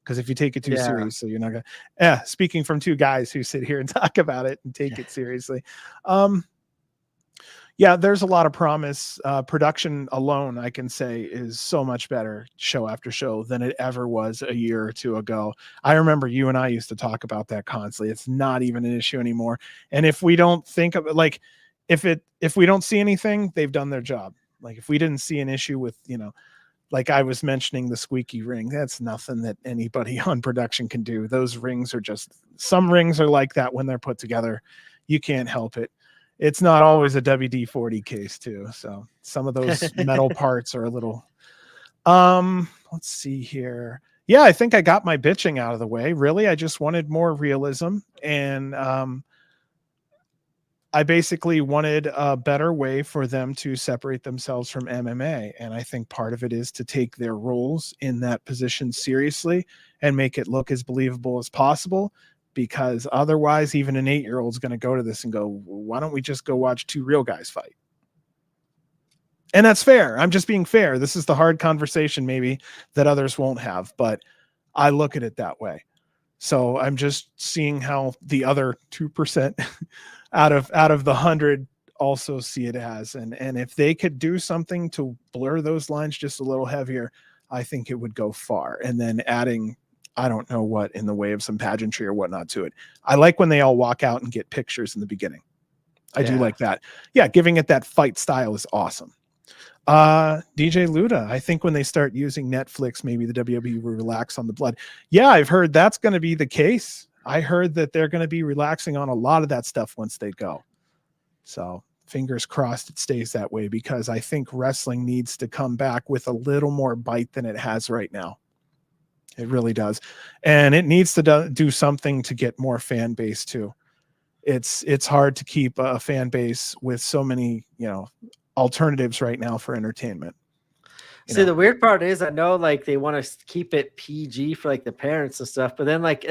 Because if you take it too Yeah. seriously, you're not gonna. Yeah, speaking from two guys who sit here and talk about it and take it seriously. Yeah, there's a lot of promise. Production alone, I can say, is so much better show after show than it ever was a year or two ago. I remember you and I used to talk about that constantly. It's not even an issue anymore. And if we don't think of it, like if we don't see anything, they've done their job. Like if we didn't see an issue with, like I was mentioning the squeaky ring, that's nothing that anybody on production can do. Those rings are just, some rings are like that when they're put together. You can't help it. It's not always a WD-40 case too. So some of those metal parts are a little, let's see here. Yeah, I think I got my bitching out of the way. Really, I just wanted more realism. And I basically wanted a better way for them to separate themselves from MMA. And I think part of it is to take their roles in that position seriously and make it look as believable as possible. Because otherwise, even an 8-year-old is going to go to this and go, why don't we just go watch two real guys fight? And that's fair. I'm just being fair. This is the hard conversation maybe that others won't have, but I look at it that way. So I'm just seeing how the other 2% out of the 100 also see it as. And if they could do something to blur those lines just a little heavier, I think it would go far. And then adding, I don't know what, in the way of some pageantry or whatnot to it. I like when they all walk out and get pictures in the beginning. I do like that. Yeah, giving it that fight style is awesome. DJ Luda, I think when they start using Netflix, maybe the WWE will relax on the blood. Yeah, I've heard that's going to be the case. I heard that they're going to be relaxing on a lot of that stuff once they go. So fingers crossed it stays that way, because I think wrestling needs to come back with a little more bite than it has right now. It really does. And it needs to do something to get more fan base too. It's hard to keep a fan base with so many, alternatives right now for entertainment. See, the weird part is, I know like they want to keep it PG for like the parents and stuff, but then like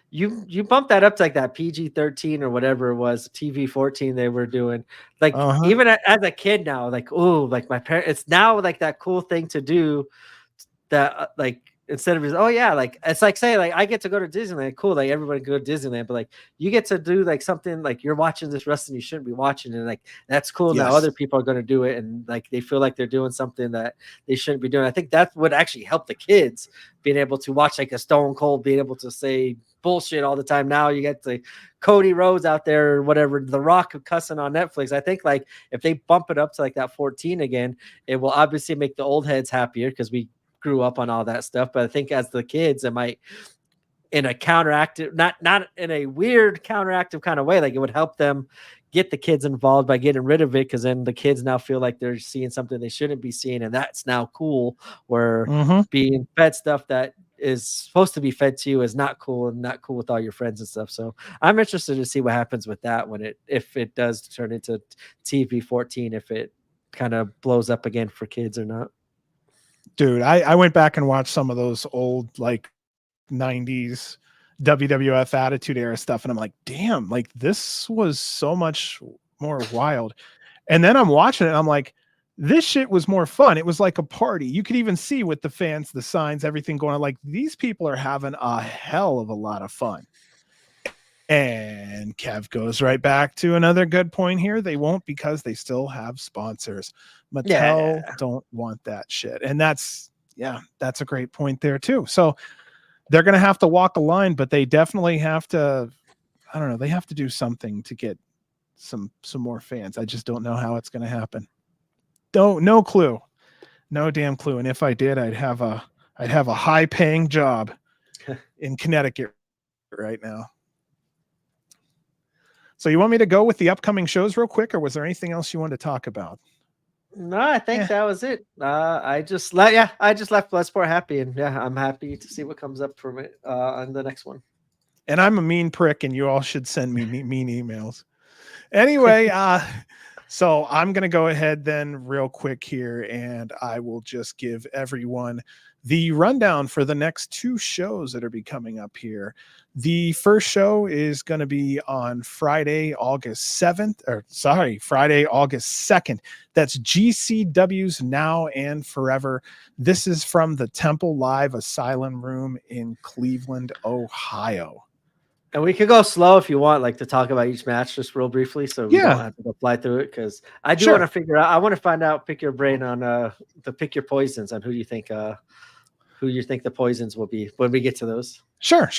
you bump that up to like that PG-13 or whatever it was, TV-14 they were doing. Like even as a kid now, like, oh, like my parents, it's now like that cool thing to do that like instead of just, oh yeah, like it's like saying like I get to go to Disneyland, cool, like everybody go to Disneyland, but like you get to do like something like you're watching this wrestling you shouldn't be watching, and like that's cool. Now other people are going to do it, and like they feel like they're doing something that they shouldn't be doing. I think that would actually help the kids being able to watch like a Stone Cold being able to say bullshit all the time. Now you get the Cody Rhodes out there or whatever, The Rock cussing on Netflix. I think like if they bump it up to like that 14 again, it will obviously make the old heads happier because we grew up on all that stuff. But I think as the kids, it might, in a counteractive, not in a weird counteractive kind of way, like it would help them get the kids involved by getting rid of it, because then the kids now feel like they're seeing something they shouldn't be seeing, and that's now cool, where being fed stuff that is supposed to be fed to you is not cool, and not cool with all your friends and stuff. So I'm interested to see what happens with that if it does turn into TV-14, if it kind of blows up again for kids or not. Dude, I went back and watched some of those old like 90s WWF Attitude Era stuff, and I'm like, damn, like this was so much more wild. And then I'm watching it and I'm like, this shit was more fun. It was like a party. You could even see with the fans, the signs, everything going on. Like these people are having a hell of a lot of fun. And Kev goes right back to another good point here. They won't, because they still have sponsors. Mattel don't want that shit. And that's a great point there too. So they're going to have to walk a line, but they definitely have to, I don't know, they have to do something to get some more fans. I just don't know how it's going to happen. No clue. No damn clue. And if I did, I'd have a high paying job in Connecticut right now. So you want me to go with the upcoming shows real quick, or was there anything else you wanted to talk about? No, I think that was it. I just left Bloodsport happy, and I'm happy to see what comes up from it on the next one. And I'm a mean prick, and you all should send me mean emails. Anyway, so I'm going to go ahead then real quick here, and I will just give everyone the rundown for the next 2 shows that are be coming up here. The first show is going to be on Friday, August 2nd. That's GCW's Now and Forever. This is from the Temple Live Asylum Room in Cleveland, Ohio. And we could go slow if you want, like to talk about each match just real briefly, so we don't have to go fly through it. Because I do want to figure out. I want to find out. Pick your brain on the pick your poisons on who you think the poisons will be when we get to those. Sure.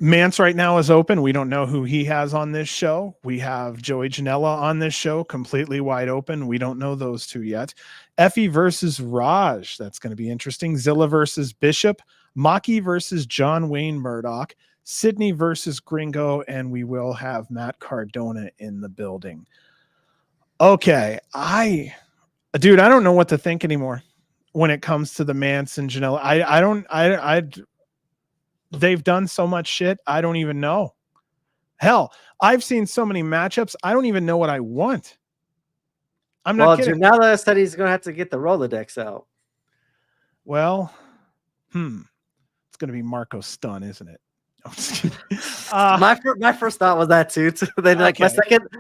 Mance right now is open. We don't know who he has on this show. We have Joey Janela on this show, completely wide open. We don't know those 2 yet. Effie versus Raj. That's going to be interesting. Zilla versus Bishop. Maki versus John Wayne Murdoch, Sydney versus Gringo, and we will have Matt Cardona in the building. Okay, I don't know what to think anymore when it comes to the Mance and Janela. They've done so much shit. I don't even know. Hell, I've seen so many matchups. I don't even know what I want. I'm not kidding. Janela said he's going to have to get the Rolodex out. Well, it's going to be Marco Stun, isn't it? My first thought was that too. Then like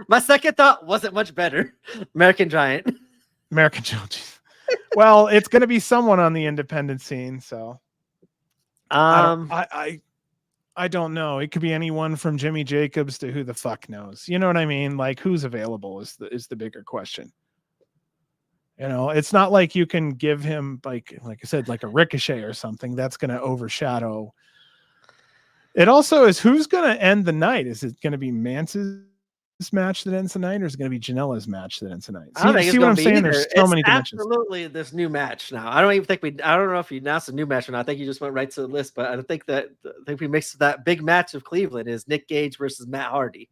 my second thought wasn't much better. American Giant. Well, it's going to be someone on the independent scene. So, I don't know. It could be anyone from Jimmy Jacobs to who the fuck knows. You know what I mean? Like who's available is the bigger question. You know, it's not like you can give him like I said, like a Ricochet or something that's going to overshadow. It also is who's going to end the night. Is it going to be Mance's match that ends the night, or is it going to be Janela's match that ends the night? See what I'm saying? Either. There's so many dimensions. Absolutely, this new match now. I don't know if you announced a new match or not. I think you just went right to the list, but I think we mixed that big match of Cleveland is Nick Gage versus Matt Hardy.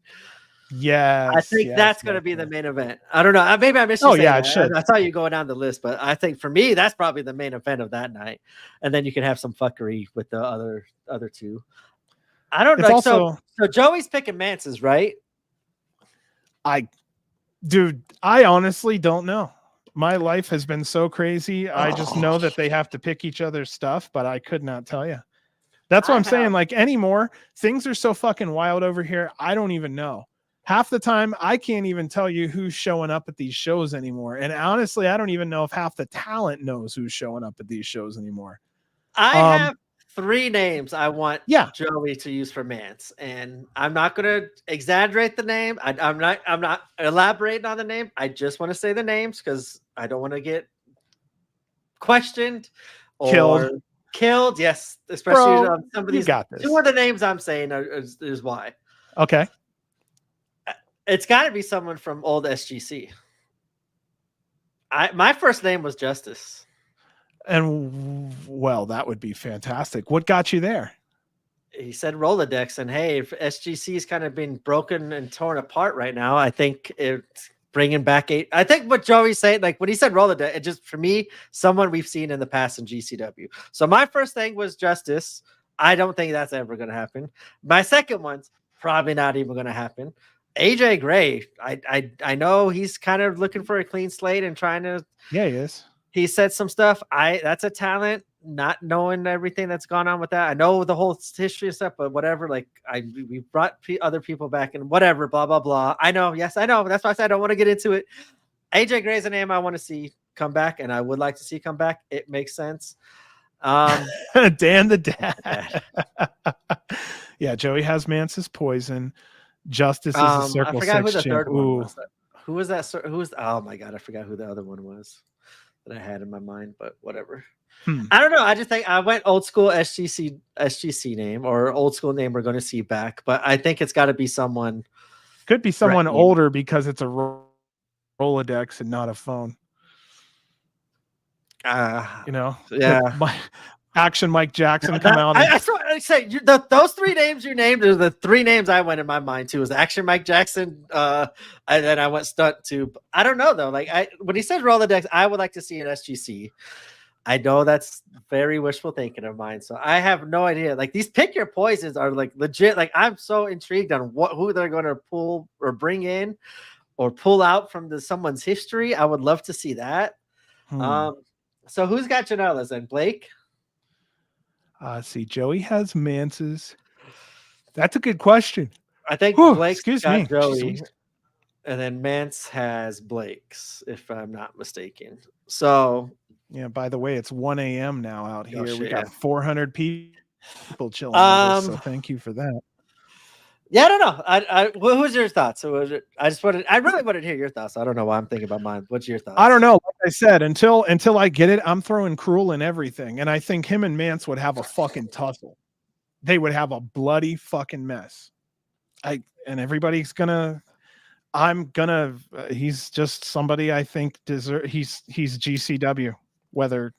Yeah, I think that's going to be the main event. I don't know. Maybe I missed you. Oh yeah, it should. I saw you going down the list, but I think for me, that's probably the main event of that night. And then you can have some fuckery with the other 2. I don't know. So Joey's picking Mance's, right? I honestly don't know. My life has been so crazy. I just know that they have to pick each other's stuff, but I could not tell you. That's what I'm saying. Like anymore, things are so fucking wild over here. I don't even know. Half the time, I can't even tell you who's showing up at these shows anymore. And honestly, I don't even know if half the talent knows who's showing up at these shows anymore. I have 3 names I want Joey to use for Mance, and I'm not going to exaggerate the name. I'm not elaborating on the name. I just want to say the names because I don't want to get questioned or killed. Yes, especially some of these. 2 of the names I'm saying is why. Okay. It's got to be someone from old SGC. My first name was Justice. And well, that would be fantastic. What got you there? He said Rolodex, and hey, if SGC is kind of being broken and torn apart right now, I think it's bringing back I think what Joey's saying, like when he said Rolodex, it just for me, someone we've seen in the past in GCW. So my first thing was Justice. I don't think that's ever going to happen. My second one's probably not even going to happen. AJ Gray, I know he's kind of looking for a clean slate and trying to. Yeah, he is. He said some stuff. That's a talent. Not knowing everything that's gone on with that. I know the whole history and stuff, but whatever. Like we brought other people back and whatever. Blah blah blah. I know. Yes, I know. That's why I said I don't want to get into it. AJ Gray's a name I want to see come back, and I would like to see come back. It makes sense. Dan the Dad. Yeah, Joey has Mance's poison. Justice is a circle. I forgot who the gym. third one was. Who was that? Who was? Oh my god, I forgot who the other one was that I had in my mind. But whatever. I don't know. I just think I went old school SGC name or old school name we're going to see back. But I think it's got to be someone. Could be someone older because it's a Rolodex and not a phone. Yeah. Action Mike Jackson come out. I say those 3 names you named are the 3 names I went in my mind too. Was Action Mike Jackson, and then I went stunt too. I don't know though. Like when he said Rolodex, I would like to see an SGC. I know that's very wishful thinking of mine, so I have no idea. Like these pick your poisons are like legit. Like I'm so intrigued on who they're going to pull or bring in or pull out from someone's history. I would love to see that. So who's got Janela's and Blake? See, Joey has Mance's. That's a good question. I think Whew, Blake's excuse got me. Joey, and then Mance has Blake's, if I'm not mistaken. So yeah, by the way, it's 1 a.m. now out here. shit, We got 400 people chilling with us, so thank you for that. Yeah, I don't know. Who's your thoughts? So I really wanted to hear your thoughts. I don't know why I'm thinking about mine. What's your thoughts? I don't know. Like I said, until I get it, I'm throwing Cruel in everything, and I think him and Mance would have a fucking tussle. They would have a bloody fucking mess. And everybody's gonna. I'm gonna. He's just somebody I think deserve. He's GCW, whether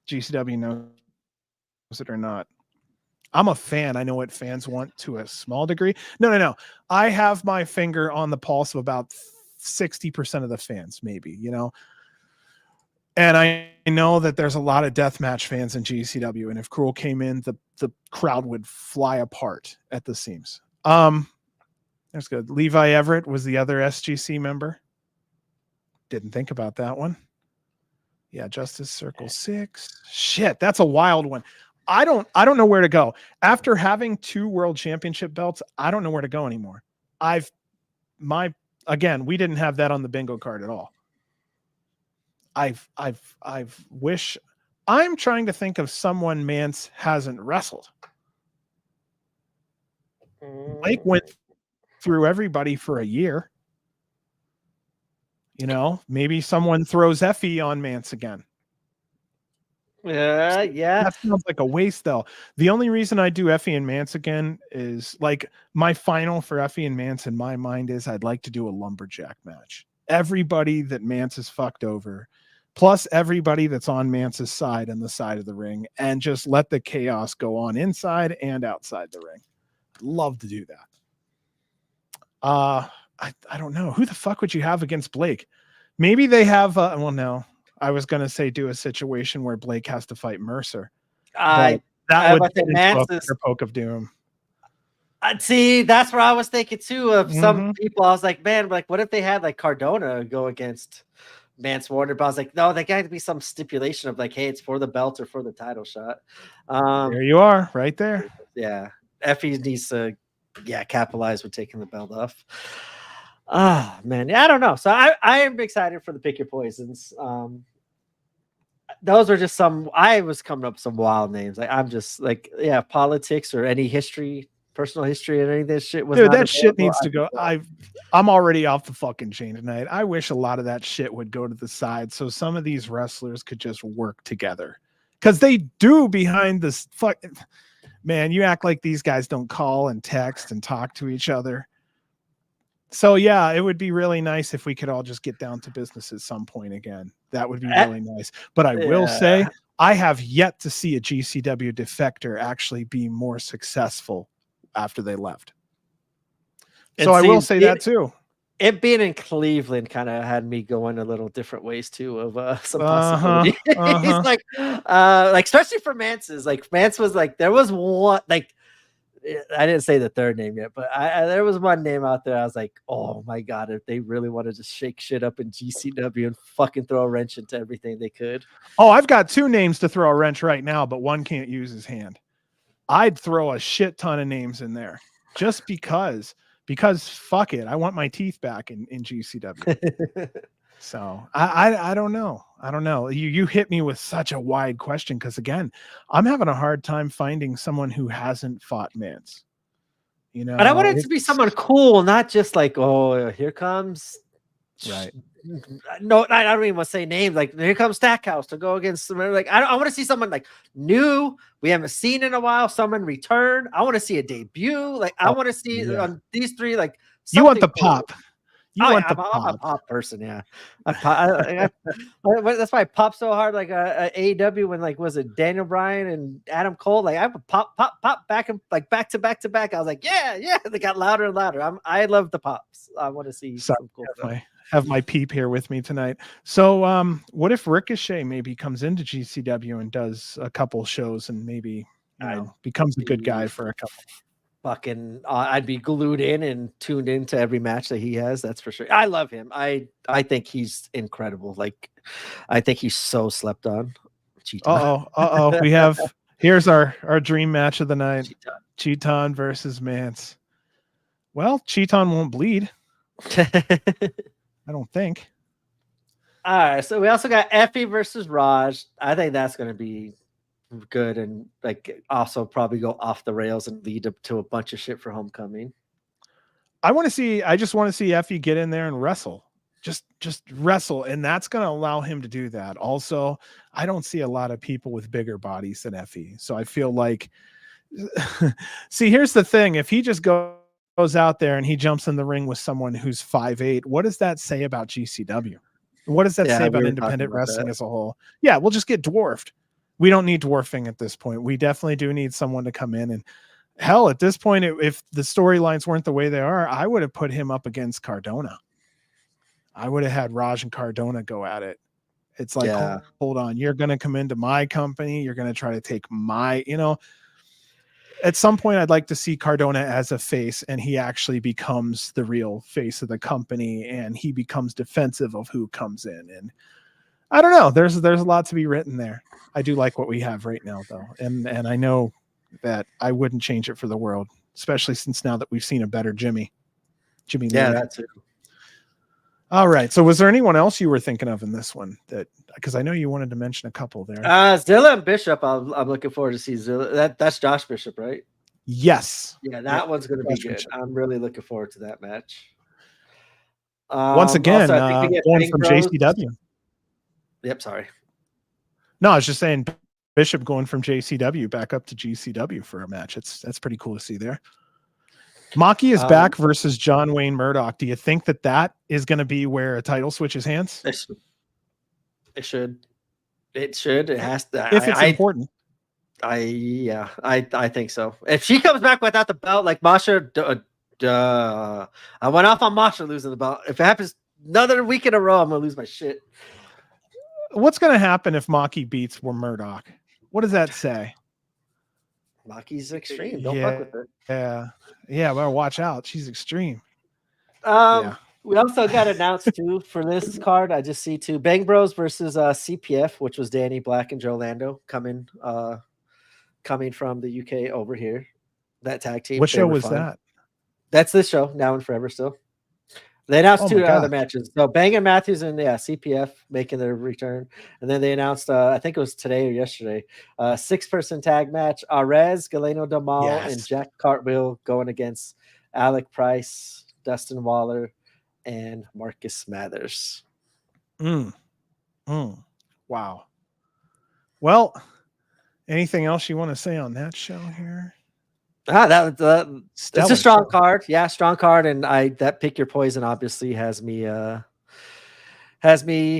GCW knows it or not. I'm a fan. I know what fans want to a small degree. No. I have my finger on the pulse of about 60% of the fans, maybe, And I know that there's a lot of deathmatch fans in GCW, and if Cruel came in, the crowd would fly apart at the seams. That's good. Levi Everett was the other SGC member. Didn't think about that one. Yeah, Justice Circle 6. Shit, that's a wild one. I don't know where to go. After having 2 world championship belts, I don't know where to go anymore. Again, we didn't have that on the bingo card at all. I'm trying to think of someone Mance hasn't wrestled. Blake went through everybody for a year. Maybe someone throws Effie on Mance again. Yeah. That sounds like a waste, though. The only reason I do Effie and Mance again is like my final for Effie and Mance in my mind is I'd like to do a lumberjack match. Everybody that Mance has fucked over, plus everybody that's on Mance's side and the side of the ring, and just let the chaos go on inside and outside the ring. I'd love to do that. I don't know. Who the fuck would you have against Blake? Maybe they have, no. I was going to say do a situation where Blake has to fight Mercer. That would be a poke of doom. See, that's where I was thinking too of some people. I was like, man, like what if they had like Cardona go against Mance Warner? But I was like, no, there got to be some stipulation of like, hey, it's for the belt or for the title shot. There you are, right there. Yeah. Effie needs to capitalize with taking the belt off. Man. Yeah, I don't know. So I am excited for the pick your poisons. Those are just I was coming up with some wild names. Like I'm just like, politics or any history, personal history, and any of this shit was. Dude, that shit needs to go. I'm already off the fucking chain tonight. I wish a lot of that shit would go to the side so some of these wrestlers could just work together. Because they do behind this man, you act like these guys don't call and text and talk to each other. So yeah, it would be really nice if we could all just get down to business at some point again. That would be really nice. But I will say, I have yet to see a GCW defector actually be more successful after they left. So I will say that too. It being in Cleveland kind of had me going a little different ways too of some possibility. He's like especially for Mance's. Like Mance was like, there was one, like I didn't say the third name yet, but there was one name out there. I was like, oh my God, if they really want to just shake shit up in GCW and fucking throw a wrench into everything they could. Oh, I've got 2 names to throw a wrench right now, but one can't use his hand. I'd throw a shit ton of names in there just because fuck it. I want my teeth back in GCW. So I don't know. I don't know. You hit me with such a wide question. Cause again, I'm having a hard time finding someone who hasn't fought Mance, but I want it to be someone cool, not just like, oh, here comes. Right. No, I don't even want to say names. Like here comes Stackhouse to go against someone. Like I want to see someone like new we haven't seen in a while. Someone return. I want to see a debut. Like I want to see on these 3. Like you want the pop. I'm a pop person. Yeah, that's why I pop so hard. Like AEW when like was it Daniel Bryan and Adam Cole? Like I would pop back and like back to back. I was like, yeah. They got louder and louder. I love the pops. I want to see some cool stuff. have my peep here with me tonight. So, what if Ricochet maybe comes into GCW and does a couple shows and maybe becomes a good guy for a couple? Fucking, I'd be glued in and tuned into every match that he has. That's for sure. I love him. I think he's incredible. Like, I think he's so slept on. We have here's our dream match of the night: Cheaton versus Mance. Well, Cheaton won't bleed. I don't think. All right, so we also got Effie versus Raj. I think that's going to be good and like also probably go off the rails and lead up to a bunch of shit for Homecoming. I just want to see Effie get in there and wrestle. Just wrestle, and that's going to allow him to do that. Also, I don't see a lot of people with bigger bodies than Effie, so I feel like see, here's the thing: if he just goes out there and he jumps in the ring with someone who's 5'8", what does that say about GCW? What does that say about independent wrestling as a whole? Yeah, we'll just get dwarfed. We don't need dwarfing at this point. We definitely do need someone to come in, and hell, at this point, if the storylines weren't the way they are, I would have put him up against Cardona. I would have had Raj and Cardona go at it. It's like, hold on, you're going to come into my company. You're going to try to take my, at some point I'd like to see Cardona as a face, and he actually becomes the real face of the company, and he becomes defensive of who comes in. And I don't know, there's a lot to be written there. I do like what we have right now though. And I know that I wouldn't change it for the world, especially since now that we've seen a better Jimmy. Yeah, that's it. All right. So was there anyone else you were thinking of in this one? Because I know you wanted to mention a couple there. Zilla and Bishop. I'm looking forward to see Zilla. That's Josh Bishop, right? Yes. Yeah, that one's going to be good. I'm really looking forward to that match. Once again, also, going from JCW. Yep. Sorry. No, I was just saying Bishop going from JCW back up to GCW for a match. That's pretty cool to see there. Maki is back versus John Wayne Murdoch. Do you think that is going to be where a title switches hands? It should. It has to. If it's important. I think so. If she comes back without the belt, like Masha, I went off on Masha losing the belt. If it happens another week in a row, I'm going to lose my shit. What's going to happen if Maki beats Murdoch? What does that say? Maki's extreme. Don't fuck with it. Yeah, well, watch out. She's extreme. We also got announced too for this card. I just see two Bang Bros versus CPF, which was Danny Black and Joe Lando coming from the UK over here. That tag team. What show was that? That's this show, Now and Forever still. They announced two other matches. So Bang and Matthews and CPF making their return. And then they announced, I think it was today or yesterday, 6-person tag match. Arez, Galeno Del Mal, and Jack Cartwheel going against Alec Price, Dustin Waller, and Marcus Mathers. Wow. Well, anything else you want to say on that show here? It's a strong card. Yeah, strong card. And that Pick Your Poison obviously has me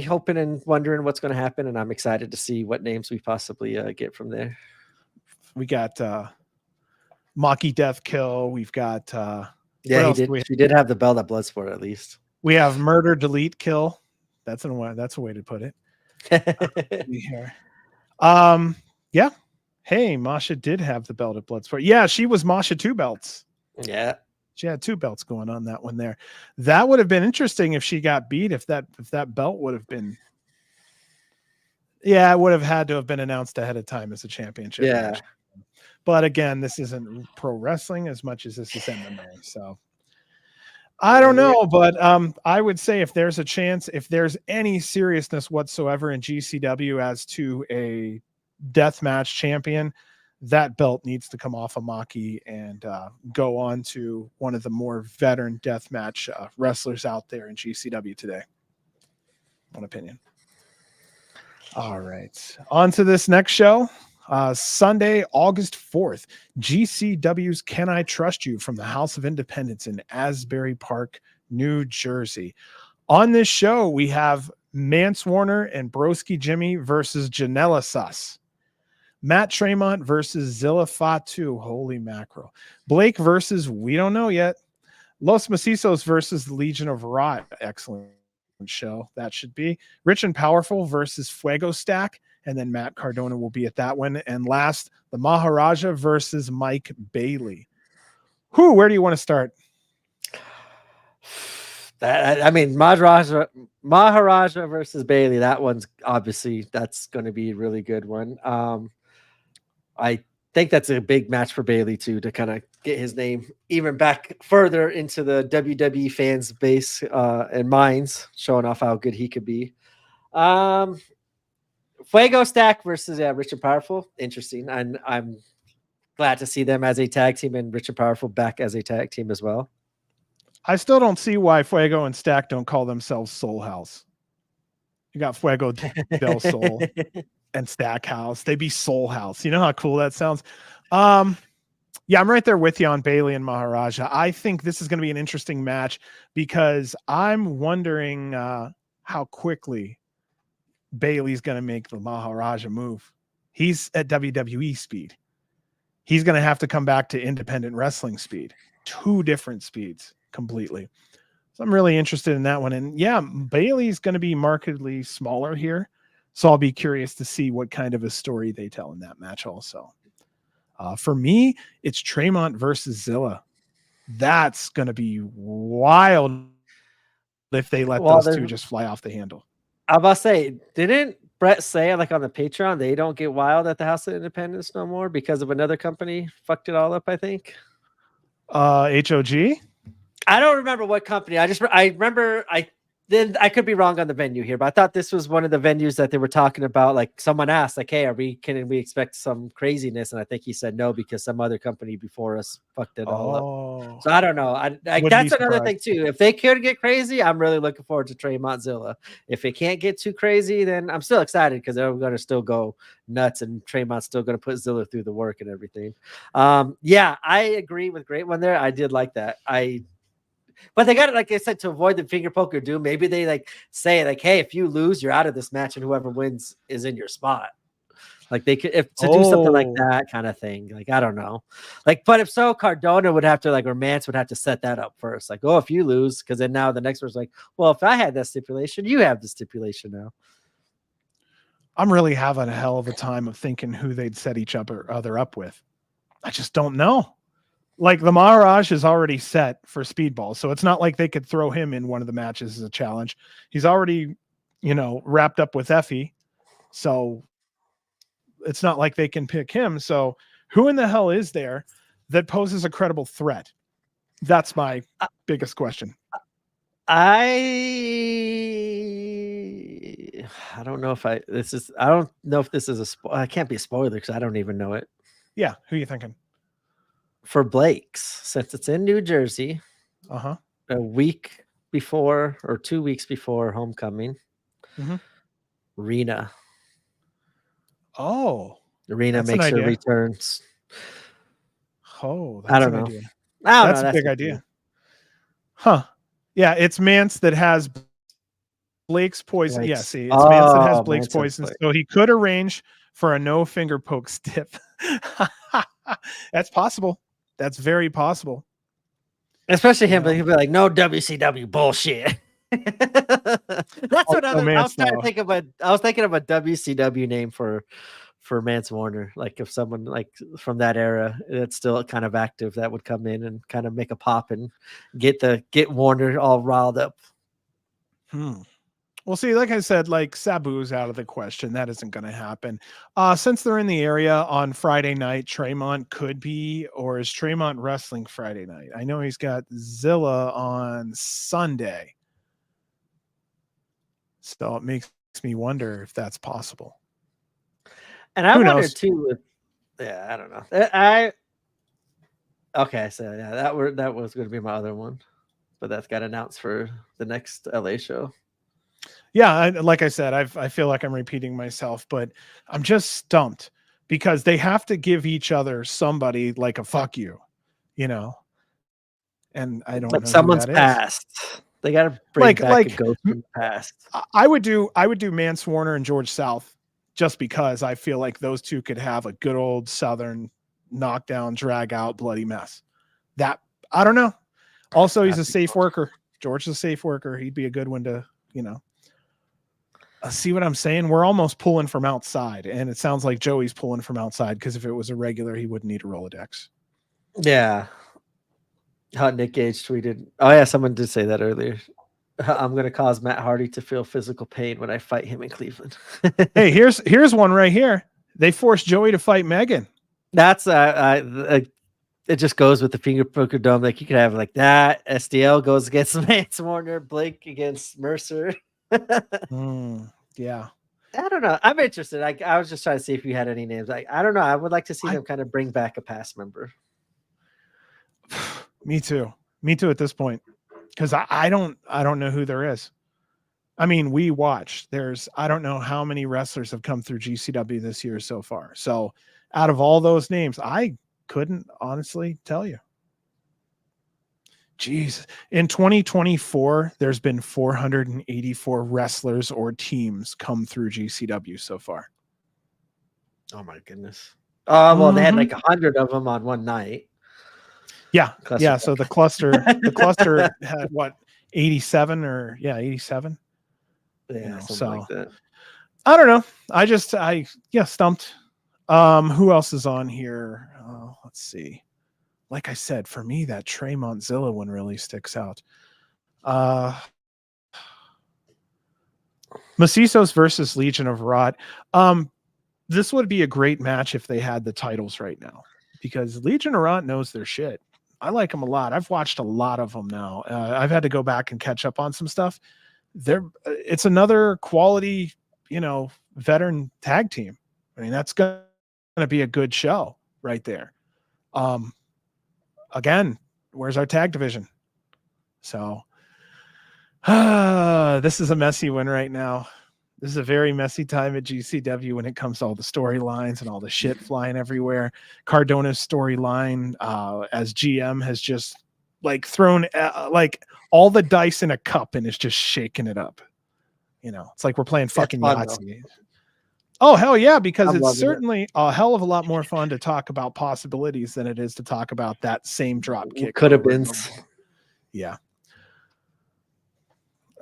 hoping and wondering what's going to happen. And I'm excited to see what names we possibly get from there. We got Maki Death Kill. We've got she did have the belt at Bloodsport at least. We have Murder Delete Kill. That's a way to put it. Yeah. Hey, Masha did have the belt at Bloodsport. Yeah, she was Masha 2 belts. Yeah. She had 2 belts going on that one there. That would have been interesting if she got beat, if that belt would have been. Yeah, it would have had to have been announced ahead of time as a championship match. But again, this isn't pro wrestling as much as this is MMA. So I don't know, but I would say if there's a chance, if there's any seriousness whatsoever in GCW as to a deathmatch champion, that belt needs to come off of Maki and go on to one of the more veteran deathmatch wrestlers out there in GCW today. One opinion. All right, on to this next show. Sunday, August 4th, GCW's Can I Trust You from the House of Independence in Asbury Park, New Jersey. On this show, we have Mance Warner and Broski Jimmy versus Janela Sus. Matt Tremont versus Zilla Fatu. Holy mackerel. Blake versus We Don't Know Yet. Los Macizos versus the Legion of Rot. Excellent show that should be. Rich and Powerful versus Fuego Stack, and then Matt Cardona will be at that one. And last, the Maharaja versus Mike Bailey. Where do you want to start? Maharaja versus Bailey. That one's obviously that's going to be a really good one. I think that's a big match for Bailey too, to kind of get his name even back further into the WWE fans base and minds, showing off how good he could be. Fuego Stack versus Rich and Powerful. Interesting. And I'm glad to see them as a tag team and Rich and Powerful back as a tag team as well. I still don't see why Fuego and Stack don't call themselves Soul House. You got Fuego del Sol and Stack House. They be Soul House. You know how cool that sounds? Yeah, I'm right there with you on Bailey and Maharaja. I think this is going to be an interesting match because I'm wondering how quickly Bailey's going to make the Maharaja move. He's at WWE speed. He's going to have to come back to independent wrestling speed. 2 different speeds completely. So I'm really interested in that one. And yeah, Bailey's going to be markedly smaller here. So I'll be curious to see what kind of a story they tell in that match also. For me, it's Tremont versus Zilla. That's going to be wild if they let those two just fly off the handle. I was about to say, didn't Brett say like on the Patreon they don't get wild at the House of Independence no more because of another company fucked it all up, I think? HOG? I don't remember what company. I remember I could be wrong on the venue here, but I thought this was one of the venues that they were talking about. Like someone asked, like, "Hey, can we expect some craziness?" And I think he said no because some other company before us fucked it all up. So I don't know. That's another thing too. If they could get crazy, I'm really looking forward to Tremont Zilla. If it can't get too crazy, then I'm still excited because they're going to still go nuts, and Tremont's still going to put Zilla through the work and everything. Yeah, I agree with Great One there. I did like that. But they got it, like I said, to avoid the finger poke or doom. Maybe they like say like, "Hey, if you lose, you're out of this match, and whoever wins is in your spot." Like they could, do something like that kind of thing. Like I don't know, like, but if so, Cardona would have to like, or Mance would have to set that up first. Like, oh, if you lose, because then now the next one's like, well, if I had that stipulation, you have the stipulation now. I'm really having a hell of a time of thinking who they'd set each other up with. I just don't know. Like the Maharaj is already set for Speedball, so it's not like they could throw him in one of the matches as a challenge. He's already, wrapped up with Effie, so it's not like they can pick him. So who in the hell is there that poses a credible threat? That's my biggest question. I don't know if I don't know if this is I can't be a spoiler because I don't even know it. Yeah, who are you thinking? For Blake's, since it's in New Jersey, a week before or 2 weeks before homecoming, Rena. Oh, Rena makes her returns. Oh, that's an idea. That's a big idea. Huh. Yeah, it's Mance that has Blake's poison. Yeah, see, it's Mance that has Blake's poison. So he could arrange for a no finger poke stiff. That's possible. That's very possible. Especially him, but he'll be like, no WCW bullshit. That's what I was trying to think of. I was thinking of a WCW name for Mance Warner. Like if someone like from that era that's still kind of active that would come in and kind of make a pop and get Warner all riled up. Well, see, like I said, like Sabu's out of the question. That isn't going to happen. Since they're in the area on Friday night, Tremont could be, or is Tremont wrestling Friday night? I know he's got Zilla on Sunday. So it makes me wonder if that's possible. And I wonder too. I don't know. Okay, so yeah, that was going to be my other one, but that's got announced for the next LA show. Yeah, like I said, I feel like I'm repeating myself, but I'm just stumped because they have to give each other somebody like a fuck you, and I don't know someone's past. They got to bring back a ghost from the past. I would do Mance Warner and George South just because I feel like those two could have a good old Southern knockdown, drag out, bloody mess. That I don't know. Also, he's a safe worker. George is a safe worker. He'd be a good one to you know, see what I'm saying? We're almost pulling from outside, and it sounds like Joey's pulling from outside because if it was a regular, he wouldn't need a Rolodex. Yeah. How Nick Gage tweeted. Oh yeah, someone did say that earlier. I'm gonna cause Matt Hardy to feel physical pain when I fight him in Cleveland. Hey, here's one right here. They forced Joey to fight Megan. That's it just goes with the finger poker dome. Like you could have like that. SDL goes against Lance Warner, Blake against Mercer. Yeah. I don't know. I'm interested. I was just trying to see if you had any names. I don't know. I would like to see them kind of bring back a past member. Me too at this point, because I don't know who there is. I mean, we watched. I don't know how many wrestlers have come through GCW this year so far. So out of all those names, I couldn't honestly tell you. Jeez. In 2024, there's been 484 wrestlers or teams come through GCW so far. Oh my goodness. Well, they had like 100 of them on one night. Yeah. Yeah. So the cluster had what, 87 or 87. Yeah. Something like that. I don't know. I stumped. Who else is on here? Let's see. Like I said, for me, that Tremont Zilla one really sticks out. Macizos versus Legion of Rot. This would be a great match if they had the titles right now, because Legion of Rot knows their shit. I like them a lot. I've watched a lot of them now. I've had to go back and catch up on some stuff. It's another quality, veteran tag team. I mean, that's going to be a good show right there. Again, where's our tag division? So this is a messy one right now. This is a very messy time at GCW when it comes to all the storylines and all the shit flying everywhere. Cardona's storyline as GM has just like thrown like all the dice in a cup and is just shaking it up. It's like we're playing fucking Yahtzee. Oh, hell yeah, because it's certainly a hell of a lot more fun to talk about possibilities than it is to talk about that same drop kick. Could have been. Yeah.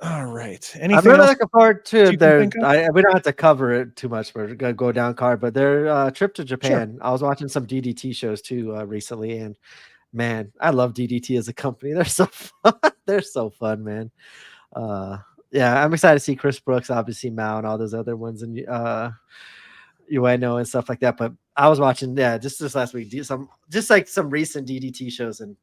All right. I'm really looking forward to their. We don't have to cover it too much. We're gonna go down card, but their trip to Japan. Sure. I was watching some DDT shows too recently, and man, I love DDT as a company. They're so fun. They're so fun, man. Yeah, I'm excited to see Chris Brooks, obviously Mao, and all those other ones, and Ueno and stuff like that. But I was watching, just this last week, some recent DDT shows, and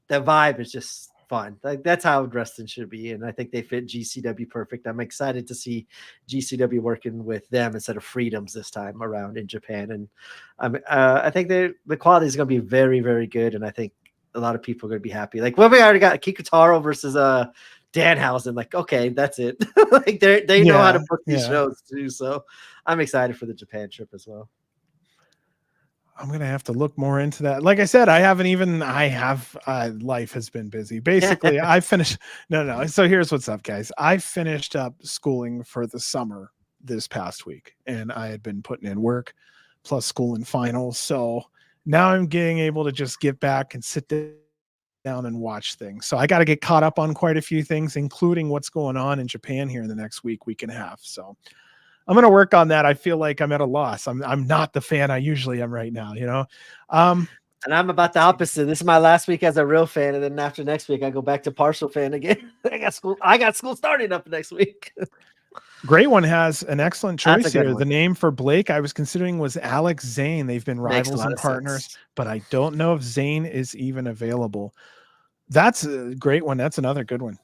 the vibe is just fun. Like that's how wrestling should be, and I think they fit GCW perfect. I'm excited to see GCW working with them instead of Freedoms this time around in Japan, and I think the quality is going to be very, very good, and I think a lot of people are going to be happy. Like, well, we already got Kikutaro versus Danhausen. Like, okay, that's it. Like they know how to book these shows too, so I'm excited for the Japan trip as well. I'm going to have to look more into that. Like I said, life has been busy. Basically, I finished. No. So here's what's up, guys. I finished up schooling for the summer this past week, and I had been putting in work plus school and finals. So now I'm getting able to just get back and sit down and watch things. So I got to get caught up on quite a few things, including what's going on in Japan here in the next week and a half. So I'm going to work on that. I feel like I'm at a loss. I'm not the fan I usually am right now, And I'm about the opposite. This is my last week as a real fan, and then after next week, I go back to partial fan again. I got school starting up next week. Great one has an excellent choice here. The name for Blake I was considering was Alex Zane. They've been rivals and partners, but I don't know if Zane is even available. That's a great one. That's another good one.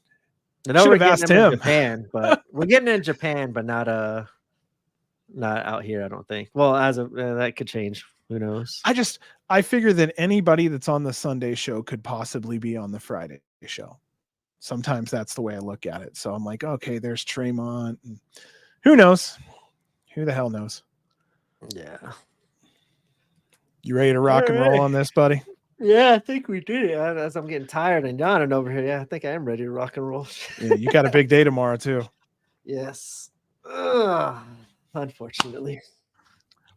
I know we're getting him in Japan, but we're getting it in Japan, but not out here, I don't think. Well, that could change. Who knows? I figure that anybody that's on the Sunday show could possibly be on the Friday show. Sometimes that's the way I look at it. So I'm like, okay, there's Tremont. Who knows? Who the hell knows? Yeah. You ready to rock and roll on this, buddy? Yeah, I think we did it. As I'm getting tired and yawning over here. Yeah, I think I am ready to rock and roll. Yeah, you got a big day tomorrow too. Yes. Unfortunately.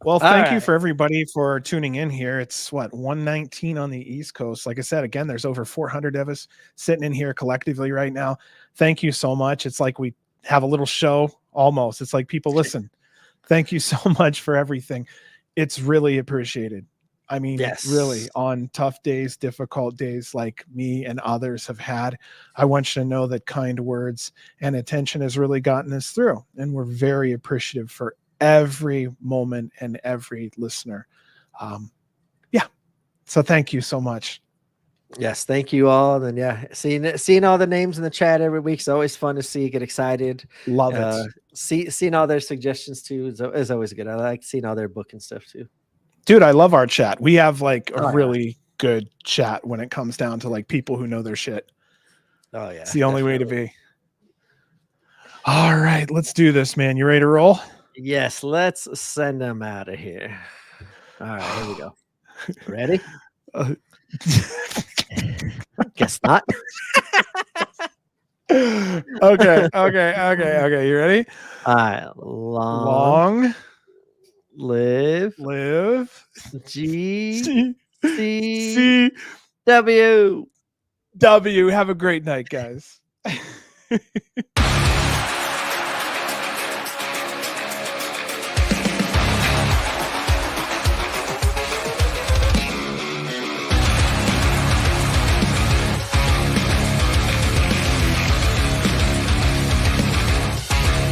Well, thank you for everybody for tuning in here. It's 1:19 on the East Coast. Like I said, again, there's over 400 of us sitting in here collectively right now. Thank you so much. It's like we have a little show. Almost. It's like, people, listen, thank you so much for everything. It's really appreciated. I mean, Yes. really, on tough days, difficult days like me and others have had, I want you to know that kind words and attention has really gotten us through. And we're very appreciative for every moment and every listener. Yeah. So thank you so much. Yes, thank you all. And yeah, seeing all the names in the chat every week is always fun to see. Get excited. Love it. Seeing all their suggestions too is always good. I like seeing all their book and stuff too. Dude, I love our chat. We have like a really good chat when it comes down to like people who know their shit. Oh yeah. It's the only way to be. All right, let's do this, man. You ready to roll? Yes, let's send them out of here. All right, here we go. Ready? Guess not. Okay. You ready? All right. Long live GCW. W. Have a great night, guys.